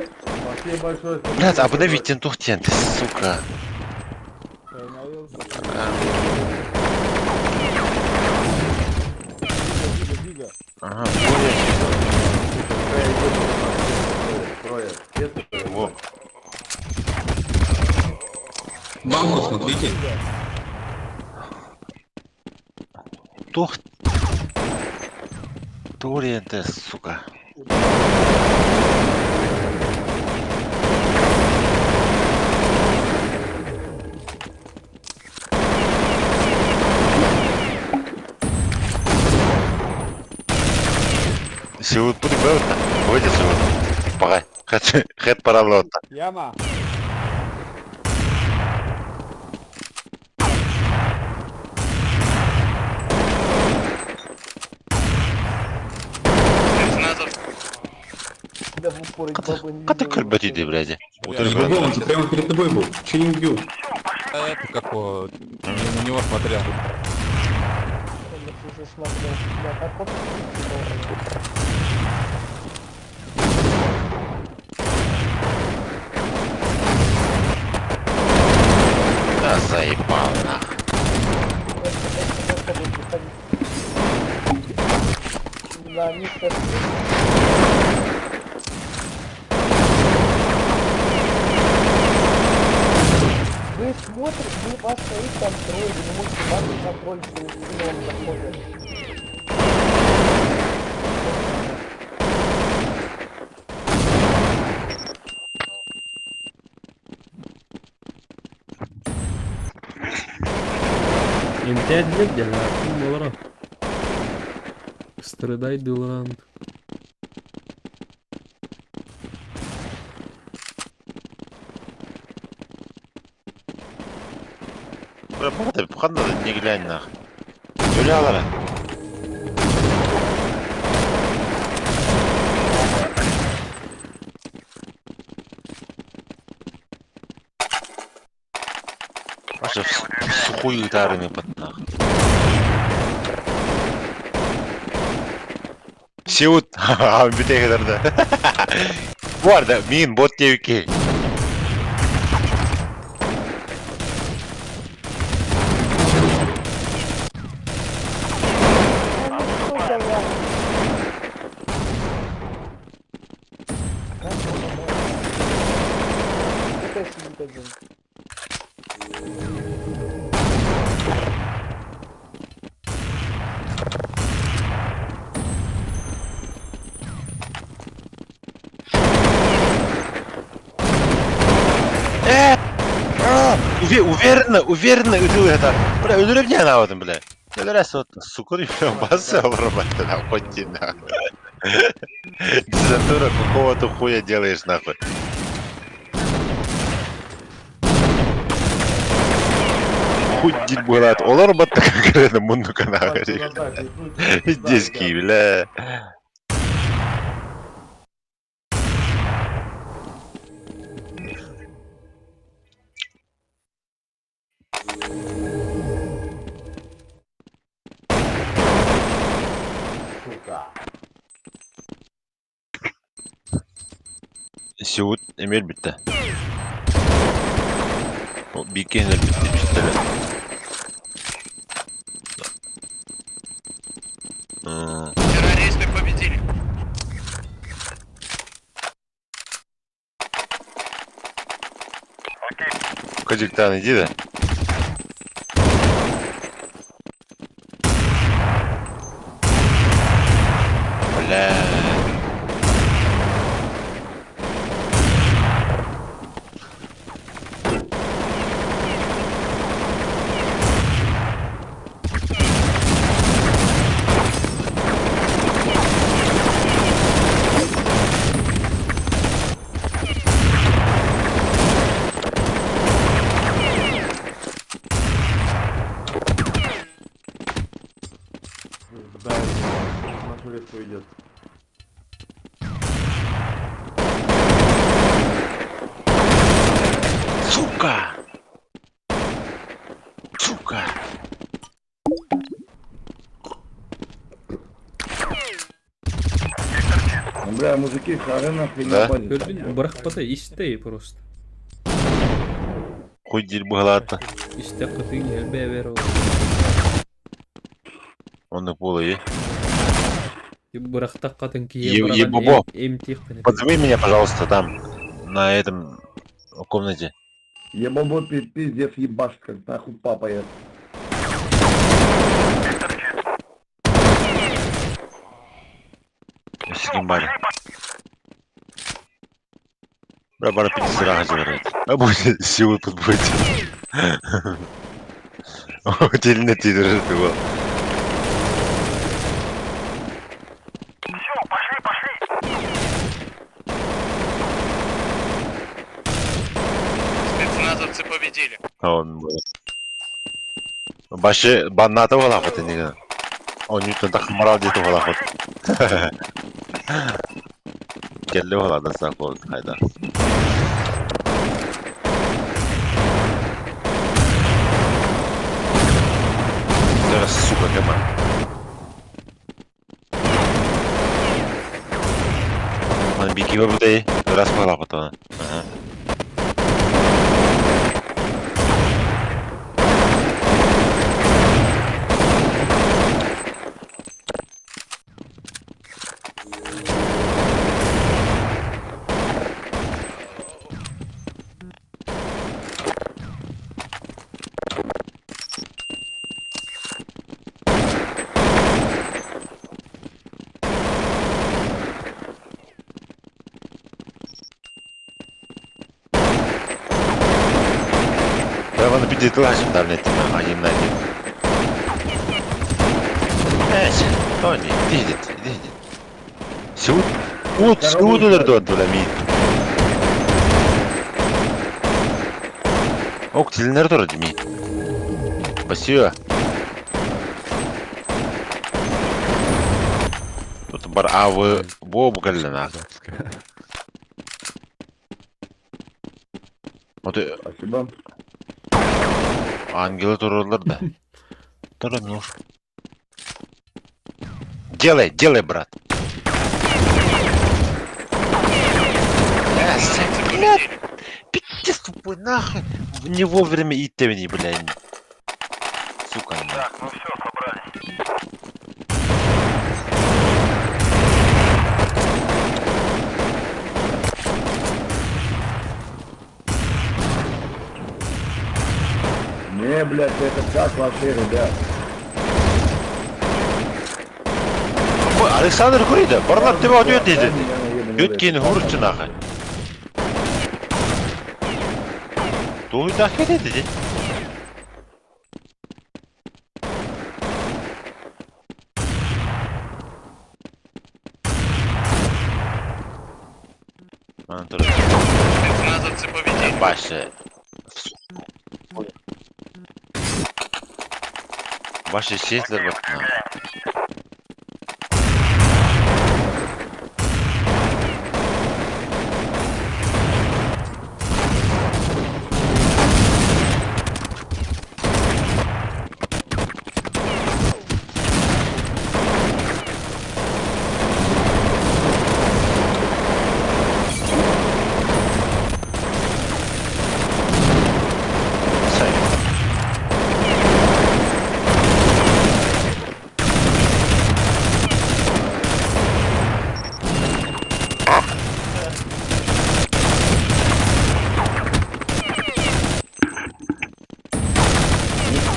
Спасибо большое. Блядь, обновить интухтен, ты сука. Ага, во. Банку смотрите. Тух. Туриен ты, сука. Сеут пути бэут. Выйди сеут. Пора. Хэт пора лота. Яма. Как ты кальбати, блядь? Он прямо перед тобой был. Че не убил? Это какого? На него смотрел. Да заебал нахуй. Да, мистер. Вы смотрите, вы вас стоит контроль, вы не можете вас контроль, что вы в заходит. امتى تبدأ لكن ورا استرداي دولراند Bro, bu kadar ne gülen nak. Öyle alalım. Başka sukuyu gitarını patnak. Şevut. Abi bir tek kadar da. Bu arada min bot diyor ki. Опять сидит один. Уверенно идут это. Бля, ölürüm ya наводом, бля. Я раз вот суку басы обрабатывать, нахуй, нахуй. Дезатура какого-то хуя делаешь, нахуй. Хуй дебилат. Олар батта конкретно мунду канага. Диски, бля. Сеут Эмель bitti. O Bikener bitti işte. Террористы победили. Кадиктан, иди да. Бля. Да, на жулицу идет. Сука! Сука! Бля, мужики, шары нахуй Да? Gördün mü? Bırakmada iste просто. Хуй дерьмо İste kıtın gel be ver o. Он и полы. Bırakta kadın ki Ебобо. emtih. Позови меня, пожалуйста, там, на этом комнате. Ебобо, пиздец, ебашь, как нахуй папа я. Снимали. Бра, бара, пиздец, рага забирает. А будет силы тут будет. Отдельно ты держишь его. Спецназовцы победили. А он будет. Баши банната была хоть не. Он не туда хмарал где-то была хоть. Келли была да сакот хайда. Зараз сука кема. Man бики в day. Раз была потом. Ага. Треба на підійти лазь дальний один на один. Тони, иди. Сюда? Вот сюда дөрдөн мин. Ок, тилнер дөрд мин. Спасибо. Тут бар авы боб галлана. Вот Спасибо. ангелы туралар да. Туран ну. Делай, брат. Блядь, пиздец тупой, нахуй. Не вовремя идти, блядь. Сука. Так, ну все, собрались. Не, блядь, это как вообще, ребят? Александр Курида, барлар тебе аудио dedi. Ötken hurçun ağa. Duydu ne dedi? Антон. Başı. Başı sesler bakın.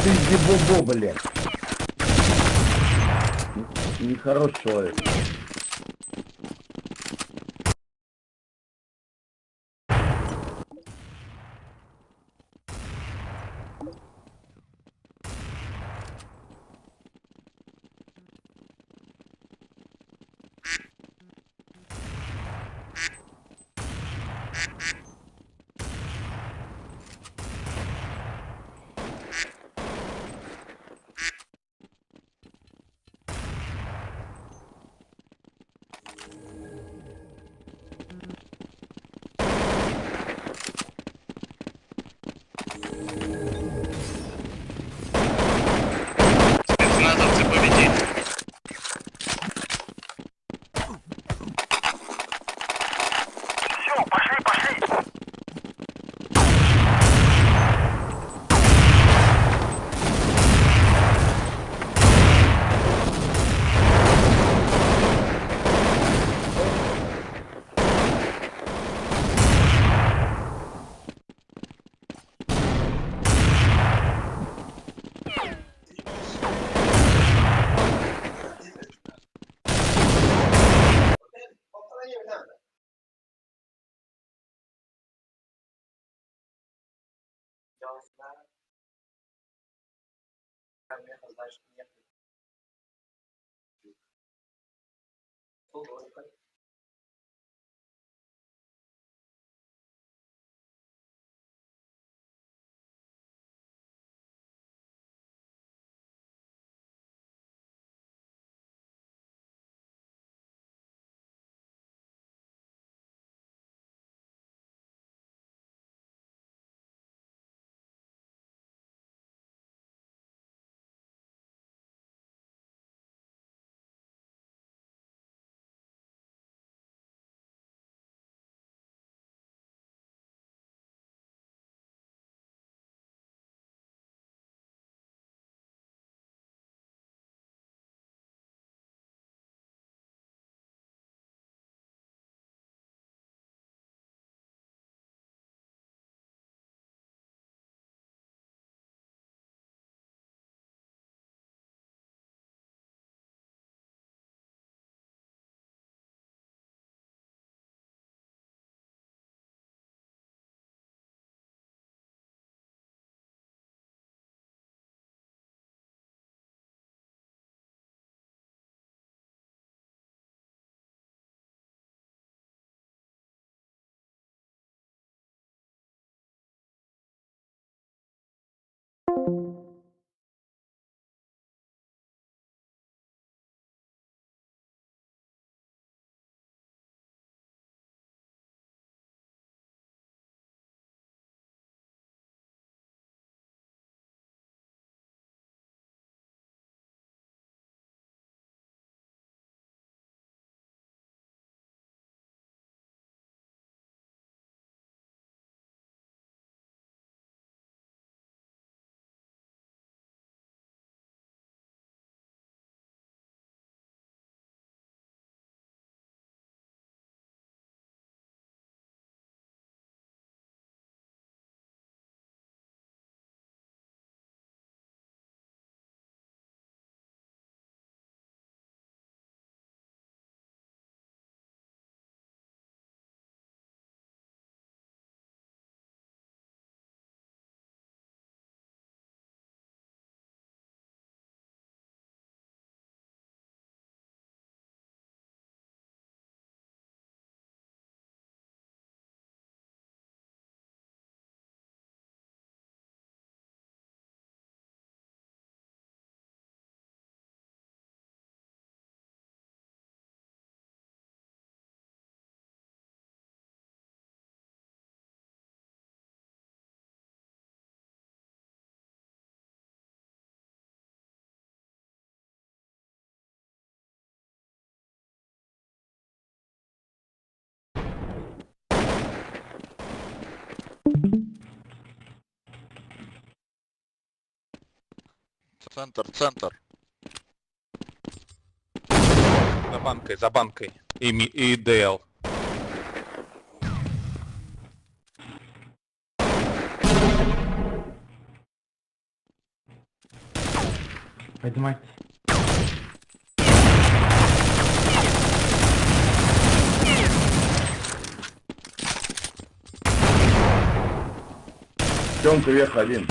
Ты ебобо, блядь. Нехороший человек. Центр, центр. За банкой. И ДЛ. Поднимай. Тёмка вверх один.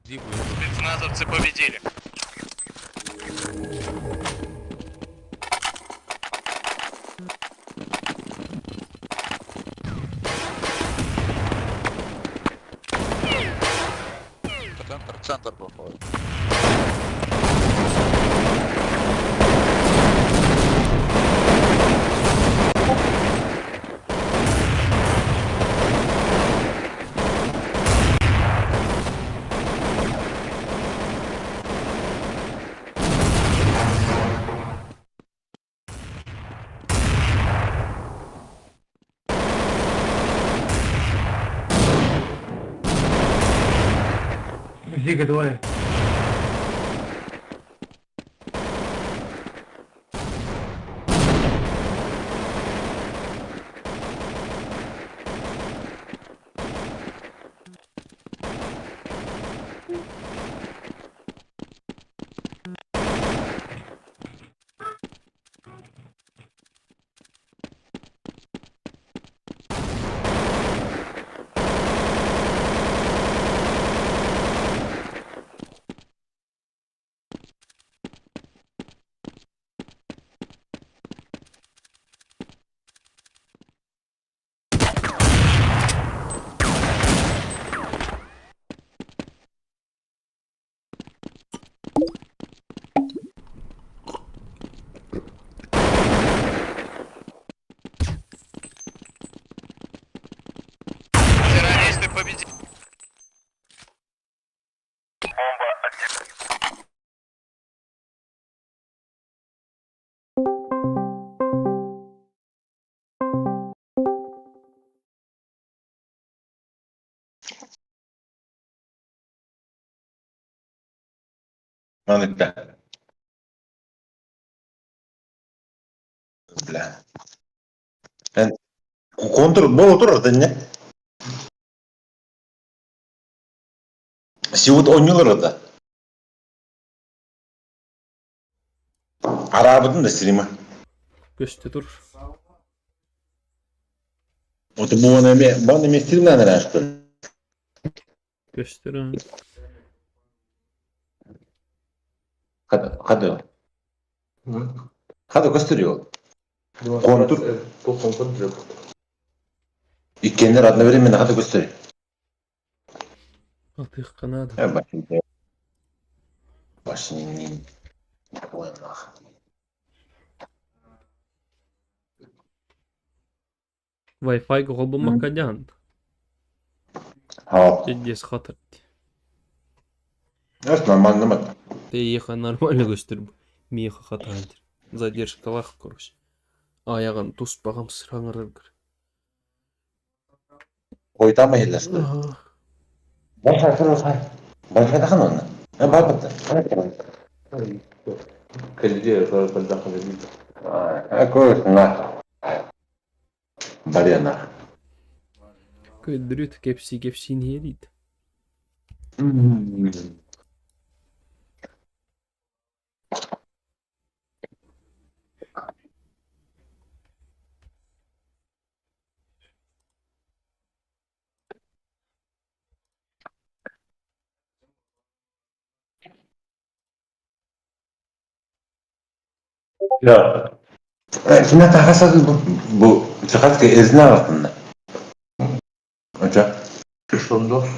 Спецназовцы победили. Центр, центр проходит. Зига, двое. Террористы победили. Бля. Контур был турда не? Сиут ойнулар да. Арабыдын да стрима. Көшті тұр. Вот бон эме стримнан эле что ли? Көштір. Кады көстөрүyor. Контур. Бұл контур жоқ. Иккендер одновременно кады көстөрүyor. Атық қанады. Башын. Wi-Fi қолбылмақ кәден. Дедес қатыр. Это нормально, мат. Ты ехай нормально көстір. Меха қатайдыр. Задержка лақ, короче. Аяған туспағам сыраңырыр. Ойтама елдер. Баша кырылса. Баша да ханон. Бабыт. Кәлде қалда қалды. Аккуратно. Барена. Көйдірет кепсин елейді. Ya. Kime takasa bu çıkartke ezine altında. Hoca. Sonda.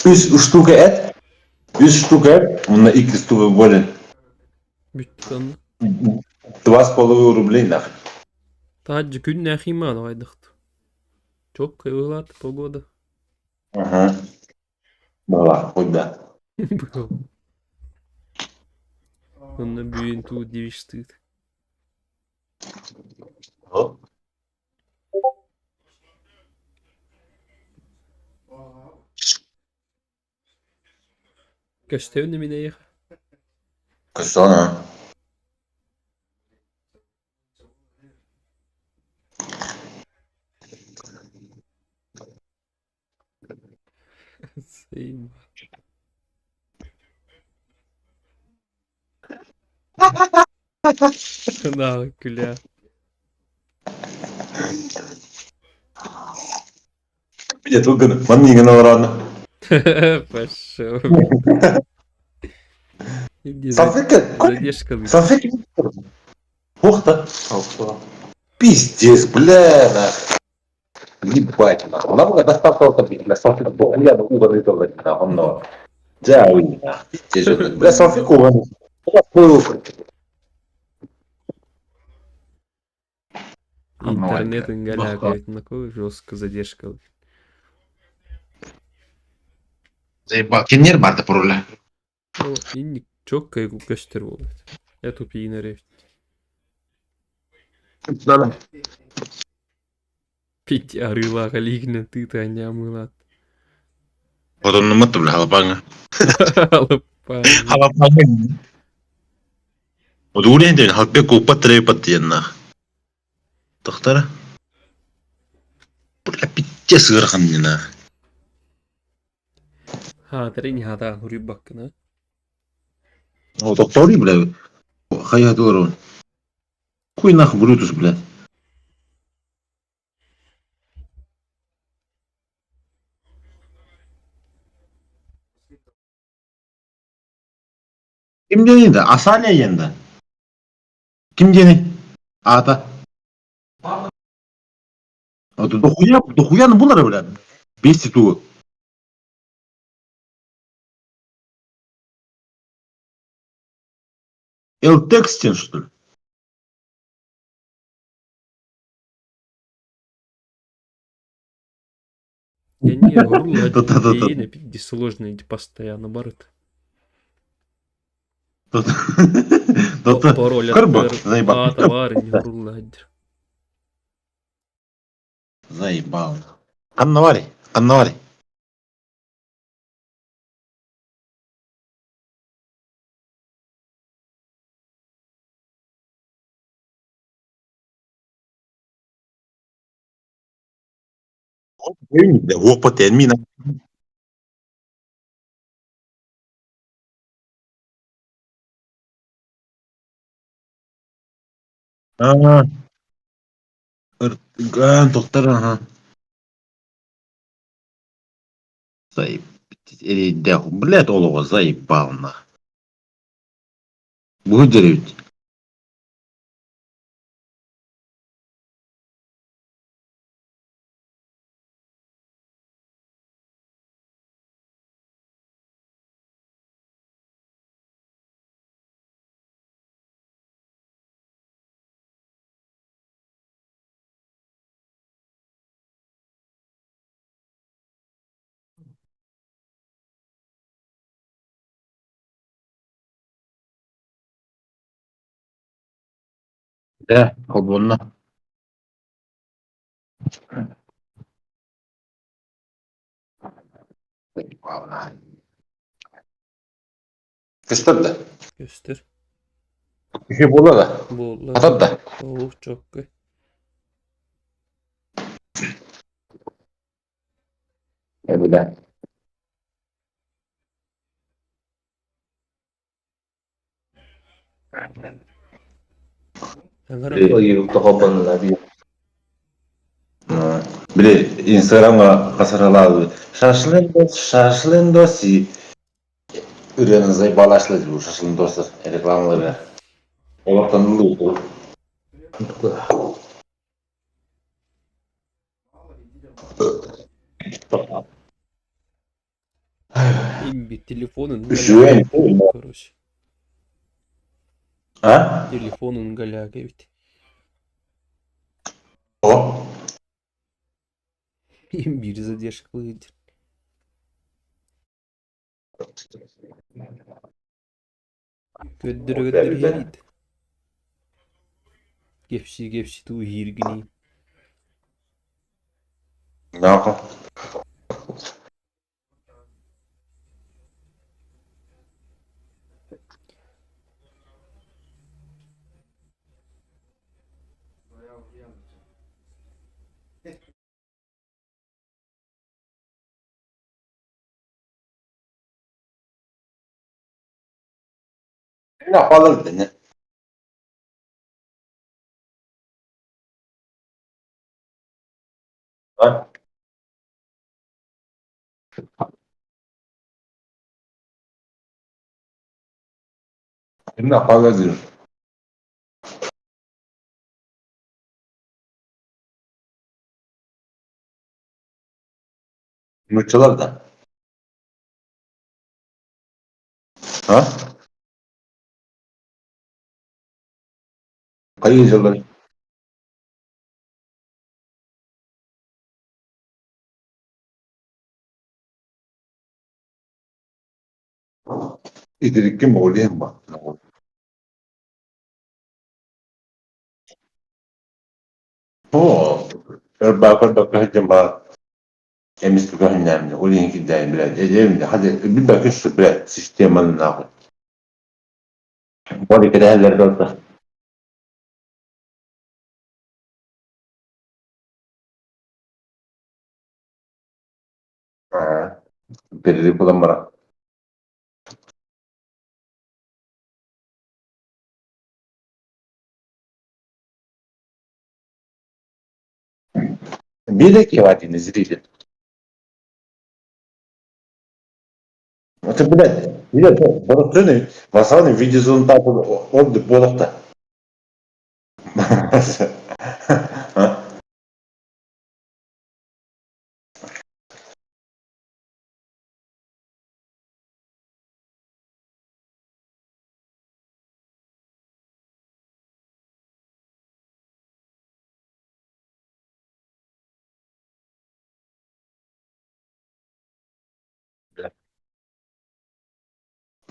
Üç штука et. 3 штука et. Bununla 2 штука болен. Бүттіқанды. 2,5 рублей нахуй. Таджы күн нәхима алғайдықты. Çok kıyıladı погода. Ага. Была, хоть да. Onunla büyüğün tuğ diviştiydi. Gösterdi mi neye? Костона. Sayın. Да, кля. Где тут маннигана варана. Пошел. Задержка. Ух-то. Пиздец, бля, нахуй. Ебать, нахуй. Нам когда доставка вот для салфеток был, я на угол тоже нахуй, но. Да, вы, нахуй. Бля, салфетку угол. Интернет ингаляет, такой жестко задержка. Заебал. Кенер барда пароля. Ну, и çok kayıp gösteriyor. Я тут и нарежь. Да. Пить арыла галигна ты таня мылат. Вот он наматывал халапанга. Халапанга. Халапанга. Вот 우리 애들 학교 꼭 빠뜨려 빠뜨렸나. Доктора. Бля, пиздец гырханнина. Ha, трени хата хурибакна. О, доктори, бля. Хая дурон. Хуй нахуй Брутус, бля. Kim deneydi? Asaliye yendi. Kim deney? Ata. Дохуя bunlara bля. 5 титулы. Элтекстин, что ли? Я не говорю, не пиди сложные постоянно барыт. Пароль от товара не говорю. Заебал. Каннавари, каннавари. Опыт термина. А, доктор, ага. Заеб... Да, блядь, олова заебал, нах. Выдерить. Да, колбонна. Kıstır da. Göster. Bir şey bula da. Bu Atat da. Oh çok güzel. Evet de. Bile Instagram'a kasaralar. Şaşılın dosi. Ürününüzü bağlaştırdı bu şaşılın dostlar. Reklamları. Olaktan olur. Имби телефонun Üşüyen. короче. Ha? Telefonun gaляга ведь. O. Имбирь задержка выйдет. Göddür heriydi. Gevşi tu hirgini. Ne yapalım? Ne yapalım ne? Ha? Ne yapalım diyor. Mırçalar da. Ha? Kayıcılar. İdirik kim olayım bak. Bu. Bakın bakın bak. Emis bir önemli. Olayım ki değil biraz. Ecevim de. Hadi bir bakın şu biraz. Sistemanın akı. Bu arada her orada. Ha. Belirli bulamara. Bir de ki vadiniz değil. Это, блядь, блядь, боротьбини, васани відізон так от болота.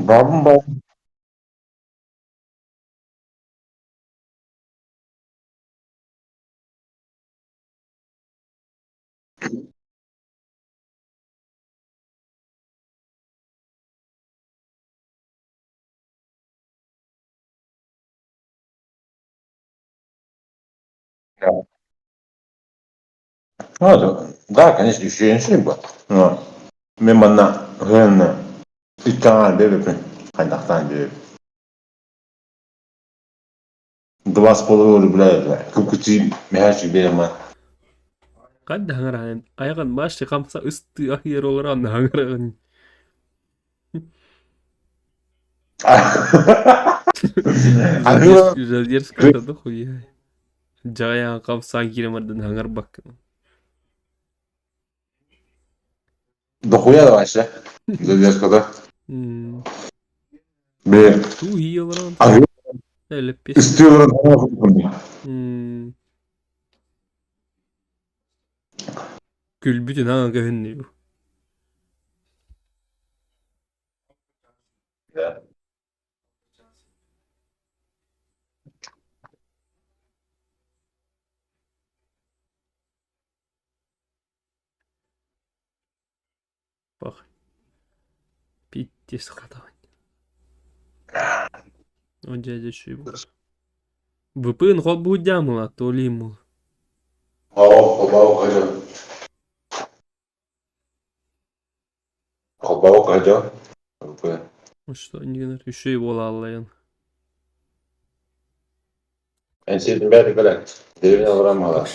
Babam babam. Ну, да, конечно, еще не шибко. Но мимо на генно и там бебе, хайдахтан бебе. 2,5 рубля. Кукути мяч берем. Кадда хангаран. Аяған башты қамса үсті ахир оларан хангаран. Задерзка да хуя. Жая қамса киремардан хангар бак. Дохуя да вообще. Задержка, да? Блин. Ту хи оларан. Әлі пес. Истиоран. Күлбүтін аңа көхінне. Бақ. Питтес қадаған. Он дядя что его. ВПН ход будет дямла, то ли ему. Колбау кайда. Колбау кайда. Ну что, не знаю, еще его лалаян. Энсейдің бәрі көлі. Деревня ұрамала.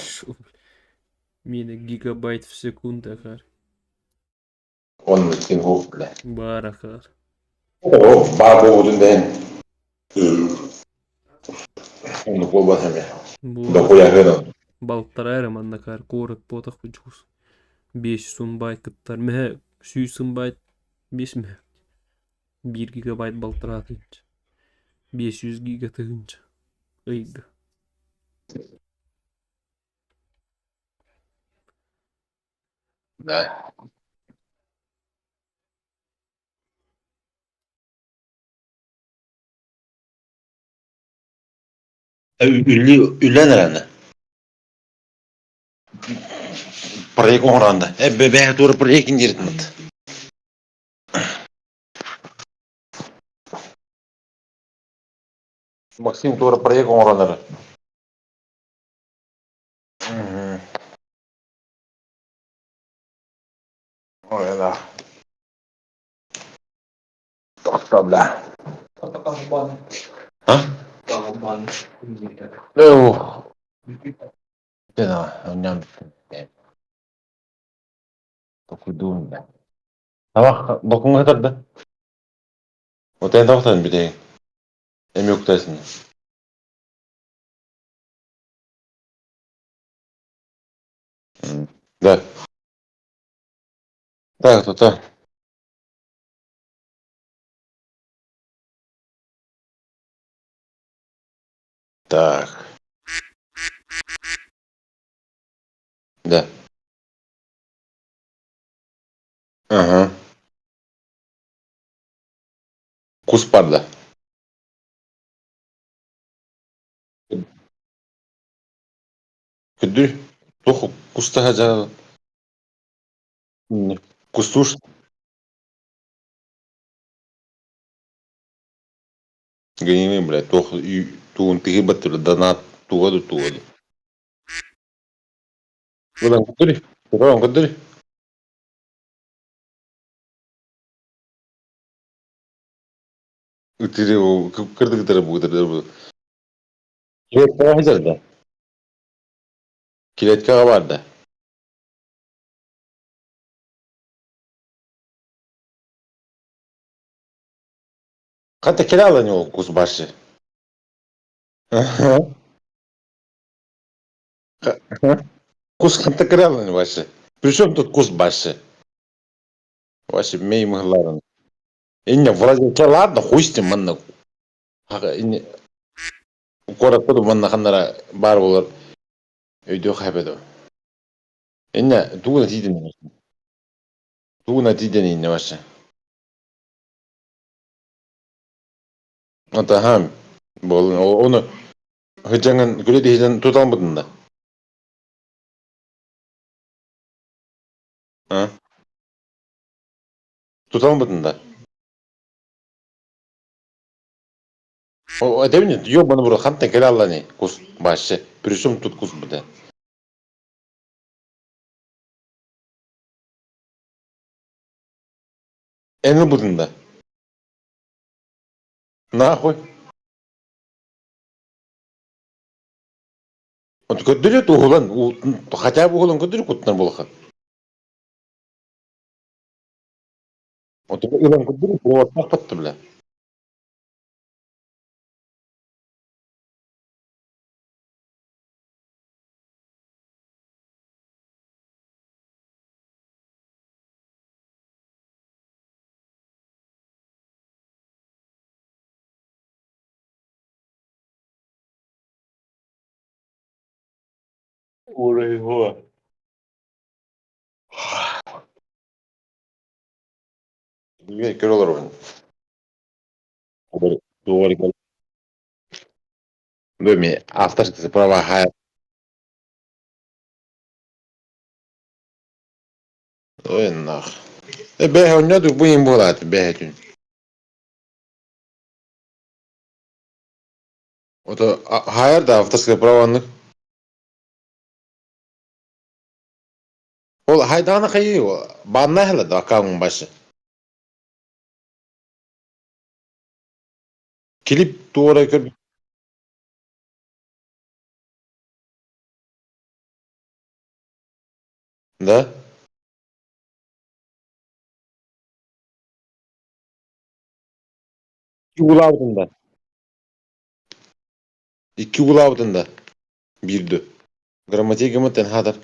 Мені гигабайт в секунду, кар. Он миткен хоқ, бля. Бара, кар. О, бар болудың дәйін. Оны қолбасам я. Дохуя ғыдан. Балттарайрам анда кар, корот потақ бұчқыз. 500 байт кыттар. Мәе 100 байт 5 мәе. 1 гигабайт балттыратынча. 500 гига тығынча. Ыйды. Да. Үйленер әні. Проект оңыранда. Бәйі туры проектін дертін. Максим туры проект оңырандар. Ой, да. Тоқта, бля. А? Ох. Да, он ням. Такой дум, бля. Ава, докун қатарды. Вот энэ тоқтан бітейін. Әме өктәсін. Да. Так, то. Так. Да. Ага. Куспарда. Күдді. Тоқы кустаға жағы. Кустуш. Гонены, блядь, тоқы туын тігі баттыры, донат туғады. Бұдан күдді? Бұдан күдді? Үтірі кірді бұғыдырды. Келетке ғажарды. Келетке ғабарды. Қанта келе алан ол құс башы? Құс қанта келе алан башы? Причем тут құс башы? Башы мей мұғыларын. Инне вроде те ладно, хуй с ним, манна. Корот буду манна ханнара бар болар. Өйдө хайбеду. Инне тугуна тиден. Тугуна тиден инне башы. Ата хам болын оны хыжаңын күледи хыжан туталын бұдында. Туталын бұдында. О, әдеміне, ёбаны бұры қанттан келе алланы құс башы. Причем тут құс бұды. Әні бұдында. Нахуй. Вот көдүрөт угулан, хотя бы угулан көдүрөт куттан болхан. Вот угулан көдүрөт вот так патты бля. Ой, го. Две километров. Doğru. Böyle авторские права хай. Ой, нах. Бега у нього будем булати, бегать. Ото хайр да авторские праваны. Ол хайданы хайы, банна хеле да акаун башы. Клип туора көр. Да? İki bulabdında. İki bulabdında. Birdi. Gramatiği mıten hadar.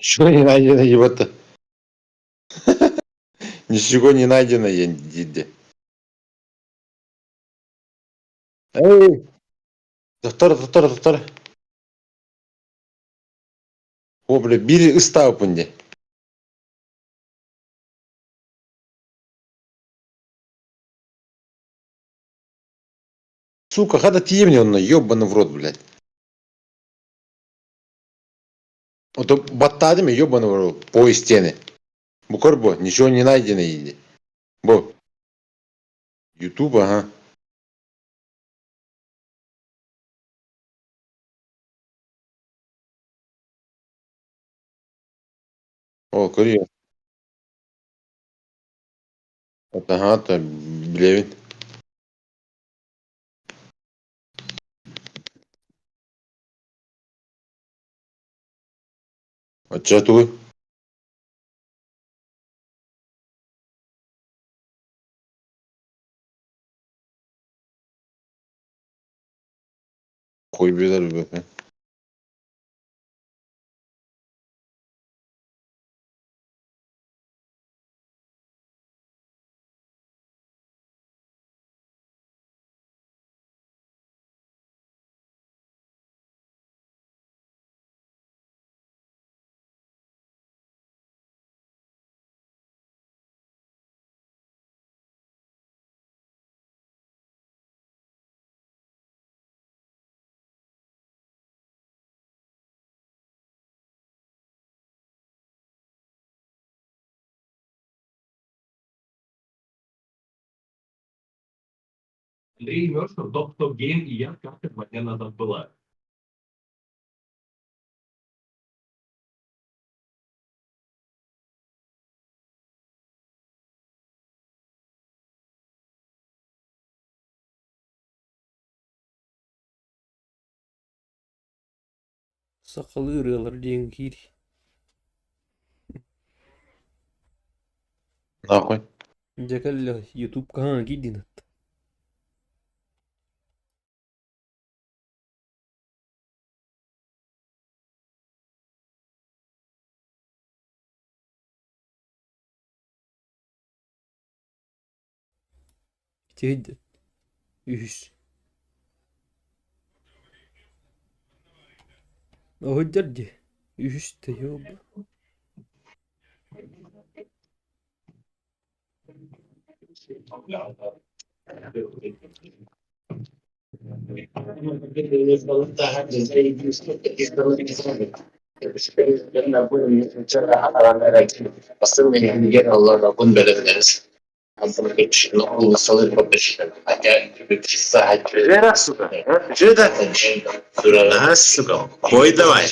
Что не найдено, ебата? Ничего не найдено, я диде. Эй! Доктор. О, бля, бири ыстау пунде. Сука, хада тиемни он, ёбаный в рот, блядь. Вот баттадыми ёбаный в рот, по стены. Букорбо, ничего не найдено, иди. Бо. Ютуб, ага. О, Корея. Ага, то, блевин. Отчатывай. Хуй беда, ребята. Андрей Мёршев, топ гейм, и я в карте 2 дня назад была. Сақалы ырылар деген кир. Нахуй. Жакалла YouTube каан кидинат. Тедde. Ühüs. Hojjardi. Ühüste jobb. Жира, сука. Жира. Ага, сука. Бой давай.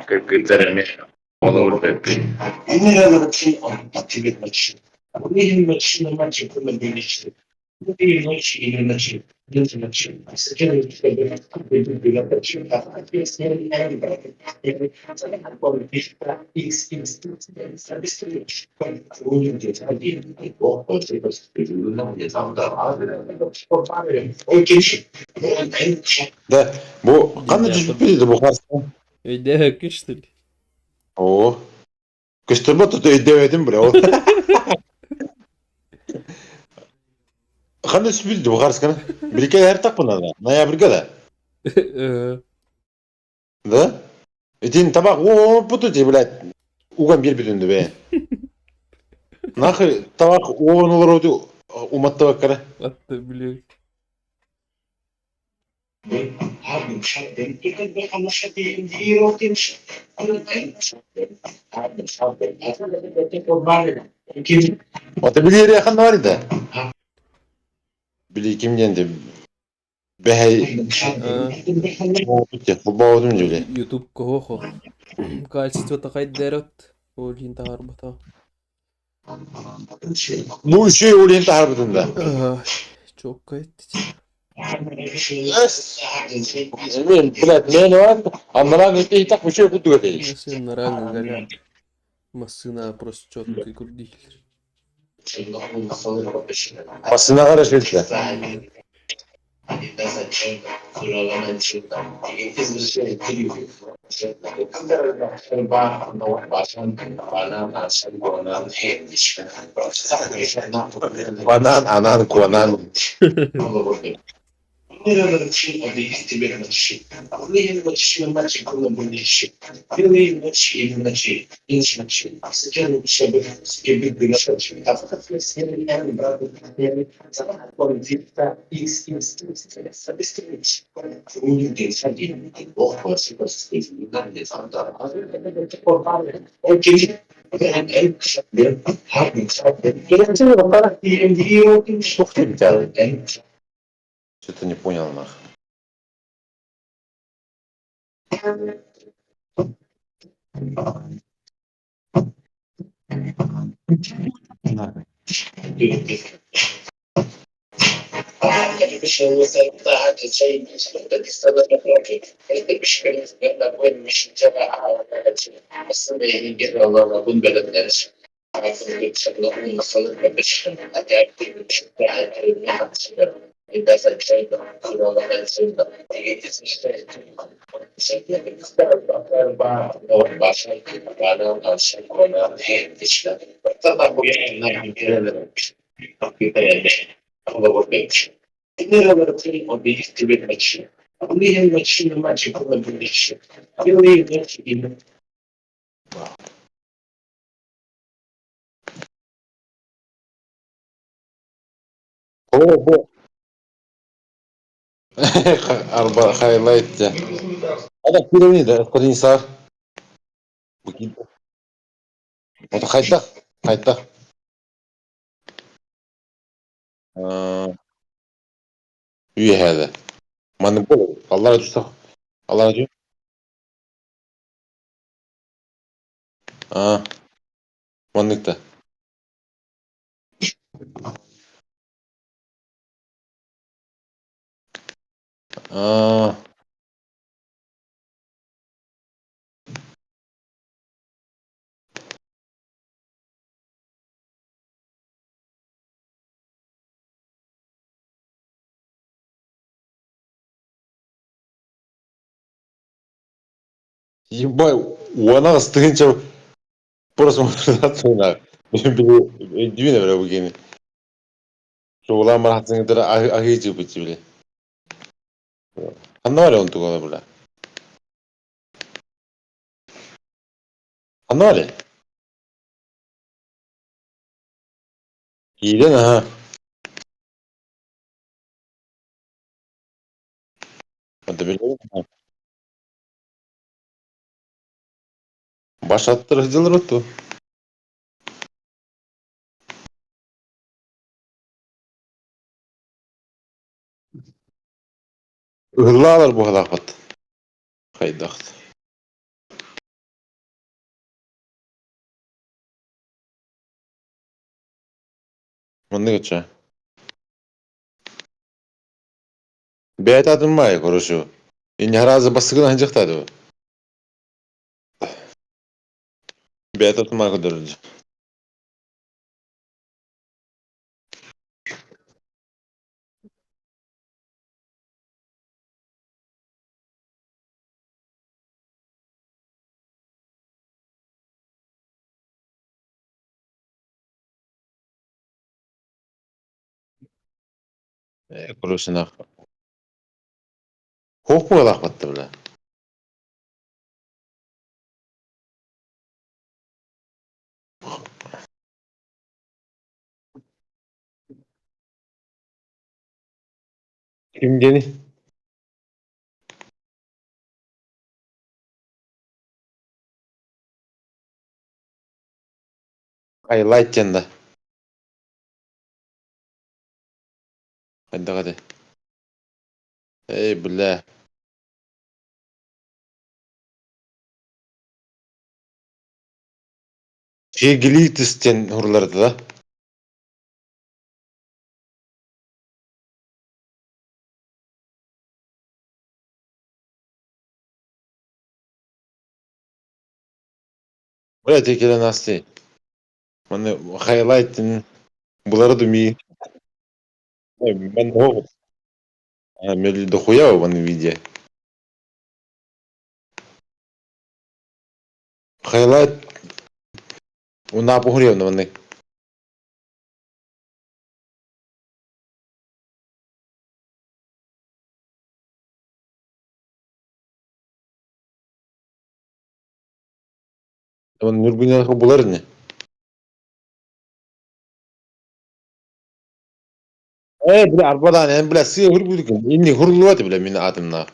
Как это Да, bu kanı düşüp bir bu karşı. Öyle kış что ли? Oo. Kıştırma tutu ödemedim bre o. Kanı düşüp bu karşı kanı. Bir kere her tak buna da. Naya bir kere. Да? Един табак путайте, блядь. Уган bir bütündü be. Нахуй табак оған олар уматты баккара. Атты, блядь. Ota bilir yakın var idi. Bili kim yendi? Behey. Bu bağladım öyle. YouTube кого качество-то хоть дерет. Очень тарбата. Bu şey oraya harbiden de. Çok kayıt. Блядь, ne var? Anlaran öte tak bir şey kutu değil. Если на ранга голяк. Массына просто четко и крутитель. Aslına karışmışlar. Banan, anan, kuanan. Что-то не понял, нахуй. О, Arba highlight ya. Ada filmini de screen sar. Begitu. Ada kayıtta. Kayıtta. Üye hadi. Manipul. Allah razı olsun. Allah razı olsun. Manlıkta. Ебай, ona ыстыгынча просмотрация. Двине бля бugeni. Çoğulan marahatını da ahıcı bitti bile. Anlamadı onu tukana bula. Anlamadı. İyi de ha. Hadi böyle. Başlattırıcılar otu. Ihlarlar bu halakat. Haydaht. Onu geçe. Beyat adım mı koruşu? İnni harazı basıgın ancak tadı o. Beyat adım mı kodurunca. Koruşuna. Hok mu halakat bile? Kim geni? Highlight canda. Hadi. Ey bile. Gilitis'ten hurlarda da. Buraya tekelen asti. Bana highlight'ın buları dumi. Ben de o. Мели дохуя в виде. Хайлайт una погрев на вони. Вони нургуня булар не. Bile arbadan yani bile sığ hır bulduk. İnni hırlıvatı bile min adımna.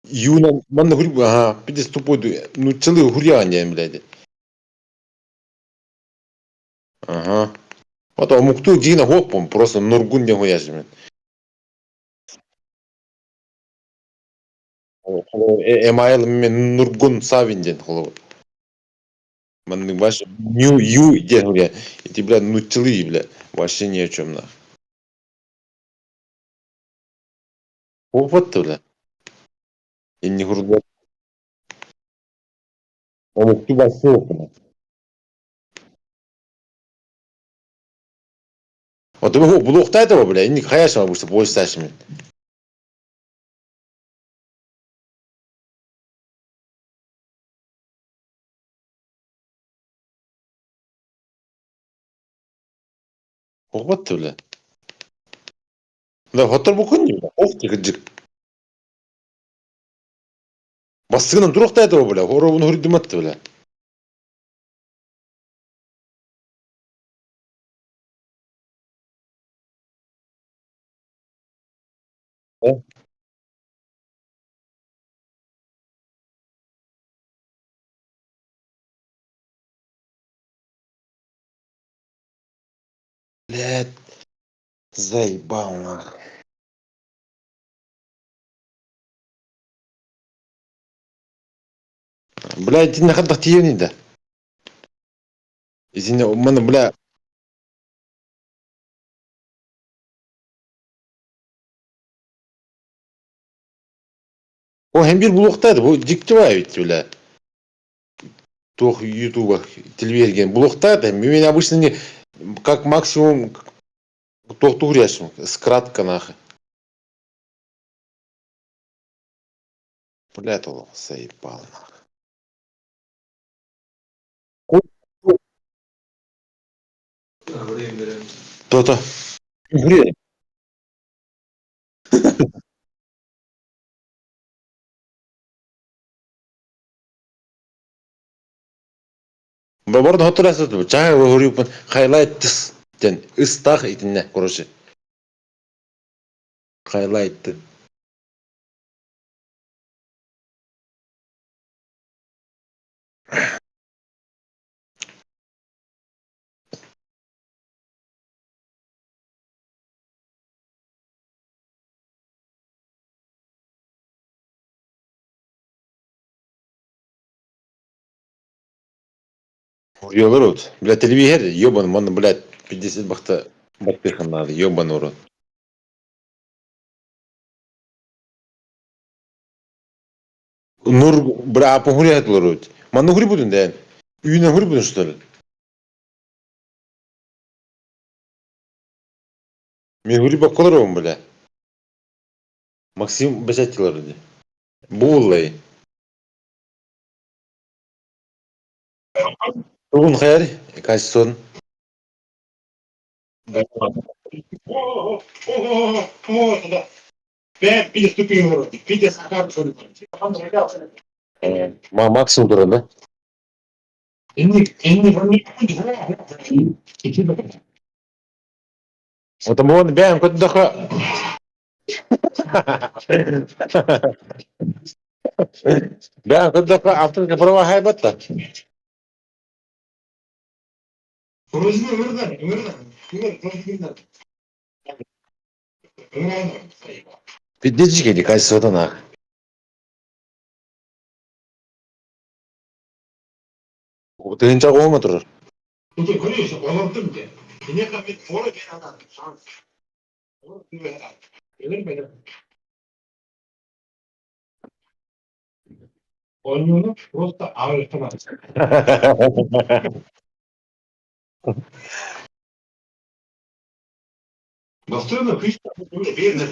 Yunan man hır bu ha. Bir de stopodu. Nutçılı hır yağın yani bileydi. Ага. Вот а мукту дина хопом просто нургун не хуяжим. Эмайл мен нургун савинден холо. Манны баш нью ю ден хуя. Эти бля нутчылы бля. Вообще ни о чем на. Опыт бля. И не хурдо. Мукту басу. Вот вы блохта этого бля. И не хаяшма просто бой сташми. Опыт бля. Да хотор букун не бля. Ох ты гыджик. Басыгынан турукта этого бля. Хоробун хурдимат бля. Блядь, заебал нахуй. Блядь, ты нахуй тахтиевни да. Извини, у меня, бля. О, hem bir bloktaydı. Bu dikti var bitti bile. Тох ютубах телевизорген блоктайdı. Мен обычно не как максимум тох тугряшим. Скратка нахуй. Блядь, он заебал нахуй. То-то. Блин. Бабарда hatırlasın. Çay vuruyor. Highlight tıs. Yani ıstah itine короче. Highlight. Урьёлар вот. Блядь, телевизор, ёбаный, он, блядь, 50 бахта бахтыхан надо, ёбаный урод. Нур, бля, похуляет урод. Ману хури будун, да? Үйүнөн хури будун, что ли? Мен хури баккалар бля. Максим бесятилар, де. Буллай. Тугун хайр, кайсы Ben переступил, Витя Сахар, Максим туран, да? Вот там он бෑм көт даха. Бෑм көт даха автын права хайбатта. Пиддечки не кайсы нах. Тыгынча оңа турар. Он просто автомат. Достойно пишет, верно.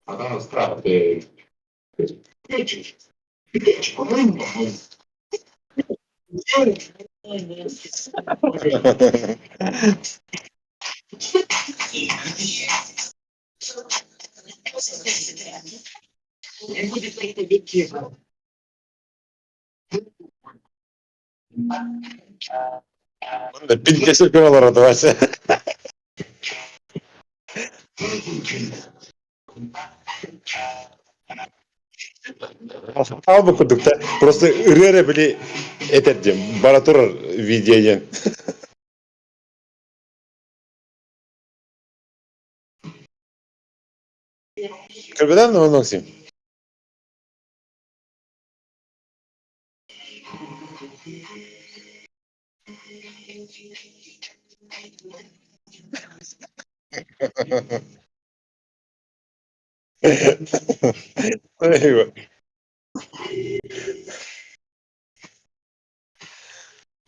Она справа. Пиндесер кыралар атабасы. Албы кудук да. Просто ырыра били этер дем. Бара турар видеоден. Көрбөдөн мы Максим? Айва.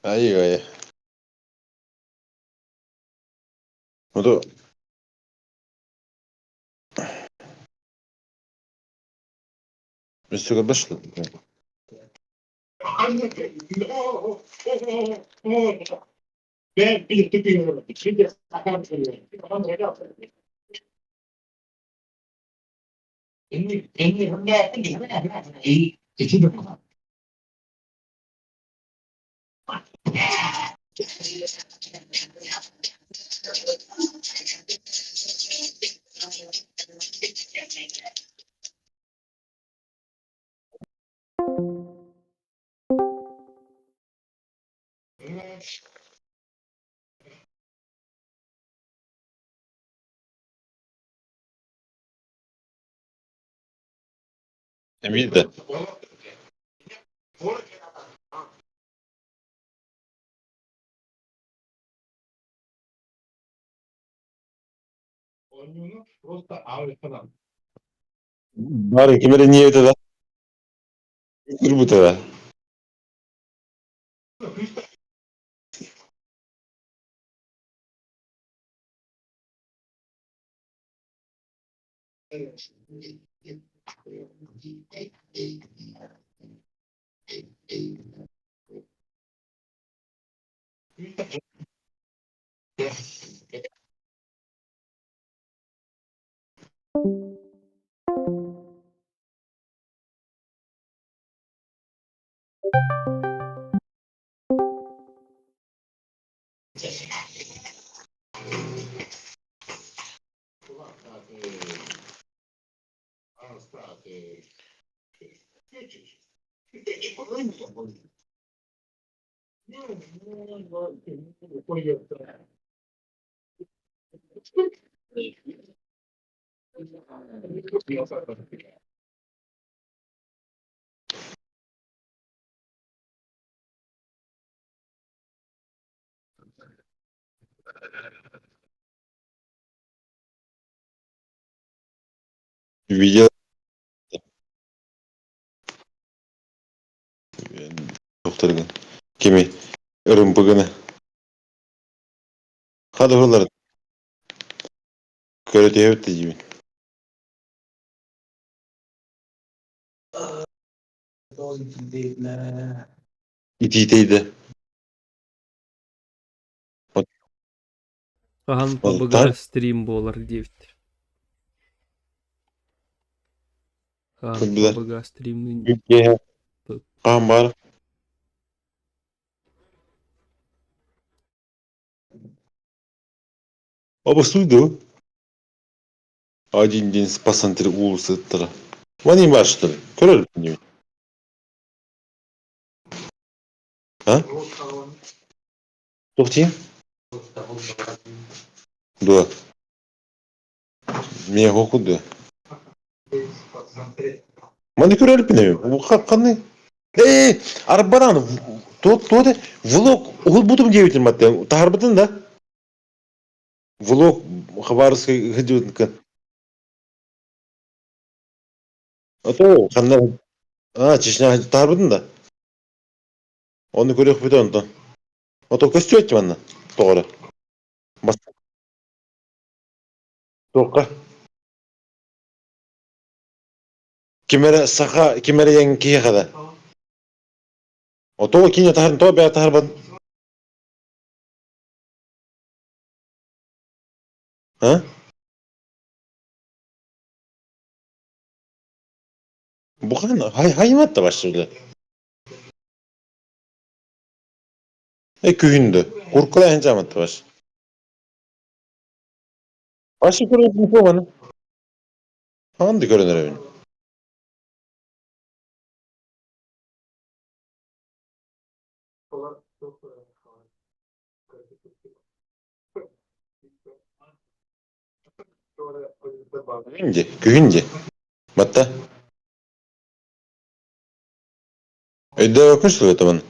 Айва. Ну Все обошло. Ben переступил. Витя Сахар, Видно. Он просто автомат. Бары кемере не это да? Кырбыта да. Video doktorgun. Kimi? Irımpıgını. Hadi oraları. Köre teyip de gibi. İtiydi. Хан Tar PUBG стрим болар 9. Хан Kıbılar. PUBG стримнин Ülkeye. Kan var. Оба суйду. Один день спасантыры улысы ыттыра. Ваним бар что ли? Көрөр мü? Ha? Тоқтайын? Да. Мен оқуды. Маны көріп піне? Бұл қаны? Арбаран. Тоды влог. Ол бұдым деуітін матты. Тағарбытын да? Влог. Хабарский ғыдеуітін. Ото қанна. Чешня тағарбытын да? Onu көрек біді онды. Ото көсті өтті манна. Тоғыры. Тоққа. Кемері сақа, кемері ең кие қада. Ото кине тағырын, то бәя тағырбын. Ha? Bu kadar haymat da başladı. Köyündü. Kurkula hencamat da baş. Başı görüyorsun bu bana. Hangi görünür evin? Köyünce. Batta. Öde okursun o zaman.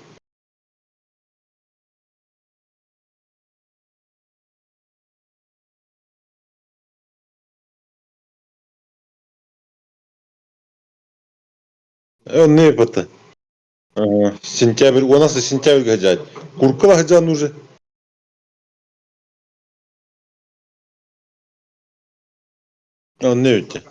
Ne yaptı? Сентябрь, у нас и сентябрь гадят. Куркала гадян уже. Он не видите.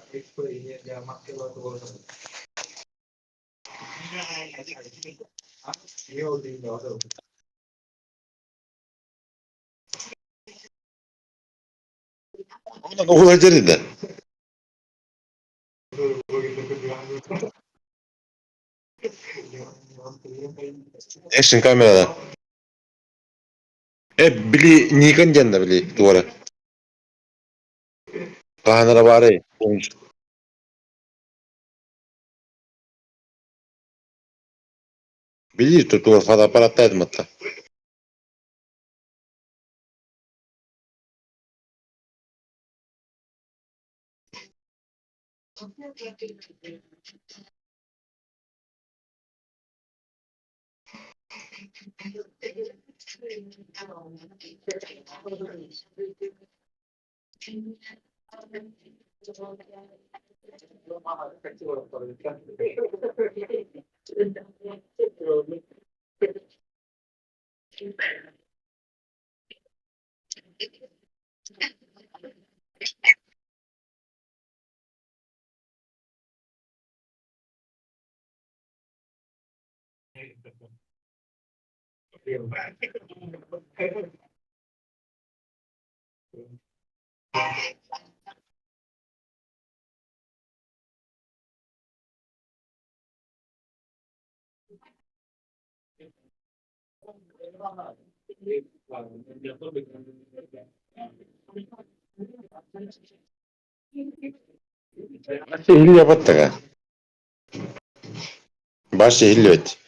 Он угодили, да. Экшн камерада. Били Nikon ден били дuvara. Kahanlara bari. Bili tutuyor fotoaparattaydım hatta. Hil yapattı. Başı hil evet.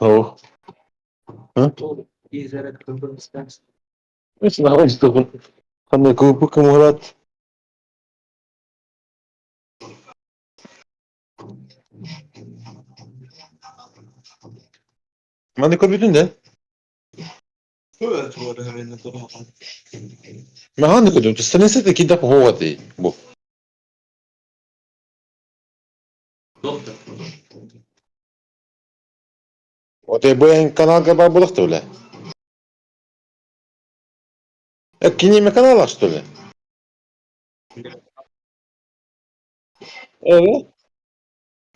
Oh. Hı? Nasıl hava işte? Kanka kupu kumurat. Mani korbitun de. Ma hanno kodumt, stanese te kidda hovati. Bu. O te boyan kanal gaba bulak öyle. Kini mi kanal açtı öyle?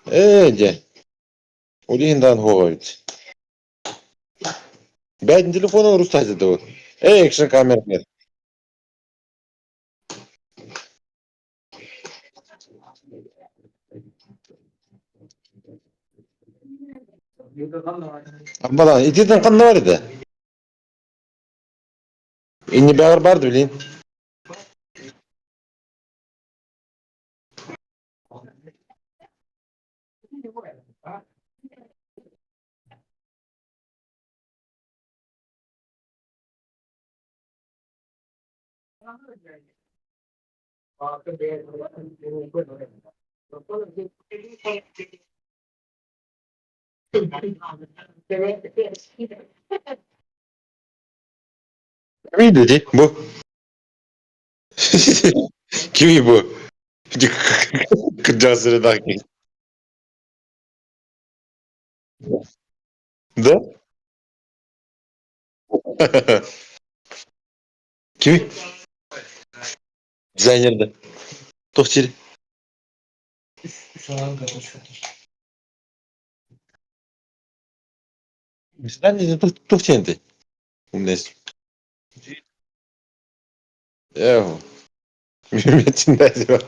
Evet. De. O dihinden hovayt. Ben telefonu Rus'taydı da o. Action kamera. Abbalan itiden kanlı var idi. İnni bir ağır vardı bilin. Kimi dedi bu? Kimi bu? Kırcasını da. Da? Kimi? Dizaynerda. Tohçiri. Mesela ne tohçenti? Umnes. Yahu. Mehmet'in var.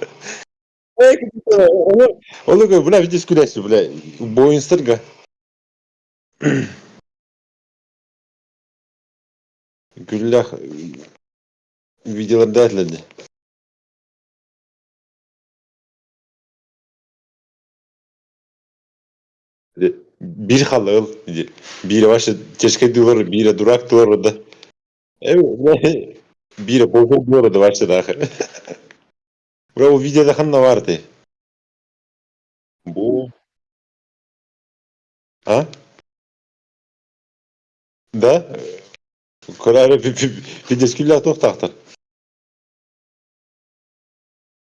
Onu koy buna bir diskulasyon bile. Boyun sırga. Güllah videolar derlendi. Bir halı biri başta keşke diyorlar biri durak diyorlar da. Evet. Biri boşa diyorlar başta da. Bravo videoda kanla vardı. Bu. Ha? Da? Kararı bir diskulla tohtaktı.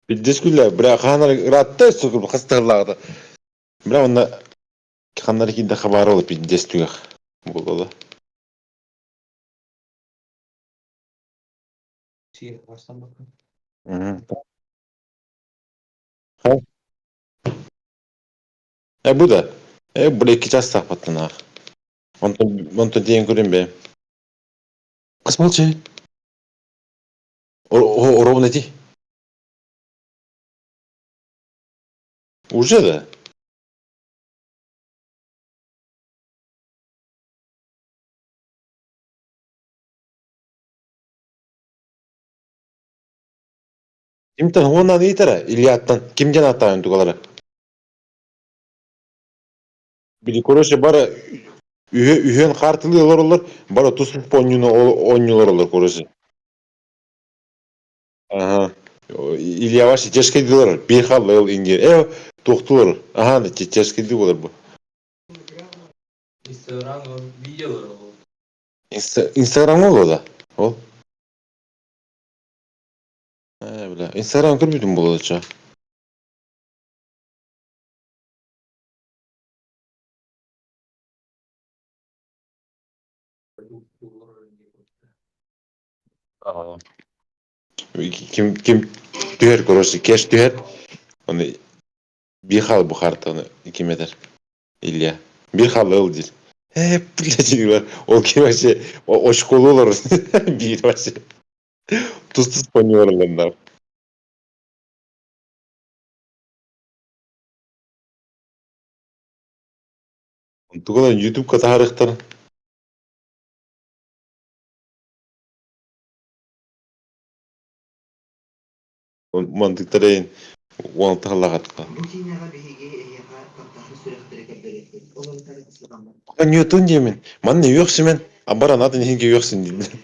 Bir diskulla bırak hanlar rahatta sokup hastırlardı. Bırak onda kanlar ikinde haber olup bir diskulla. Bu da. Hı. Ha? Bu da. Bu iki ças sapattın ha. Onto diyen görün be. Kısmal şey. O ровно Уже да. Kimden ondan iyi tara İlyat'tan. Kimden attı tugalara? Bir koruşu bara ühen kartılıyorlar olur. Bara tusup ponyunu oynuyorlar olur koruşu. Aha. İlya başı çeşke diyorlar. Bir hallı yol ingir. Doktor. Aha da çeşke diyorlar bu. Instagram videoları oldu. Instagram oldu da. O. Bile. Instagram görmüyordum bu olacağı. Ага. Kim tüher короче, кеш tüher. Оны bir хал Бухарта оны 2 метр. Илья. Bir хал ыл дейді. Блядь, диyor. Ол kim вообще o школу olur. Bir вообще. Тусыз пониорландар. Туган YouTube катарыктар. Мантыктарайын. Уан тағалағатқа. Ньютон деймін. Манны өксімен, абара нады нехенге өксін дейді.